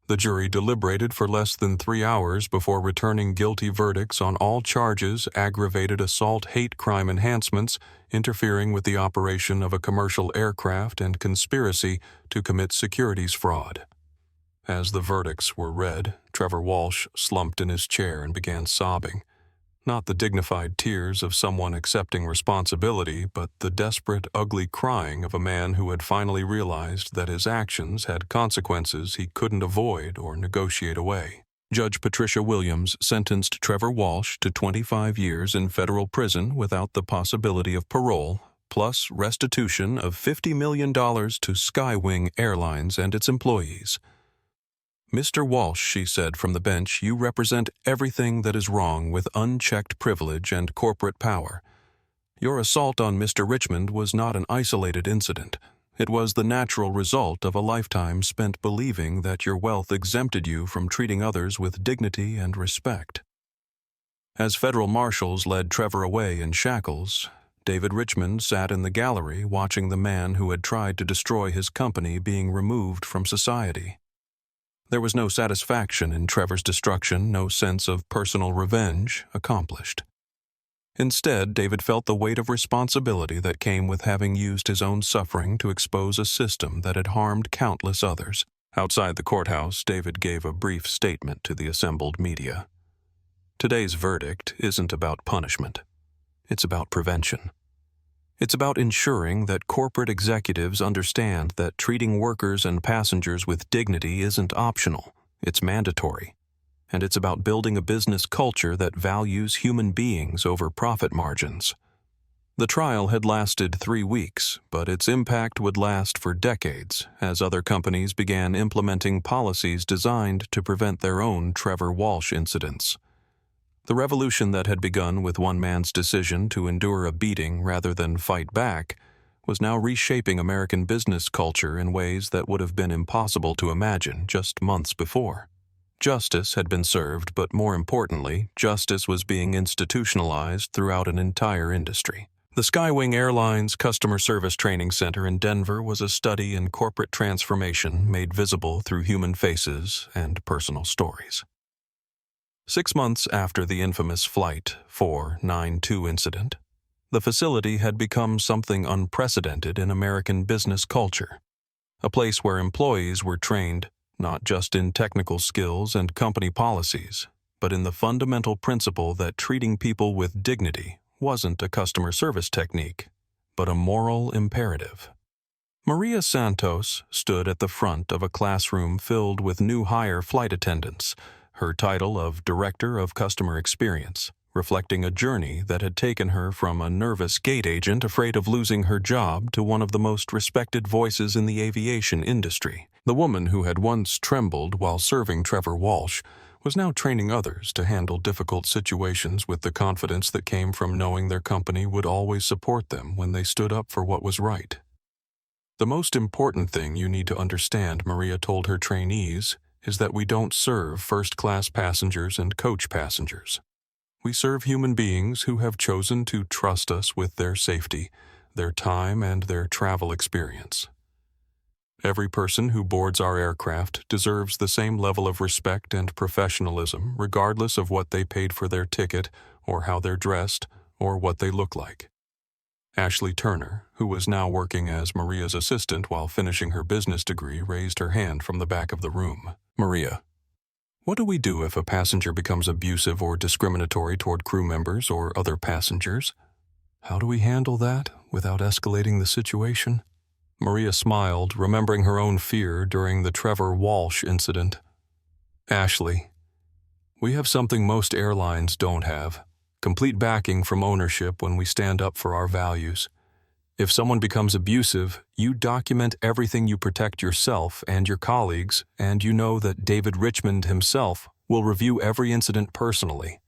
The jury deliberated for less than 3 hours before returning guilty verdicts on all charges: aggravated assault, hate crime enhancements, interfering with the operation of a commercial aircraft, and conspiracy to commit securities fraud. As the verdicts were read, Trevor Walsh slumped in his chair and began sobbing. Not the dignified tears of someone accepting responsibility, but the desperate, ugly crying of a man who had finally realized that his actions had consequences he couldn't avoid or negotiate away. Judge Patricia Williams sentenced Trevor Walsh to 25 years in federal prison without the possibility of parole, plus restitution of $50 million to Skywing Airlines and its employees. "Mr. Walsh," she said from the bench, "you represent everything that is wrong with unchecked privilege and corporate power. Your assault on Mr. Richmond was not an isolated incident. It was the natural result of a lifetime spent believing that your wealth exempted you from treating others with dignity and respect." As federal marshals led Trevor away in shackles, David Richmond sat in the gallery watching the man who had tried to destroy his company being removed from society. There was no satisfaction in Trevor's destruction, no sense of personal revenge accomplished. Instead, David felt the weight of responsibility that came with having used his own suffering to expose a system that had harmed countless others. Outside the courthouse, David gave a brief statement to the assembled media. "Today's verdict isn't about punishment. It's about prevention. It's about ensuring that corporate executives understand that treating workers and passengers with dignity isn't optional, it's mandatory. And it's about building a business culture that values human beings over profit margins." The trial had lasted 3 weeks, but its impact would last for decades as other companies began implementing policies designed to prevent their own Trevor Walsh incidents. The revolution that had begun with one man's decision to endure a beating rather than fight back was now reshaping American business culture in ways that would have been impossible to imagine just months before. Justice had been served, but more importantly, justice was being institutionalized throughout an entire industry. The Skywing Airlines Customer Service Training Center in Denver was a study in corporate transformation made visible through human faces and personal stories. 6 months after the infamous Flight 492 incident, the facility had become something unprecedented in American business culture, a place where employees were trained not just in technical skills and company policies, but in the fundamental principle that treating people with dignity wasn't a customer service technique, but a moral imperative. Maria Santos stood at the front of a classroom filled with new hire flight attendants, her title of Director of Customer Experience, reflecting a journey that had taken her from a nervous gate agent afraid of losing her job to one of the most respected voices in the aviation industry. The woman who had once trembled while serving Trevor Walsh was now training others to handle difficult situations with the confidence that came from knowing their company would always support them when they stood up for what was right. The most important thing you need to understand, Maria told her trainees, is that we don't serve first-class passengers and coach passengers. We serve human beings who have chosen to trust us with their safety, their time, and their travel experience. Every person who boards our aircraft deserves the same level of respect and professionalism, regardless of what they paid for their ticket, or how they're dressed, or what they look like. Ashley Turner, who was now working as Maria's assistant while finishing her business degree, raised her hand from the back of the room. Maria, what do we do if a passenger becomes abusive or discriminatory toward crew members or other passengers? How do we handle that without escalating the situation? Maria smiled, remembering her own fear during the Trevor Walsh incident. Ashley, we have something most airlines don't have: complete backing from ownership when we stand up for our values. If someone becomes abusive, you document everything you protect yourself and your colleagues, and you know that David Richmond himself will review every incident personally.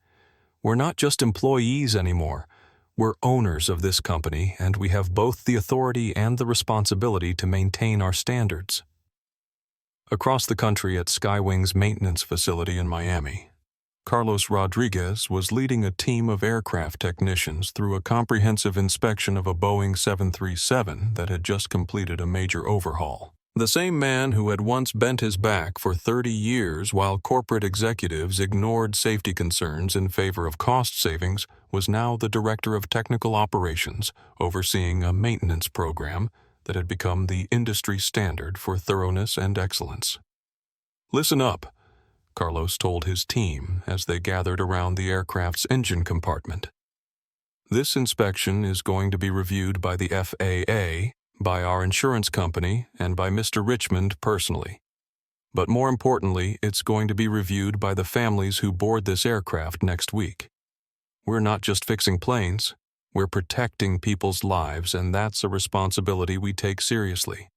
We're not just employees anymore. We're owners of this company, and we have both the authority and the responsibility to maintain our standards. Across the country at Skywing's maintenance facility in Miami, Carlos Rodriguez was leading a team of aircraft technicians through a comprehensive inspection of a Boeing 737 that had just completed a major overhaul. The same man who had once bent his back for 30 years while corporate executives ignored safety concerns in favor of cost savings was now the Director of Technical Operations, overseeing a maintenance program that had become the industry standard for thoroughness and excellence. "Listen up," Carlos told his team as they gathered around the aircraft's engine compartment. "This inspection is going to be reviewed by the FAA, by our insurance company, and by Mr. Richmond personally. But more importantly, it's going to be reviewed by the families who board this aircraft next week. We're not just fixing planes, we're protecting people's lives, and that's a responsibility we take seriously."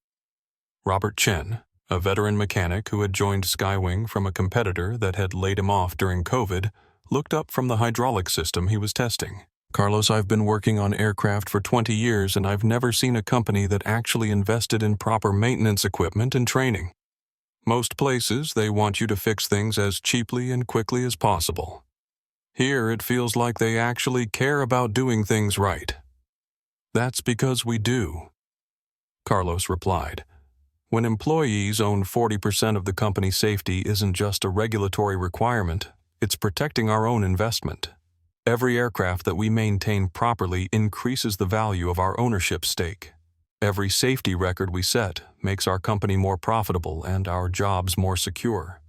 Robert Chen, a veteran mechanic who had joined Skywing from a competitor that had laid him off during COVID, looked up from the hydraulic system he was testing. "Carlos, I've been working on aircraft for 20 years, and I've never seen a company that actually invested in proper maintenance equipment and training. Most places, they want you to fix things as cheaply and quickly as possible. Here, it feels like they actually care about doing things right." "That's because we do," Carlos replied. "When employees own 40% of the company's safety isn't just a regulatory requirement, it's protecting our own investment. Every aircraft that we maintain properly increases the value of our ownership stake. Every safety record we set makes our company more profitable and our jobs more secure."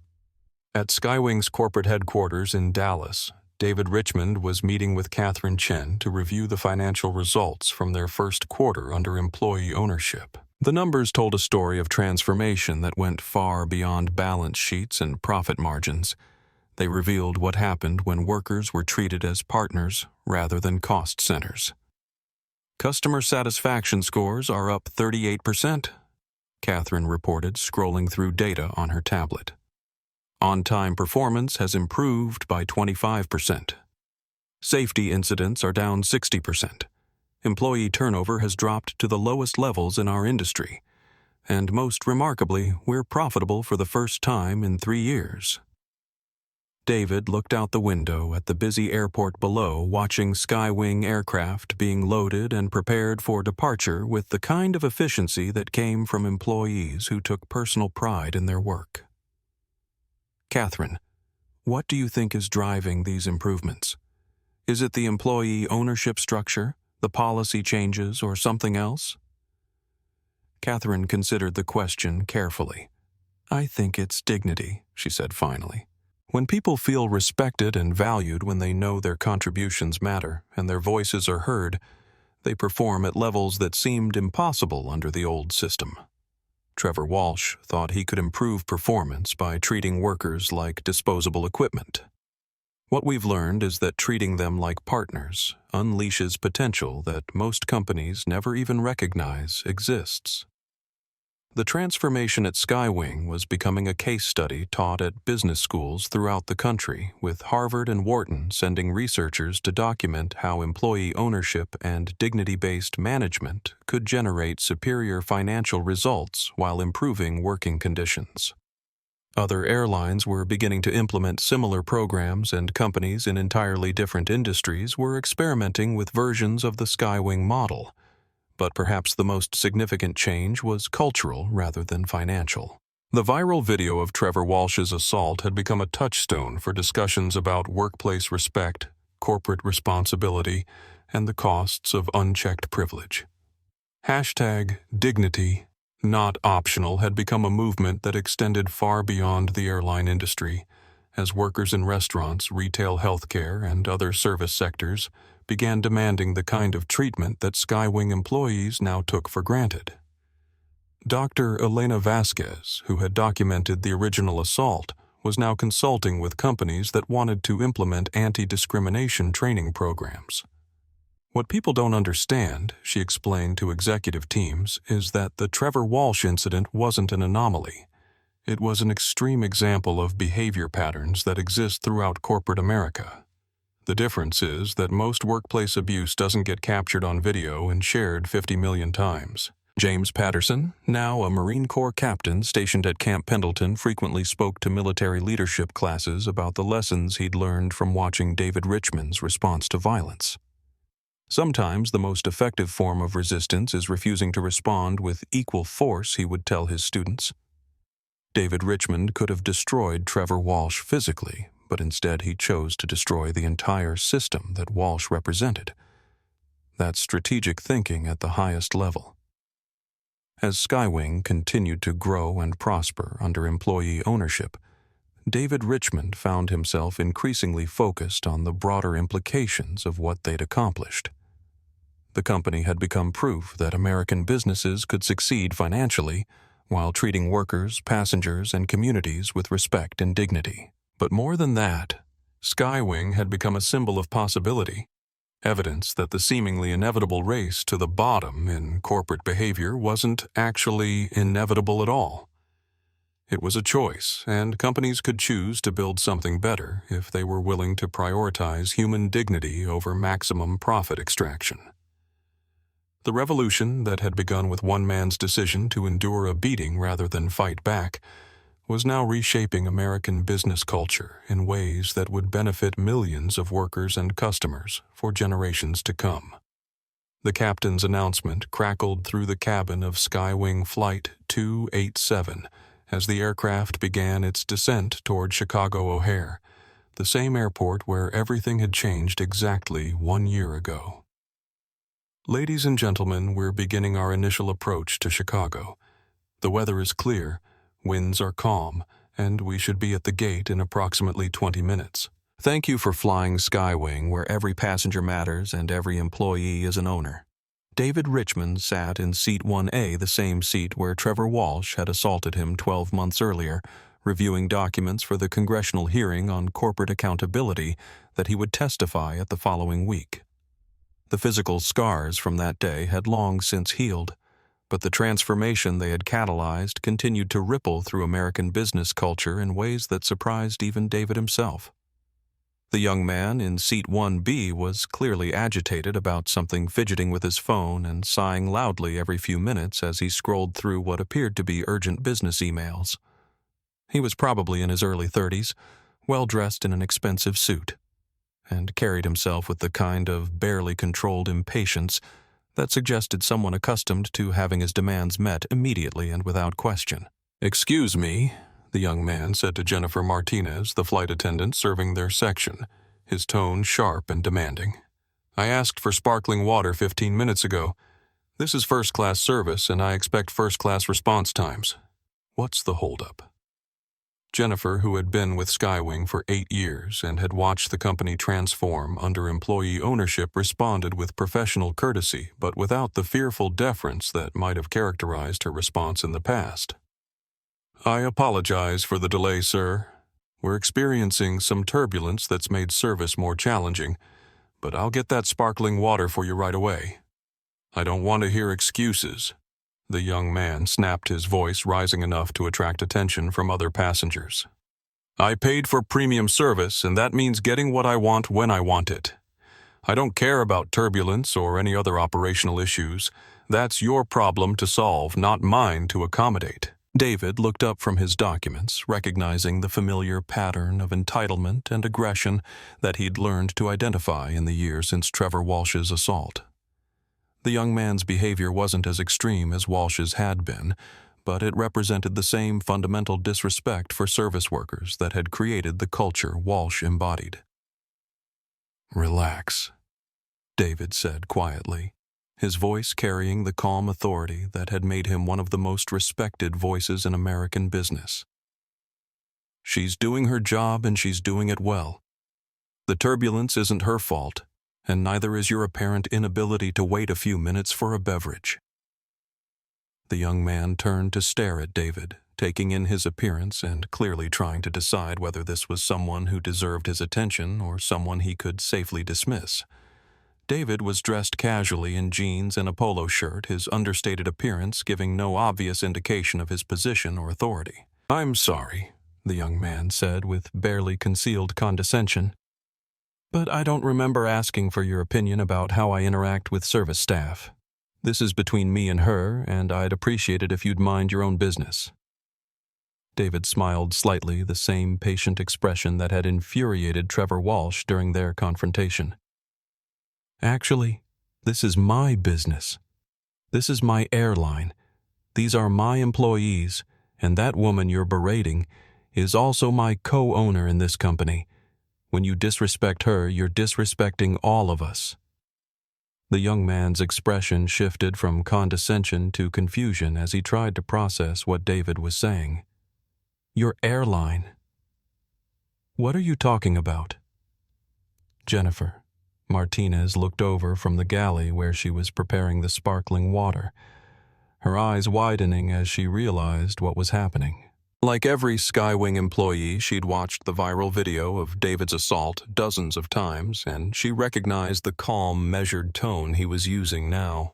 At Skywing's corporate headquarters in Dallas, David Richmond was meeting with Catherine Chen to review the financial results from their first quarter under employee ownership. The numbers told a story of transformation that went far beyond balance sheets and profit margins. They revealed what happened when workers were treated as partners rather than cost centers. "Customer satisfaction scores are up 38%, Catherine reported, scrolling through data on her tablet. "On-time performance has improved by 25%. Safety incidents are down 60%. Employee turnover has dropped to the lowest levels in our industry. And most remarkably, we're profitable for the first time in 3 years." David looked out the window at the busy airport below, watching Skywing aircraft being loaded and prepared for departure with the kind of efficiency that came from employees who took personal pride in their work. Catherine, what do you think is driving these improvements? Is it the employee ownership structure, the policy changes, or something else? Catherine considered the question carefully. I think it's dignity, she said finally. When people feel respected and valued when they know their contributions matter and their voices are heard, they perform at levels that seemed impossible under the old system. Trevor Walsh thought he could improve performance by treating workers like disposable equipment. What we've learned is that treating them like partners unleashes potential that most companies never even recognize exists. The transformation at Skywing was becoming a case study taught at business schools throughout the country, with Harvard and Wharton sending researchers to document how employee ownership and dignity-based management could generate superior financial results while improving working conditions. Other airlines were beginning to implement similar programs, and companies in entirely different industries were experimenting with versions of the Skywing model. But perhaps the most significant change was cultural rather than financial. The viral video of Trevor Walsh's assault had become a touchstone for discussions about workplace respect, corporate responsibility, and the costs of unchecked privilege. #dignity, not optional, had become a movement that extended far beyond the airline industry, as workers in restaurants, retail healthcare, and other service sectors began demanding the kind of treatment that Skywing employees now took for granted. Dr. Elena Vasquez, who had documented the original assault, was now consulting with companies that wanted to implement anti-discrimination training programs. What people don't understand, she explained to executive teams, is that the Trevor Walsh incident wasn't an anomaly. It was an extreme example of behavior patterns that exist throughout corporate America. The difference is that most workplace abuse doesn't get captured on video and shared 50 million times. James Patterson, now a Marine Corps captain stationed at Camp Pendleton, frequently spoke to military leadership classes about the lessons he'd learned from watching David Richmond's response to violence. Sometimes the most effective form of resistance is refusing to respond with equal force, he would tell his students. David Richmond could have destroyed Trevor Walsh physically, but instead he chose to destroy the entire system that Walsh represented. That's strategic thinking at the highest level. As Skywing continued to grow and prosper under employee ownership, David Richmond found himself increasingly focused on the broader implications of what they'd accomplished. The company had become proof that American businesses could succeed financially while treating workers, passengers, and communities with respect and dignity. But more than that, Skywing had become a symbol of possibility, evidence that the seemingly inevitable race to the bottom in corporate behavior wasn't actually inevitable at all. It was a choice, and companies could choose to build something better if they were willing to prioritize human dignity over maximum profit extraction. The revolution that had begun with one man's decision to endure a beating rather than fight back was now reshaping American business culture in ways that would benefit millions of workers and customers for generations to come. The captain's announcement crackled through the cabin of Skywing Flight 287 as the aircraft began its descent toward Chicago O'Hare, the same airport where everything had changed exactly 1 year ago. Ladies and gentlemen, we're beginning our initial approach to Chicago. The weather is clear, winds are calm, and we should be at the gate in approximately 20 minutes. Thank you for flying Skywing, where every passenger matters and every employee is an owner. David Richmond sat in Seat 1A, the same seat where Trevor Walsh had assaulted him 12 months earlier, reviewing documents for the congressional hearing on corporate accountability that he would testify at the following week. The physical scars from that day had long since healed, but the transformation they had catalyzed continued to ripple through American business culture in ways that surprised even David himself. The young man in Seat 1B was clearly agitated about something, fidgeting with his phone and sighing loudly every few minutes as he scrolled through what appeared to be urgent business emails. He was probably in his early 30s, well-dressed in an expensive suit, and carried himself with the kind of barely controlled impatience that suggested someone accustomed to having his demands met immediately and without question. "Excuse me," the young man said to Jennifer Martinez, the flight attendant serving their section, his tone sharp and demanding. "I asked for sparkling water 15 minutes ago. This is first-class service, and I expect first-class response times. What's the holdup?" Jennifer, who had been with Skywing for 8 years and had watched the company transform under employee ownership, responded with professional courtesy, but without the fearful deference that might have characterized her response in the past. "I apologize for the delay, sir. We're experiencing some turbulence that's made service more challenging, but I'll get that sparkling water for you right away." "I don't want to hear excuses." The young man snapped, his voice rising enough to attract attention from other passengers. "I paid for premium service, and that means getting what I want when I want it. I don't care about turbulence or any other operational issues. That's your problem to solve, not mine to accommodate." David looked up from his documents, recognizing the familiar pattern of entitlement and aggression that he'd learned to identify in the years since Trevor Walsh's assault. The young man's behavior wasn't as extreme as Walsh's had been, but it represented the same fundamental disrespect for service workers that had created the culture Walsh embodied. "Relax," David said quietly, his voice carrying the calm authority that had made him one of the most respected voices in American business. "She's doing her job, and she's doing it well. The turbulence isn't her fault, and neither is your apparent inability to wait a few minutes for a beverage." The young man turned to stare at David, taking in his appearance and clearly trying to decide whether this was someone who deserved his attention or someone he could safely dismiss. David was dressed casually in jeans and a polo shirt, his understated appearance giving no obvious indication of his position or authority. "I'm sorry," the young man said with barely concealed condescension, "but I don't remember asking for your opinion about how I interact with service staff. This is between me and her, and I'd appreciate it if you'd mind your own business." David smiled slightly, the same patient expression that had infuriated Trevor Walsh during their confrontation. "Actually, this is my business. This is my airline. These are my employees, and that woman you're berating is also my co-owner in this company. When you disrespect her, you're disrespecting all of us." The young man's expression shifted from condescension to confusion as he tried to process what David was saying. "Your airline? What are you talking about?" Jennifer Martinez looked over from the galley where she was preparing the sparkling water, her eyes widening as she realized what was happening. Like every Skywing employee, she'd watched the viral video of David's assault dozens of times, and she recognized the calm, measured tone he was using now.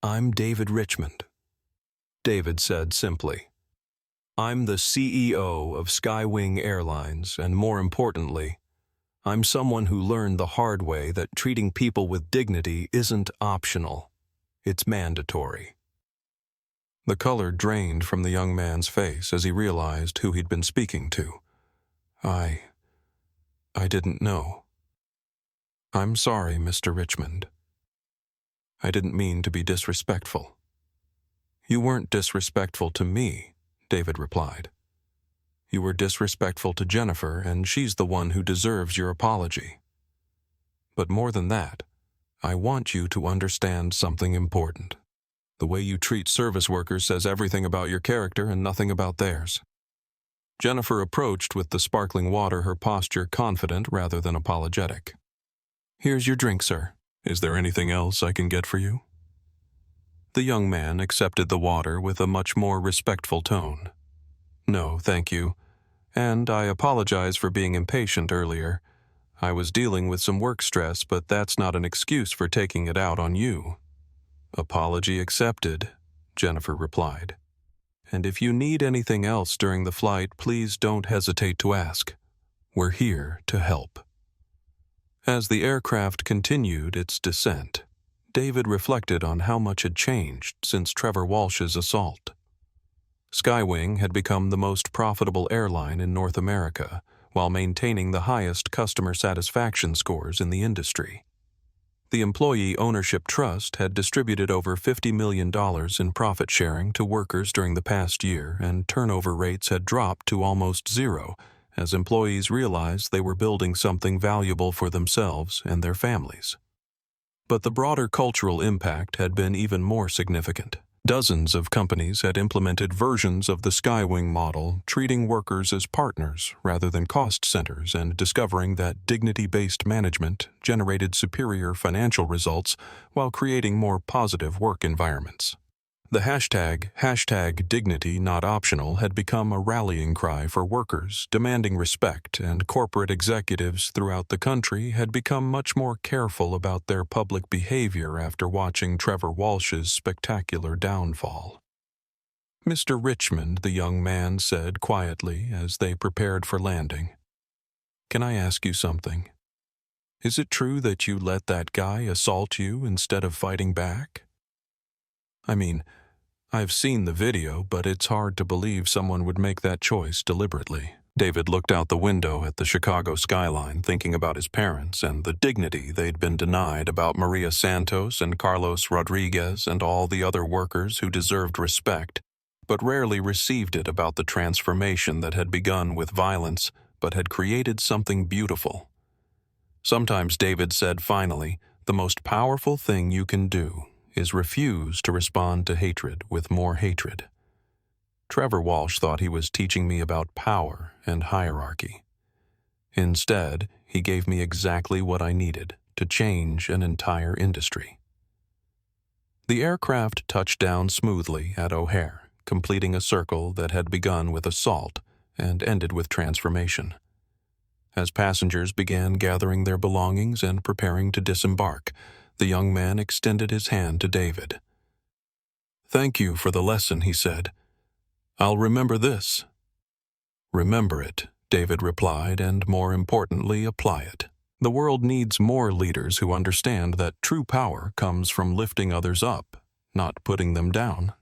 "I'm David Richmond," David said simply. "I'm the CEO of Skywing Airlines, and more importantly, I'm someone who learned the hard way that treating people with dignity isn't optional. It's mandatory." The color drained from the young man's face as he realized who he'd been speaking to. I didn't know. "I'm sorry, Mr. Richmond. I didn't mean to be disrespectful." "You weren't disrespectful to me," David replied. "You were disrespectful to Jennifer, and she's the one who deserves your apology. But more than that, I want you to understand something important. The way you treat service workers says everything about your character and nothing about theirs." Jennifer approached with the sparkling water, her posture confident rather than apologetic. "Here's your drink, sir. Is there anything else I can get for you?" The young man accepted the water with a much more respectful tone. "No, thank you. And I apologize for being impatient earlier. I was dealing with some work stress, but that's not an excuse for taking it out on you." "Apology accepted," Jennifer replied. "And if you need anything else during the flight, please don't hesitate to ask. We're here to help." As the aircraft continued its descent, David reflected on how much had changed since Trevor Walsh's assault. Skywing had become the most profitable airline in North America, while maintaining the highest customer satisfaction scores in the industry. The Employee Ownership Trust had distributed over $50 million in profit sharing to workers during the past year, and turnover rates had dropped to almost zero as employees realized they were building something valuable for themselves and their families. But the broader cultural impact had been even more significant. Dozens of companies had implemented versions of the Skywing model, treating workers as partners rather than cost centers, and discovering that dignity-based management generated superior financial results while creating more positive work environments. The hashtag Dignity Not Optional had become a rallying cry for workers demanding respect, and corporate executives throughout the country had become much more careful about their public behavior after watching Trevor Walsh's spectacular downfall. "Mr. Richmond," the young man said quietly as they prepared for landing, "can I ask you something? Is it true that you let that guy assault you instead of fighting back? I mean, I've seen the video, but it's hard to believe someone would make that choice deliberately." David looked out the window at the Chicago skyline, thinking about his parents and the dignity they'd been denied, about Maria Santos and Carlos Rodriguez and all the other workers who deserved respect, but rarely received it, about the transformation that had begun with violence but had created something beautiful. Sometimes, David said finally, the most powerful thing you can do is refuse to respond to hatred with more hatred. Trevor Walsh thought he was teaching me about power and hierarchy. Instead, he gave me exactly what I needed to change an entire industry. The aircraft touched down smoothly at O'Hare, completing a circle that had begun with assault and ended with transformation. As passengers began gathering their belongings and preparing to disembark, the young man extended his hand to David. "Thank you for the lesson," he said. "I'll remember this." "Remember it," David replied, "and more importantly, apply it. The world needs more leaders who understand that true power comes from lifting others up, not putting them down."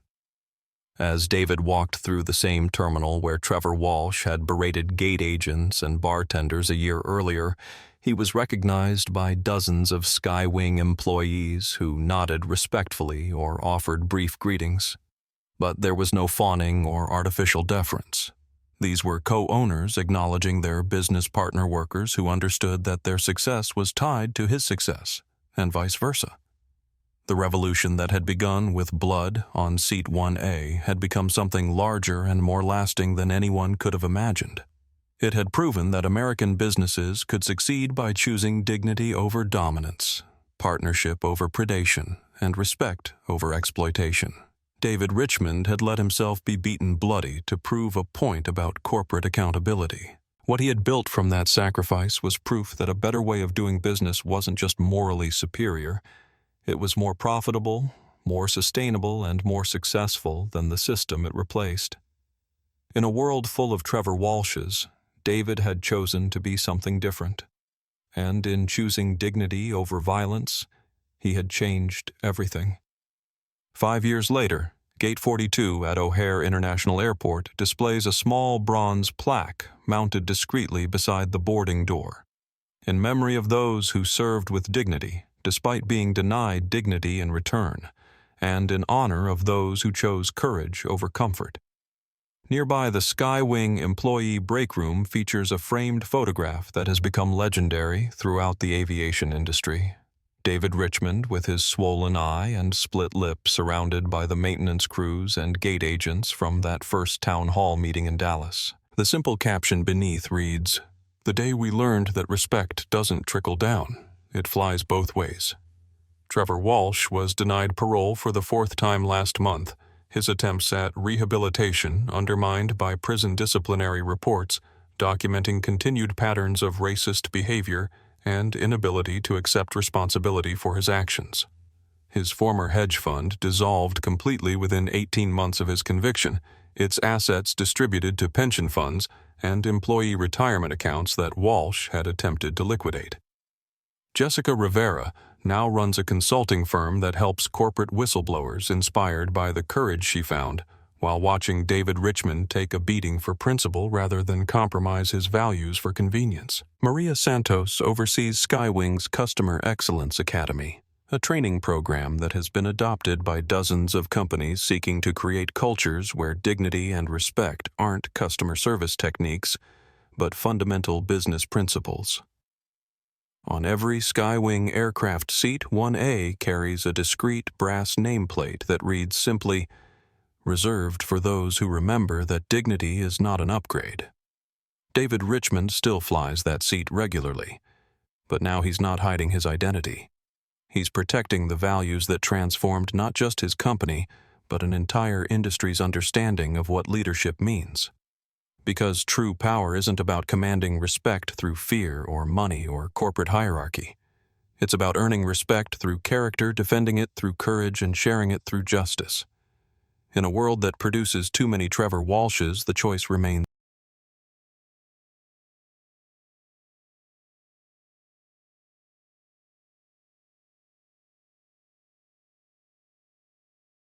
As David walked through the same terminal where Trevor Walsh had berated gate agents and bartenders a year earlier, he was recognized by dozens of Skywing employees who nodded respectfully or offered brief greetings. But there was no fawning or artificial deference. These were co-owners acknowledging their business partner workers who understood that their success was tied to his success, and vice versa. The revolution that had begun with blood on Seat 1A had become something larger and more lasting than anyone could have imagined. It had proven that American businesses could succeed by choosing dignity over dominance, partnership over predation, and respect over exploitation. David Richmond had let himself be beaten bloody to prove a point about corporate accountability. What he had built from that sacrifice was proof that a better way of doing business wasn't just morally superior, it was more profitable, more sustainable, and more successful than the system it replaced. In a world full of Trevor Walshes, David had chosen to be something different. And in choosing dignity over violence, he had changed everything. 5 years later, Gate 42 at O'Hare International Airport displays a small bronze plaque mounted discreetly beside the boarding door, in memory of those who served with dignity, despite being denied dignity in return, and in honor of those who chose courage over comfort. Nearby, the Skywing employee break room features a framed photograph that has become legendary throughout the aviation industry. David Richmond, with his swollen eye and split lip, surrounded by the maintenance crews and gate agents from that first town hall meeting in Dallas. The simple caption beneath reads, "The day we learned that respect doesn't trickle down, it flies both ways." Trevor Walsh was denied parole for the 4th time last month, his attempts at rehabilitation undermined by prison disciplinary reports documenting continued patterns of racist behavior and inability to accept responsibility for his actions. His former hedge fund dissolved completely within 18 months of his conviction, its assets distributed to pension funds and employee retirement accounts that Walsh had attempted to liquidate. Jessica Rivera now runs a consulting firm that helps corporate whistleblowers inspired by the courage she found while watching David Richmond take a beating for principle rather than compromise his values for convenience. Maria Santos oversees Skywing's Customer Excellence Academy, a training program that has been adopted by dozens of companies seeking to create cultures where dignity and respect aren't customer service techniques, but fundamental business principles. On every Skywing aircraft seat, 1A carries a discreet brass nameplate that reads simply, "Reserved for those who remember that dignity is not an upgrade." David Richmond still flies that seat regularly, but now he's not hiding his identity. He's protecting the values that transformed not just his company, but an entire industry's understanding of what leadership means. Because true power isn't about commanding respect through fear or money or corporate hierarchy. It's about earning respect through character, defending it through courage, and sharing it through justice. In a world that produces too many Trevor Walshes, the choice remains